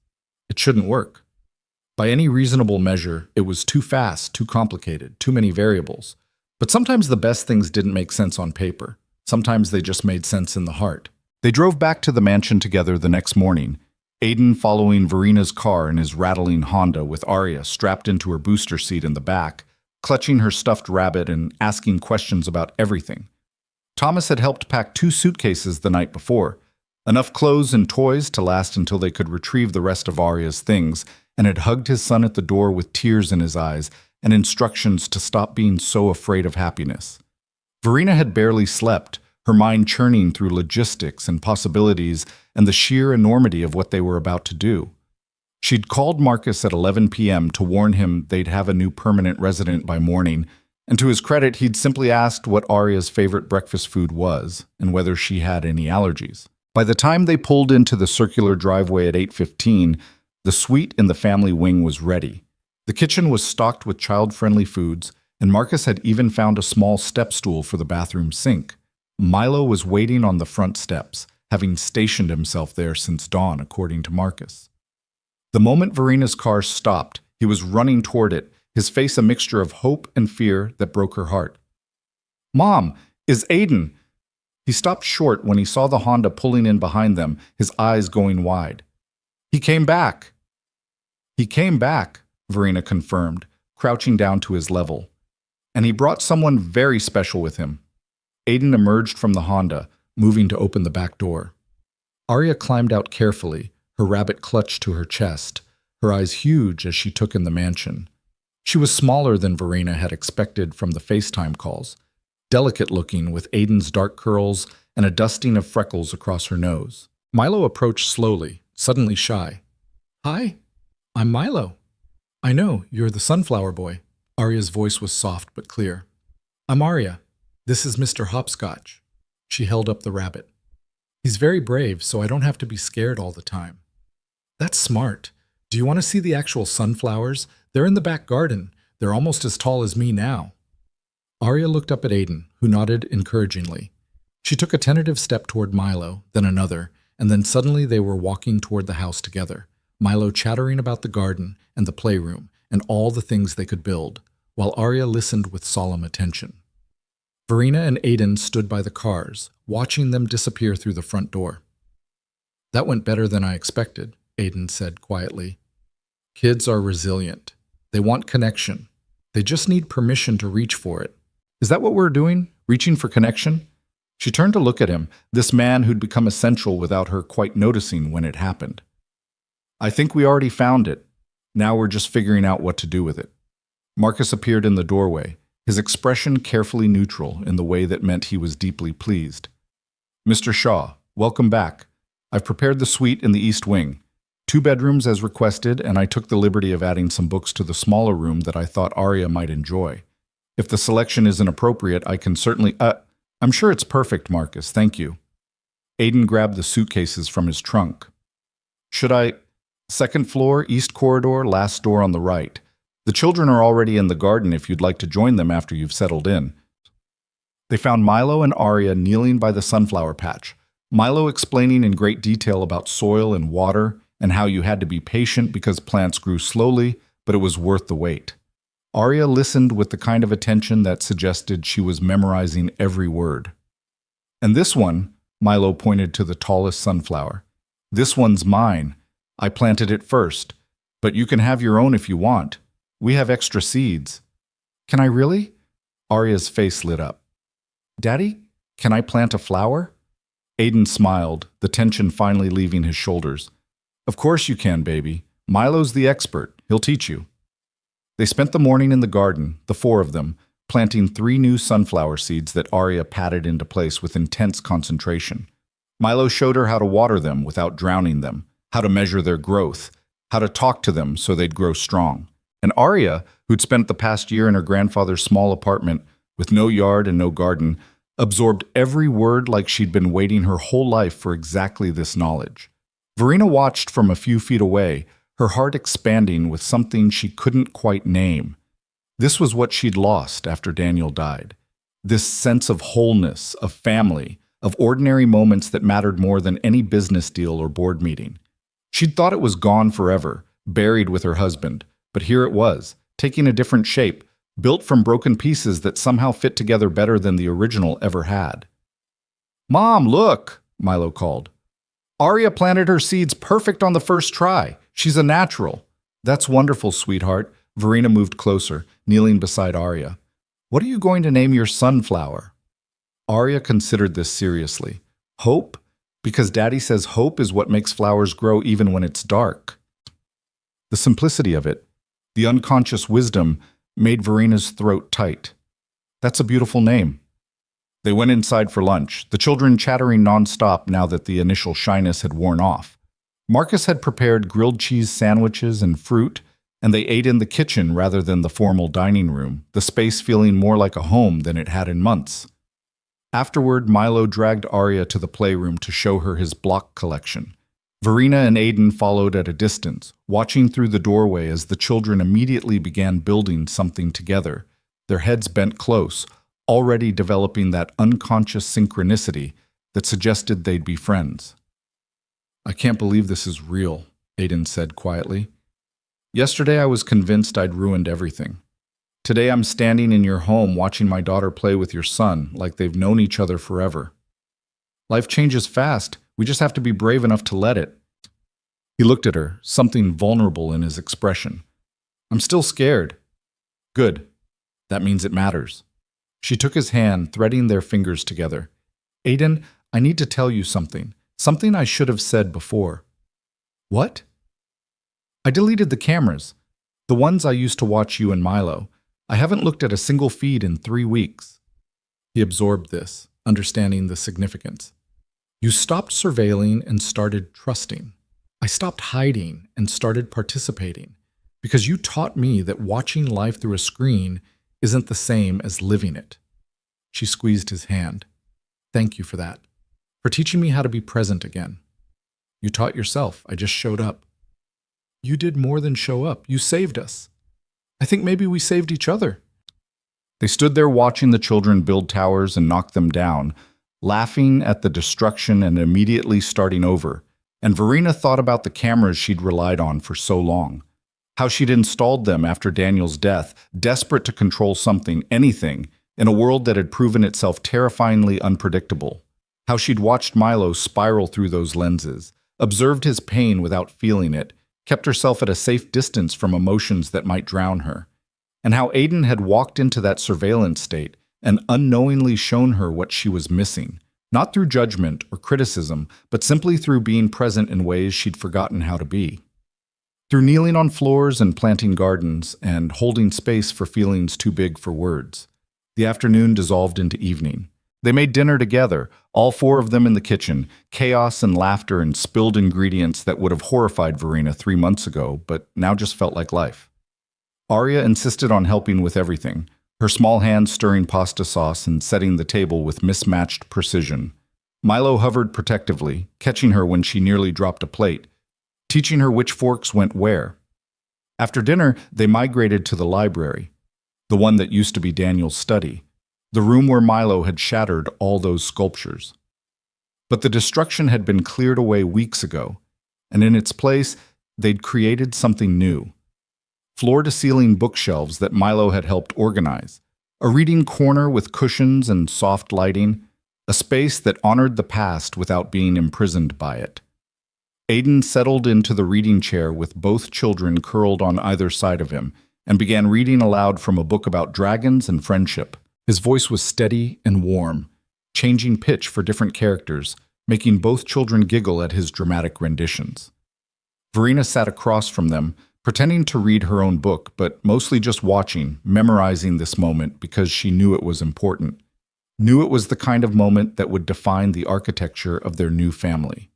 It shouldn't work. By any reasonable measure, it was too fast, too complicated, too many variables. But sometimes the best things didn't make sense on paper. Sometimes they just made sense in the heart. They drove back to the mansion together the next morning, Aiden following Verina's car in his rattling Honda with Arya strapped into her booster seat in the back, clutching her stuffed rabbit and asking questions about everything. Thomas had helped pack 2 suitcases the night before, enough clothes and toys to last until they could retrieve the rest of Arya's things, and had hugged his son at the door with tears in his eyes and instructions to stop being so afraid of happiness. Verina had barely slept, her mind churning through logistics and possibilities and the sheer enormity of what they were about to do. She'd called Marcus at 11 p.m. to warn him they'd have a new permanent resident by morning, and to his credit, he'd simply asked what Arya's favorite breakfast food was and whether she had any allergies. By the time they pulled into the circular driveway at 8:15, the suite in the family wing was ready. The kitchen was stocked with child-friendly foods, and Marcus had even found a small step stool for the bathroom sink. Milo was waiting on the front steps, having stationed himself there since dawn, according to Marcus. The moment Verina's car stopped, he was running toward it, his face a mixture of hope and fear that broke her heart. "Mom, is Aiden?" He stopped short when he saw the Honda pulling in behind them, his eyes going wide. "He came back." "He came back," Verina confirmed, crouching down to his level. "And he brought someone very special with him." Aiden emerged from the Honda, moving to open the back door. Arya climbed out carefully, her rabbit clutched to her chest, her eyes huge as she took in the mansion. She was smaller than Verina had expected from the FaceTime calls, delicate-looking with Aiden's dark curls and a dusting of freckles across her nose. Milo approached slowly, suddenly shy. "Hi, I'm Milo." "I know, you're the sunflower boy." Arya's voice was soft but clear. "I'm Arya. This is Mr. Hopscotch." She held up the rabbit. "He's very brave, so I don't have to be scared all the time." "That's smart. Do you want to see the actual sunflowers? They're in the back garden. They're almost as tall as me now." Arya looked up at Aiden, who nodded encouragingly. She took a tentative step toward Milo, then another, and then suddenly they were walking toward the house together, Milo chattering about the garden and the playroom and all the things they could build, while Arya listened with solemn attention. Verina and Aiden stood by the cars, watching them disappear through the front door. "That went better than I expected," Aiden said quietly. "Kids are resilient. They want connection. They just need permission to reach for it. Is that what we're doing? Reaching for connection?" She turned to look at him, this man who'd become essential without her quite noticing when it happened. "I think we already found it. Now we're just figuring out what to do with it." Marcus appeared in the doorway, his expression carefully neutral in the way that meant he was deeply pleased. "Mr. Shaw, welcome back. I've prepared the suite in the East Wing. 2 bedrooms as requested, and I took the liberty of adding some books to the smaller room that I thought Arya might enjoy. If the selection isn't appropriate, I can certainly— I'm sure it's perfect, Marcus, thank you." Aiden grabbed the suitcases from his trunk. "Should I— 2nd floor, east corridor, last door on the right. The children are already in the garden if you'd like to join them after you've settled in." They found Milo and Arya kneeling by the sunflower patch, Milo explaining in great detail about soil and water and how you had to be patient because plants grew slowly, but it was worth the wait. Arya listened with the kind of attention that suggested she was memorizing every word. "And this one," Milo pointed to the tallest sunflower, "this one's mine. I planted it first, but you can have your own if you want. We have extra seeds." "Can I really?" Arya's face lit up. "Daddy, can I plant a flower?" Aiden smiled, the tension finally leaving his shoulders. "Of course you can, baby. Milo's the expert. He'll teach you." They spent the morning in the garden, the 4 of them, planting 3 new sunflower seeds that Arya patted into place with intense concentration. Milo showed her how to water them without drowning them, how to measure their growth, how to talk to them so they'd grow strong. And Arya, who'd spent the past year in her grandfather's small apartment with no yard and no garden, absorbed every word like she'd been waiting her whole life for exactly this knowledge. Verina watched from a few feet away, her heart expanding with something she couldn't quite name. This was what she'd lost after Daniel died. This sense of wholeness, of family, of ordinary moments that mattered more than any business deal or board meeting. She'd thought it was gone forever, buried with her husband, but here it was, taking a different shape, built from broken pieces that somehow fit together better than the original ever had. "Mom, look," Milo called. "Arya planted her seeds perfect on the first try. She's a natural." "That's wonderful, sweetheart." Verena moved closer, kneeling beside Arya. "What are you going to name your sunflower?" Arya considered this seriously. "Hope? Because Daddy says hope is what makes flowers grow even when it's dark." The simplicity of it, the unconscious wisdom, made Verena's throat tight. "That's a beautiful name." They went inside for lunch, the children chattering nonstop now that the initial shyness had worn off. Marcus had prepared grilled cheese sandwiches and fruit, and they ate in the kitchen rather than the formal dining room, the space feeling more like a home than it had in months. Afterward, Milo dragged Arya to the playroom to show her his block collection. Verena and Aiden followed at a distance, watching through the doorway as the children immediately began building something together, their heads bent close, already developing that unconscious synchronicity that suggested they'd be friends. "I can't believe this is real," Aiden said quietly. "Yesterday I was convinced I'd ruined everything. Today I'm standing in your home watching my daughter play with your son like they've known each other forever. Life changes fast. We just have to be brave enough to let it." He looked at her, something vulnerable in his expression. "I'm still scared." "Good. That means it matters." She took his hand, threading their fingers together. "Aiden, I need to tell you something. Something I should have said before." "What?" "I deleted the cameras. The ones I used to watch you and Milo. I haven't looked at a single feed in 3 weeks." He absorbed this, understanding the significance. "You stopped surveilling and started trusting. I stopped hiding and started participating, because you taught me that watching life through a screen isn't the same as living it." She squeezed his hand. "Thank you for that, for teaching me how to be present again. You taught yourself. I just showed up." "You did more than show up. You saved us. I think maybe we saved each other." They stood there watching the children build towers and knock them down, laughing at the destruction and immediately starting over. And Verena thought about the cameras she'd relied on for so long. How she'd installed them after Daniel's death, desperate to control something, anything, in a world that had proven itself terrifyingly unpredictable. How she'd watched Milo spiral through those lenses, observed his pain without feeling it, kept herself at a safe distance from emotions that might drown her. And how Aiden had walked into that surveillance state and unknowingly shown her what she was missing, not through judgment or criticism, but simply through being present in ways she'd forgotten how to be. Through kneeling on floors and planting gardens and holding space for feelings too big for words. The afternoon dissolved into evening. They made dinner together, all 4 of them in the kitchen, chaos and laughter and spilled ingredients that would have horrified Verena 3 months ago, but now just felt like life. Arya insisted on helping with everything, her small hands stirring pasta sauce and setting the table with mismatched precision. Milo hovered protectively, catching her when she nearly dropped a plate, teaching her which forks went where. After dinner, they migrated to the library, the one that used to be Daniel's study, the room where Milo had shattered all those sculptures. But the destruction had been cleared away weeks ago, and in its place, they'd created something new. Floor-to-ceiling bookshelves that Milo had helped organize, a reading corner with cushions and soft lighting, a space that honored the past without being imprisoned by it. Aiden settled into the reading chair with both children curled on either side of him and began reading aloud from a book about dragons and friendship. His voice was steady and warm, changing pitch for different characters, making both children giggle at his dramatic renditions. Verena sat across from them, pretending to read her own book, but mostly just watching, memorizing this moment because she knew it was important. Knew it was the kind of moment that would define the architecture of their new family.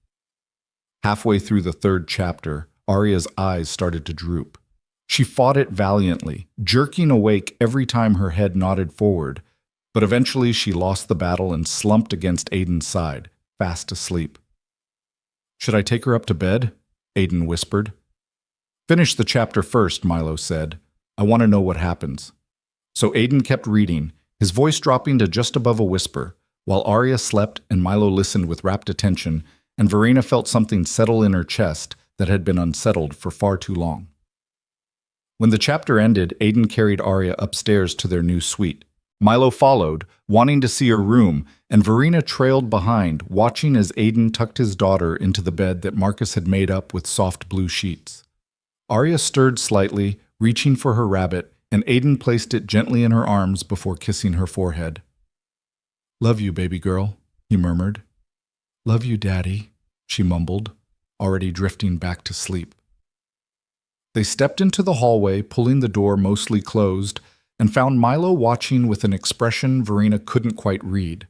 Halfway through the 3rd chapter, Arya's eyes started to droop. She fought it valiantly, jerking awake every time her head nodded forward, but eventually she lost the battle and slumped against Aiden's side, fast asleep. "Should I take her up to bed?" Aiden whispered. "Finish the chapter first," Milo said. "I want to know what happens." So Aiden kept reading, his voice dropping to just above a whisper, while Arya slept and Milo listened with rapt attention, and Verena felt something settle in her chest that had been unsettled for far too long. When the chapter ended, Aiden carried Arya upstairs to their new suite. Milo followed, wanting to see her room, and Verena trailed behind, watching as Aiden tucked his daughter into the bed that Marcus had made up with soft blue sheets. Arya stirred slightly, reaching for her rabbit, and Aiden placed it gently in her arms before kissing her forehead. "Love you, baby girl," he murmured. "Love you, Daddy," she mumbled, already drifting back to sleep. They stepped into the hallway, pulling the door mostly closed, and found Milo watching with an expression Verena couldn't quite read.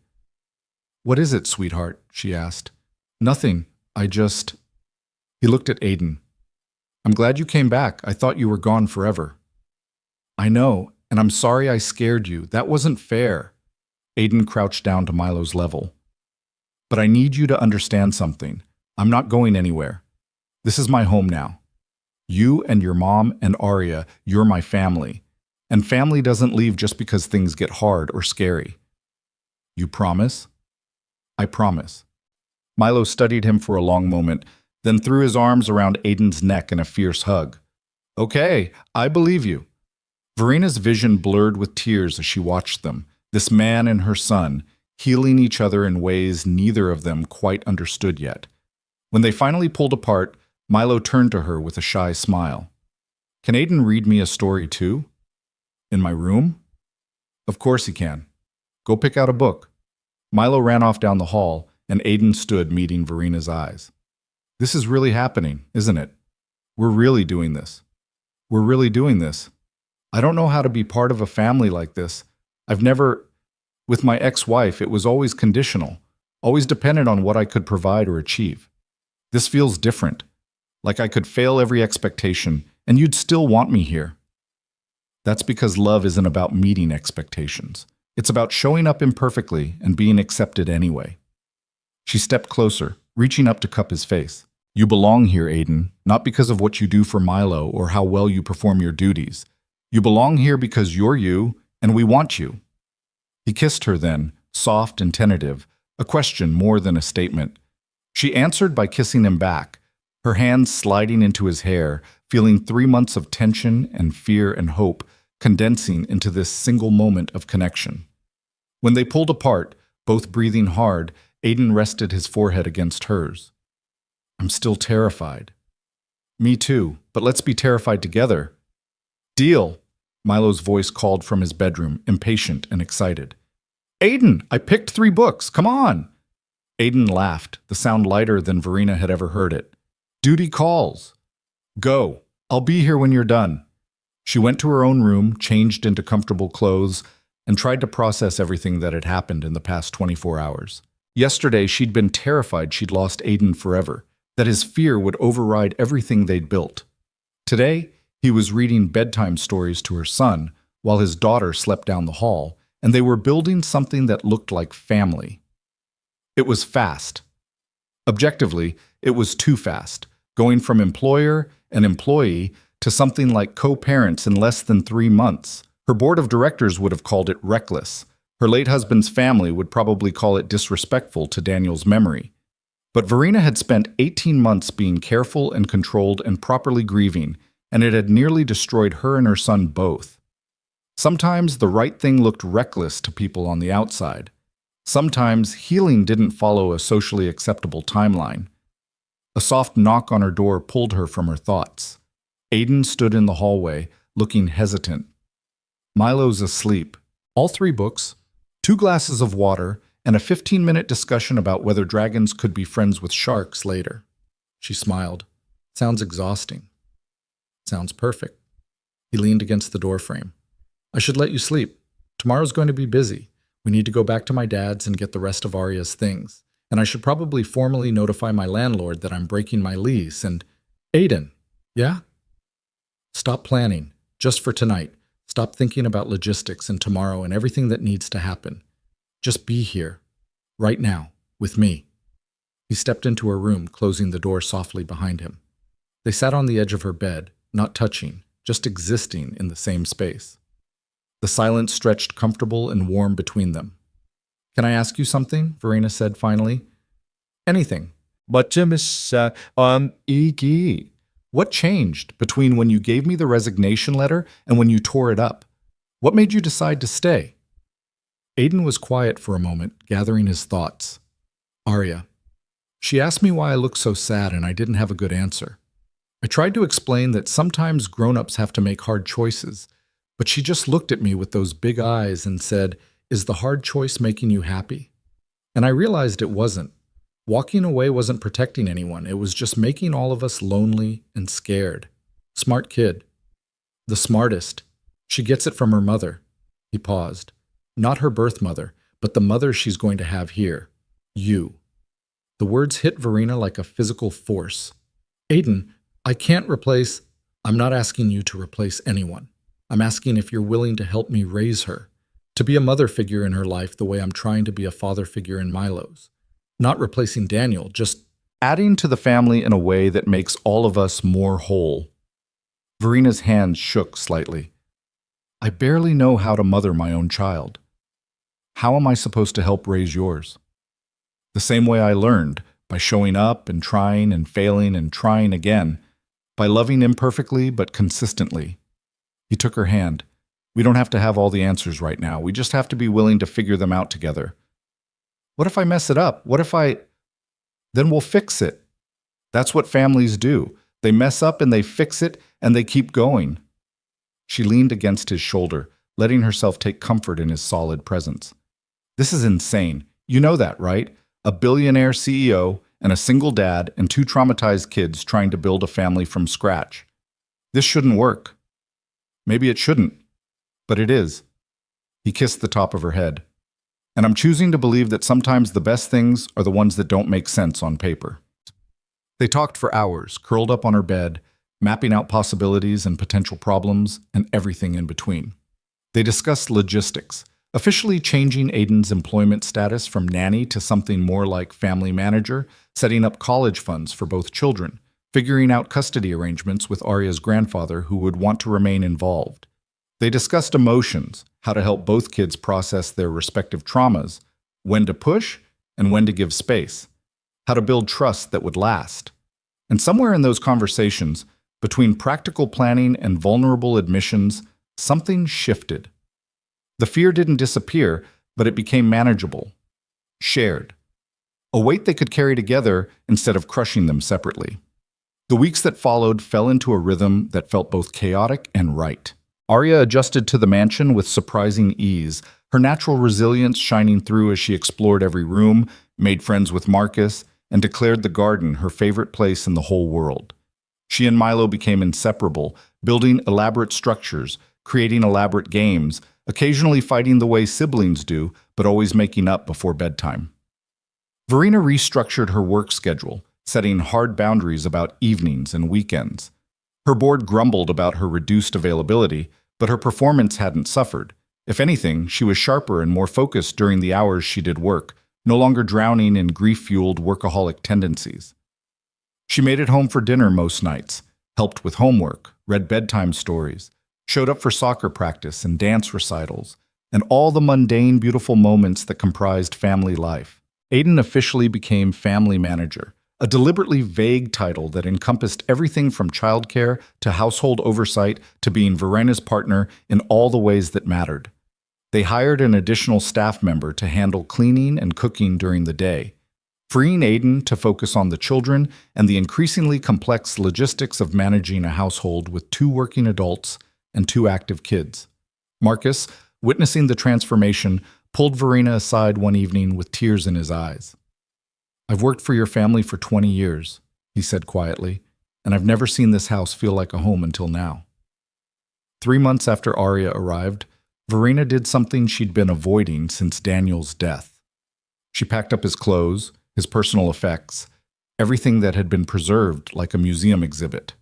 "What is it, sweetheart?" she asked. "Nothing. I just—" He looked at Aiden. "I'm glad you came back. I thought you were gone forever." "I know, and I'm sorry I scared you. That wasn't fair." Aiden crouched down to Milo's level. "But I need you to understand something. I'm not going anywhere. This is my home now. You and your mom and Arya, you're my family. And family doesn't leave just because things get hard or scary." "You promise?" "I promise." Milo studied him for a long moment, then threw his arms around Aiden's neck in a fierce hug. "Okay, I believe you." Verena's vision blurred with tears as she watched them, this man and her son, healing each other in ways neither of them quite understood yet. When they finally pulled apart, Milo turned to her with a shy smile. "Can Aiden read me a story too? In my room?" "Of course he can. Go pick out a book." Milo ran off down the hall, and Aiden stood meeting Verena's eyes. "This is really happening, isn't it? We're really doing this. We're really doing this. I don't know how to be part of a family like this. I've never... With my ex-wife, it was always conditional, always dependent on what I could provide or achieve. This feels different. Like I could fail every expectation, and you'd still want me here." "That's because love isn't about meeting expectations. It's about showing up imperfectly and being accepted anyway." She stepped closer, reaching up to cup his face. "You belong here, Aiden, not because of what you do for Milo or how well you perform your duties. You belong here because you're you, and we want you." He kissed her then, soft and tentative, a question more than a statement. She answered by kissing him back, her hands sliding into his hair, feeling 3 months of tension and fear and hope condensing into this single moment of connection. When they pulled apart, both breathing hard, Aiden rested his forehead against hers. "I'm still terrified." "Me too, but let's be terrified together." "Deal," Milo's voice called from his bedroom, impatient and excited. "Aiden, I picked 3 books, come on!" Aiden laughed, the sound lighter than Verena had ever heard it. "Duty calls." "Go. I'll be here when you're done." She went to her own room, changed into comfortable clothes, and tried to process everything that had happened in the past 24 hours. Yesterday, she'd been terrified she'd lost Aiden forever, that his fear would override everything they'd built. Today, he was reading bedtime stories to her son, while his daughter slept down the hall, and they were building something that looked like family. It was fast. Objectively, it was too fast, going from employer and employee to something like co-parents in less than 3 months. Her board of directors would have called it reckless. Her late husband's family would probably call it disrespectful to Daniel's memory. But Verena had spent 18 months being careful and controlled and properly grieving, and it had nearly destroyed her and her son both. Sometimes the right thing looked reckless to people on the outside. Sometimes healing didn't follow a socially acceptable timeline. A soft knock on her door pulled her from her thoughts. Aiden stood in the hallway, looking hesitant. Milo's asleep. All 3 books, 2 glasses of water, and a 15-minute discussion about whether dragons could be friends with sharks later. She smiled. "Sounds exhausting." "Sounds perfect." He leaned against the doorframe. "I should let you sleep. Tomorrow's going to be busy. We need to go back to my dad's and get the rest of Arya's things. And I should probably formally notify my landlord that I'm breaking my lease and—" "Aiden." "Yeah?" "Stop planning. Just for tonight. Stop thinking about logistics and tomorrow and everything that needs to happen. Just be here. Right now. With me." He stepped into her room, closing the door softly behind him. They sat on the edge of her bed, not touching, just existing in the same space. The silence stretched comfortable and warm between them. Can I ask you something? Verena said finally. Anything. But Miss, Iggy. What changed between when you gave me the resignation letter and when you tore it up? What made you decide to stay? Aiden was quiet for a moment, gathering his thoughts. Arya. She asked me why I looked so sad and I didn't have a good answer. I tried to explain that sometimes grown-ups have to make hard choices, but she just looked at me with those big eyes and said, "Is the hard choice making you happy?" And I realized it wasn't. Walking away wasn't protecting anyone. It was just making all of us lonely and scared. Smart kid. The smartest. She gets it from her mother. He paused. Not her birth mother, but the mother she's going to have here. You. The words hit Verena like a physical force. Aiden, I can't replace... I'm not asking you to replace anyone. I'm asking if you're willing to help me raise her. To be a mother figure in her life the way I'm trying to be a father figure in Milo's. Not replacing Daniel, just adding to the family in a way that makes all of us more whole. Verena's hands shook slightly. I barely know how to mother my own child. How am I supposed to help raise yours? The same way I learned, by showing up and trying and failing and trying again, by loving imperfectly but consistently. He took her hand. We don't have to have all the answers right now. We just have to be willing to figure them out together. What if I mess it up? Then we'll fix it. That's what families do. They mess up and they fix it and they keep going. She leaned against his shoulder, letting herself take comfort in his solid presence. This is insane. You know that, right? A billionaire CEO and a single dad and 2 traumatized kids trying to build a family from scratch. This shouldn't work. Maybe it shouldn't, but it is. He kissed the top of her head. And I'm choosing to believe that sometimes the best things are the ones that don't make sense on paper. They talked for hours, curled up on her bed, mapping out possibilities and potential problems and everything in between. They discussed logistics, officially changing Aiden's employment status from nanny to something more like family manager, setting up college funds for both children, figuring out custody arrangements with Arya's grandfather who would want to remain involved. They discussed emotions, how to help both kids process their respective traumas, when to push and when to give space, how to build trust that would last. And somewhere in those conversations, between practical planning and vulnerable admissions, something shifted. The fear didn't disappear, but it became manageable, shared. A weight they could carry together instead of crushing them separately. The weeks that followed fell into a rhythm that felt both chaotic and right. Arya adjusted to the mansion with surprising ease, her natural resilience shining through as she explored every room, made friends with Marcus, and declared the garden her favorite place in the whole world. She and Milo became inseparable, building elaborate structures, creating elaborate games, occasionally fighting the way siblings do, but always making up before bedtime. Verena restructured her work schedule, setting hard boundaries about evenings and weekends. Her board grumbled about her reduced availability, but her performance hadn't suffered. If anything, she was sharper and more focused during the hours she did work, no longer drowning in grief-fueled workaholic tendencies. She made it home for dinner most nights, helped with homework, read bedtime stories, showed up for soccer practice and dance recitals, and all the mundane, beautiful moments that comprised family life. Aiden officially became family manager, a deliberately vague title that encompassed everything from childcare to household oversight to being Verena's partner in all the ways that mattered. They hired an additional staff member to handle cleaning and cooking during the day, freeing Aiden to focus on the children and the increasingly complex logistics of managing a household with 2 working adults and 2 active kids. Marcus, witnessing the transformation, pulled Verena aside one evening with tears in his eyes. I've worked for your family for 20 years, he said quietly, and I've never seen this house feel like a home until now. 3 months after Arya arrived, Verena did something she'd been avoiding since Daniel's death. She packed up his clothes, his personal effects, everything that had been preserved like a museum exhibit.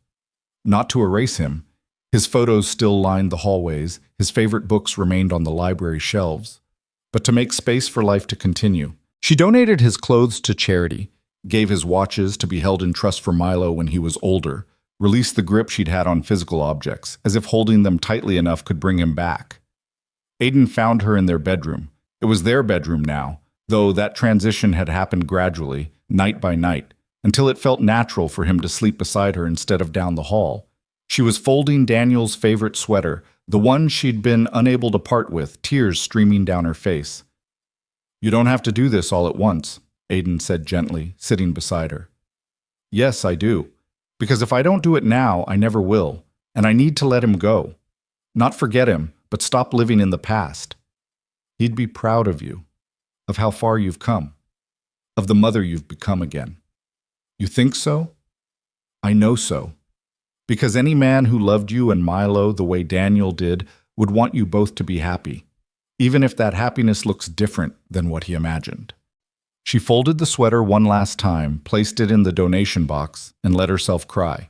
Not to erase him, his photos still lined the hallways, his favorite books remained on the library shelves, but to make space for life to continue. She donated his clothes to charity, gave his watches to be held in trust for Milo when he was older, released the grip she'd had on physical objects, as if holding them tightly enough could bring him back. Aiden found her in their bedroom. It was their bedroom now, though that transition had happened gradually, night by night, until it felt natural for him to sleep beside her instead of down the hall. She was folding Daniel's favorite sweater, the one she'd been unable to part with, tears streaming down her face. "You don't have to do this all at once," Aiden said gently, sitting beside her. "Yes, I do. Because if I don't do it now, I never will, and I need to let him go. Not forget him, but stop living in the past. He'd be proud of you, of how far you've come, of the mother you've become again." "You think so?" "I know so. Because any man who loved you and Milo the way Daniel did would want you both to be happy, even if that happiness looks different than what he imagined." She folded the sweater one last time, placed it in the donation box, and let herself cry.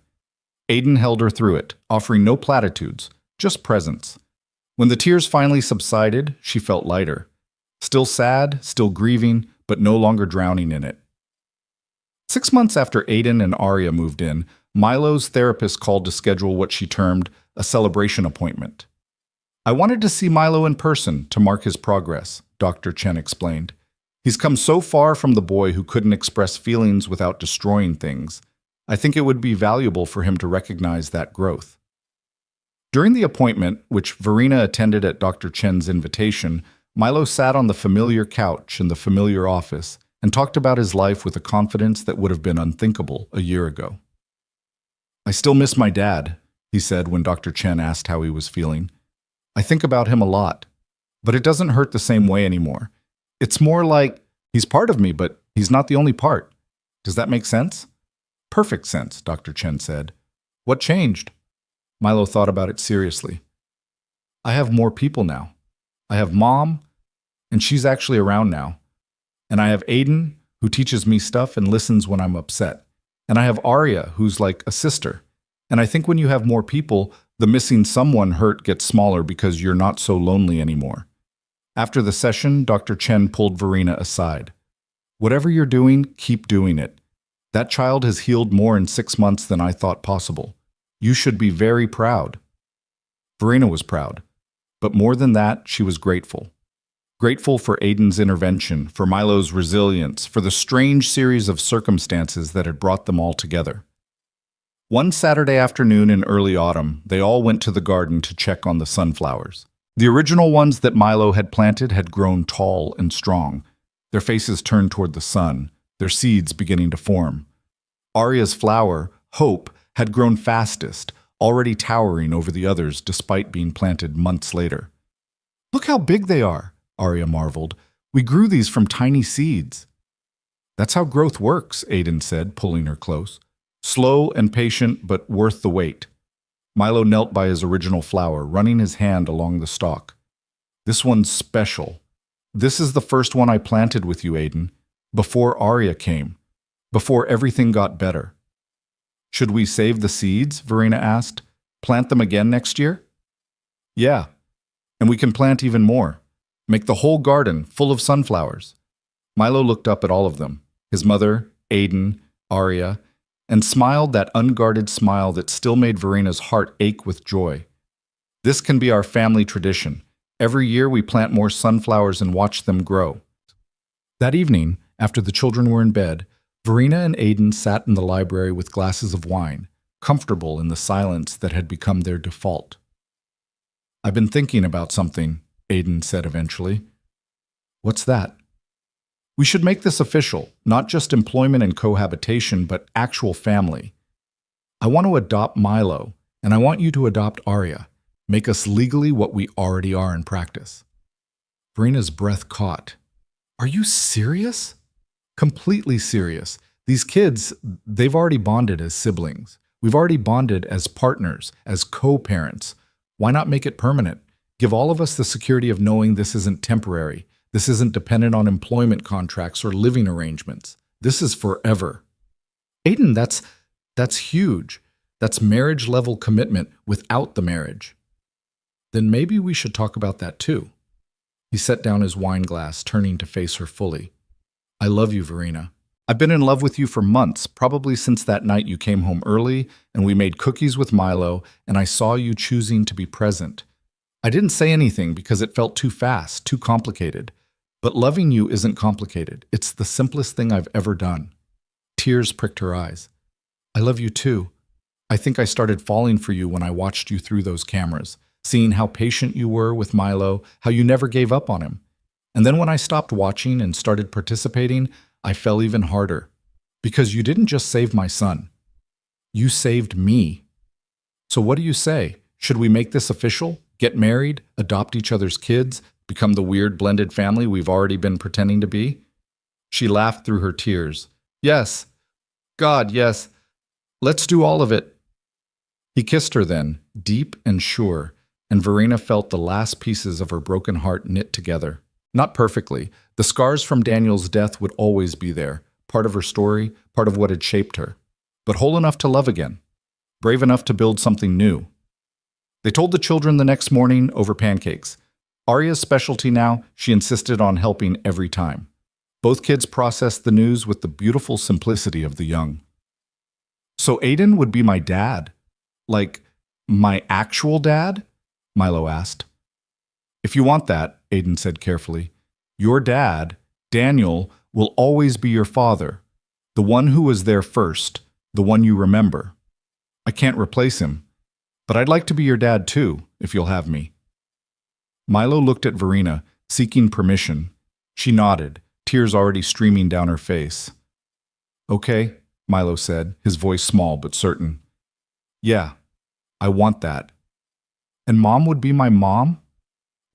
Aiden held her through it, offering no platitudes, just presence. When the tears finally subsided, she felt lighter. Still sad, still grieving, but no longer drowning in it. 6 months after Aiden and Arya moved in, Milo's therapist called to schedule what she termed a celebration appointment. "I wanted to see Milo in person to mark his progress," Dr. Chen explained. "He's come so far from the boy who couldn't express feelings without destroying things. I think it would be valuable for him to recognize that growth." During the appointment, which Verena attended at Dr. Chen's invitation, Milo sat on the familiar couch in the familiar office and talked about his life with a confidence that would have been unthinkable a year ago. "I still miss my dad," he said when Dr. Chen asked how he was feeling. "I think about him a lot, but it doesn't hurt the same way anymore. It's more like he's part of me, but he's not the only part. Does that make sense?" "Perfect sense," Dr. Chen said. "What changed?" Milo thought about it seriously. "I have more people now. I have Mom, and she's actually around now. And I have Aiden, who teaches me stuff and listens when I'm upset. And I have Arya, who's like a sister. And I think when you have more people, the missing someone hurt gets smaller because you're not so lonely anymore." After the session, Dr. Chen pulled Verena aside. "Whatever you're doing, keep doing it. That child has healed more in 6 months than I thought possible. You should be very proud." Verena was proud. But more than that, she was grateful. Grateful for Aiden's intervention, for Milo's resilience, for the strange series of circumstances that had brought them all together. One Saturday afternoon in early autumn, they all went to the garden to check on the sunflowers. The original ones that Milo had planted had grown tall and strong, their faces turned toward the sun, their seeds beginning to form. Arya's flower, Hope, had grown fastest, already towering over the others despite being planted months later. "Look how big they are," Arya marveled. "We grew these from tiny seeds." "That's how growth works," Aiden said, pulling her close. "Slow and patient, but worth the wait." Milo knelt by his original flower, running his hand along the stalk. "This one's special. This is the first one I planted with you, Aiden, before Arya came, before everything got better." "Should we save the seeds?" Verena asked. "Plant them again next year?" "Yeah, and we can plant even more. Make the whole garden full of sunflowers." Milo looked up at all of them, his mother, Aiden, Arya, and smiled that unguarded smile that still made Verena's heart ache with joy. "This can be our family tradition. Every year we plant more sunflowers and watch them grow." That evening, after the children were in bed, Verena and Aiden sat in the library with glasses of wine, comfortable in the silence that had become their default. "I've been thinking about something," Aiden said eventually. "What's that?" "We should make this official, not just employment and cohabitation, but actual family. I want to adopt Milo, and I want you to adopt Arya. Make us legally what we already are in practice." Verena's breath caught. "Are you serious?" "Completely serious. These kids, they've already bonded as siblings. We've already bonded as partners, as co-parents. Why not make it permanent? Give all of us the security of knowing this isn't temporary. This isn't dependent on employment contracts or living arrangements. This is forever." "Aiden, that's huge. That's marriage-level commitment without the marriage." "Then maybe we should talk about that too." He set down his wine glass, turning to face her fully. "I love you, Verena. I've been in love with you for months, probably since that night you came home early and we made cookies with Milo and I saw you choosing to be present. I didn't say anything because it felt too fast, too complicated. But loving you isn't complicated. It's the simplest thing I've ever done. Tears pricked her eyes. I love you too. I think I started falling for you when I watched you through those cameras, seeing how patient you were with Milo, how you never gave up on him. And then when I stopped watching and started participating, I fell even harder. Because you didn't just save my son. You saved me. So what do you say? Should we make this official? Get married? Adopt each other's kids? Become the weird blended family we've already been pretending to be? She laughed through her tears. Yes. God, yes. Let's do all of it. He kissed her then, deep and sure, and Verena felt the last pieces of her broken heart knit together. Not perfectly. The scars from Daniel's death would always be there, part of her story, part of what had shaped her. But whole enough to love again, brave enough to build something new. They told the children the next morning over pancakes. Arya's specialty now, she insisted on helping every time. Both kids processed the news with the beautiful simplicity of the young. So Aiden would be my dad? Like, my actual dad? Milo asked. If you want that, Aiden said carefully, your dad, Daniel, will always be your father, the one who was there first, the one you remember. I can't replace him, but I'd like to be your dad too, if you'll have me. Milo looked at Verena, seeking permission. She nodded, tears already streaming down her face. Okay, Milo said, his voice small but certain. Yeah, I want that. And Mom would be my mom?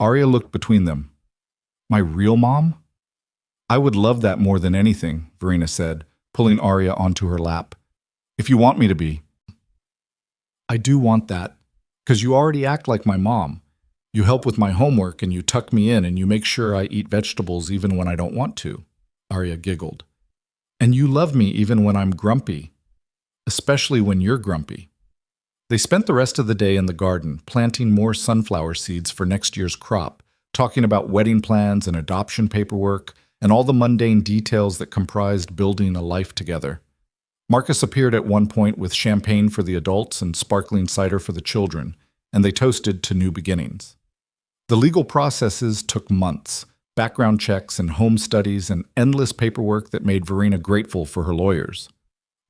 Arya looked between them. My real mom? I would love that more than anything, Verena said, pulling Arya onto her lap. If you want me to be. I do want that, 'cause you already act like my mom. You help with my homework and you tuck me in and you make sure I eat vegetables even when I don't want to, Arya giggled. And you love me even when I'm grumpy, especially when you're grumpy. They spent the rest of the day in the garden, planting more sunflower seeds for next year's crop, talking about wedding plans and adoption paperwork, and all the mundane details that comprised building a life together. Marcus appeared at one point with champagne for the adults and sparkling cider for the children, and they toasted to new beginnings. The legal processes took months, background checks and home studies and endless paperwork that made Verena grateful for her lawyers.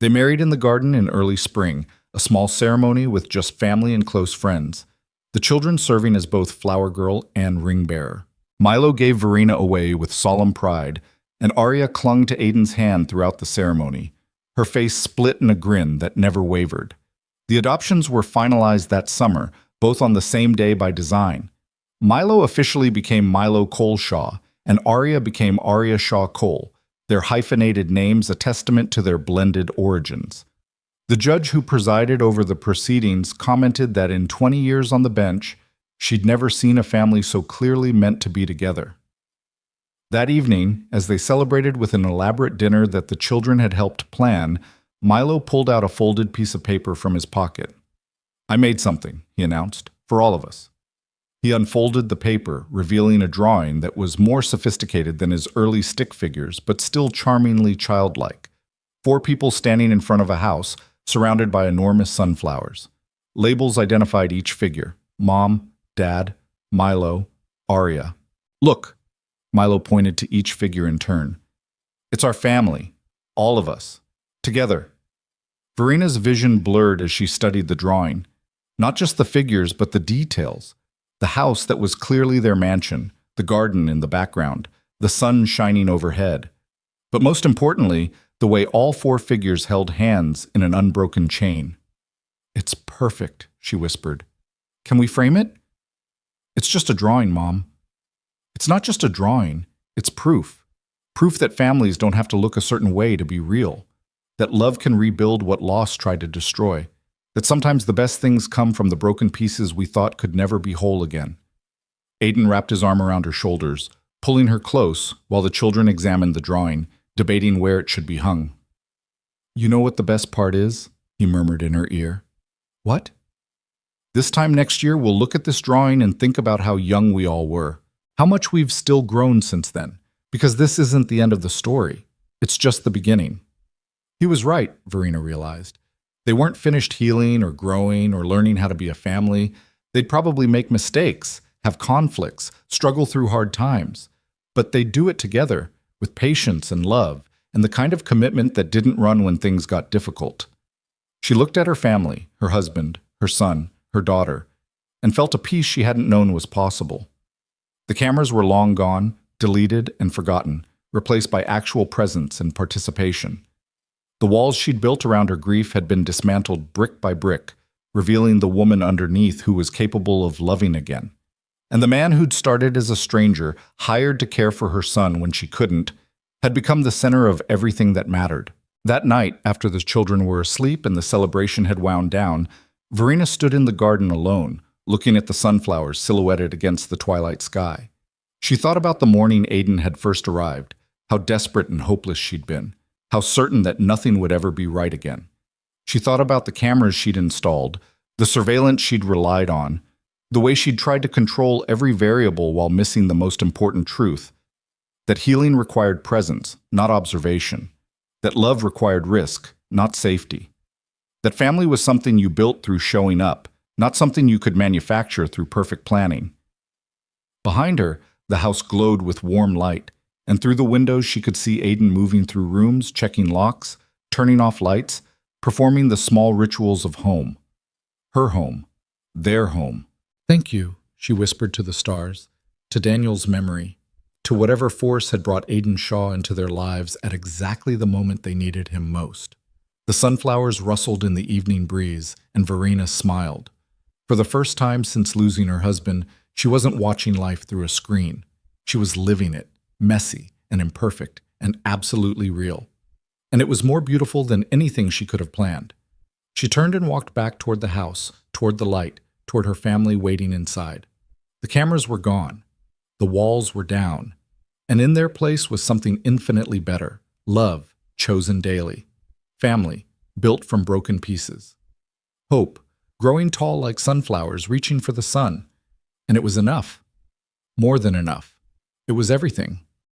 They married in the garden in early spring, a small ceremony with just family and close friends, the children serving as both flower girl and ring bearer. Milo gave Verena away with solemn pride, and Arya clung to Aiden's hand throughout the ceremony, her face split in a grin that never wavered. The adoptions were finalized that summer, both on the same day by design. Milo officially became Milo Coleshaw, and Arya became Arya Shaw Cole, their hyphenated names a testament to their blended origins. The judge who presided over the proceedings commented that in 20 years on the bench, she'd never seen a family so clearly meant to be together. That evening, as they celebrated with an elaborate dinner that the children had helped plan, Milo pulled out a folded piece of paper from his pocket. I made something, he announced, for all of us. He unfolded the paper, revealing a drawing that was more sophisticated than his early stick figures, but still charmingly childlike. 4 people standing in front of a house, surrounded by enormous sunflowers. Labels identified each figure: Mom, Dad, Milo, Arya. Look, Milo pointed to each figure in turn. It's our family, all of us, together. Verena's vision blurred as she studied the drawing. Not just the figures, but the details. The house that was clearly their mansion, the garden in the background, the sun shining overhead. But most importantly, the way all 4 figures held hands in an unbroken chain. It's perfect, she whispered. Can we frame it? It's just a drawing, Mom. It's not just a drawing, it's proof. Proof that families don't have to look a certain way to be real. That love can rebuild what loss tried to destroy. That sometimes the best things come from the broken pieces we thought could never be whole again. Aiden wrapped his arm around her shoulders, pulling her close while the children examined the drawing, debating where it should be hung. You know what the best part is? He murmured in her ear. What? This time next year, we'll look at this drawing and think about how young we all were. How much we've still grown since then. Because this isn't the end of the story. It's just the beginning. He was right, Verena realized. They weren't finished healing or growing or learning how to be a family. They'd probably make mistakes, have conflicts, struggle through hard times. But they'd do it together, with patience and love, and the kind of commitment that didn't run when things got difficult. She looked at her family, her husband, her son, her daughter, and felt a peace she hadn't known was possible. The cameras were long gone, deleted and forgotten, replaced by actual presence and participation. The walls she'd built around her grief had been dismantled brick by brick, revealing the woman underneath who was capable of loving again. And the man who'd started as a stranger, hired to care for her son when she couldn't, had become the center of everything that mattered. That night, after the children were asleep and the celebration had wound down, Verena stood in the garden alone, looking at the sunflowers silhouetted against the twilight sky. She thought about the morning Aiden had first arrived, how desperate and hopeless she'd been, how certain that nothing would ever be right again. She thought about the cameras she'd installed, the surveillance she'd relied on, the way she'd tried to control every variable while missing the most important truth, that healing required presence, not observation, that love required risk, not safety, that family was something you built through showing up, not something you could manufacture through perfect planning. Behind her, the house glowed with warm light, and through the windows she could see Aiden moving through rooms, checking locks, turning off lights, performing the small rituals of home. Her home. Their home. "Thank you," she whispered to the stars, to Daniel's memory, to whatever force had brought Aiden Shaw into their lives at exactly the moment they needed him most. The sunflowers rustled in the evening breeze, and Verena smiled. For the first time since losing her husband, she wasn't watching life through a screen. She was living it, messy and imperfect and absolutely real. And it was more beautiful than anything she could have planned. She turned and walked back toward the house, toward the light, toward her family waiting inside. The cameras were gone. The walls were down. And in their place was something infinitely better. Love, chosen daily. Family, built from broken pieces. Hope, growing tall like sunflowers, reaching for the sun. And it was enough. More than enough. It was everything.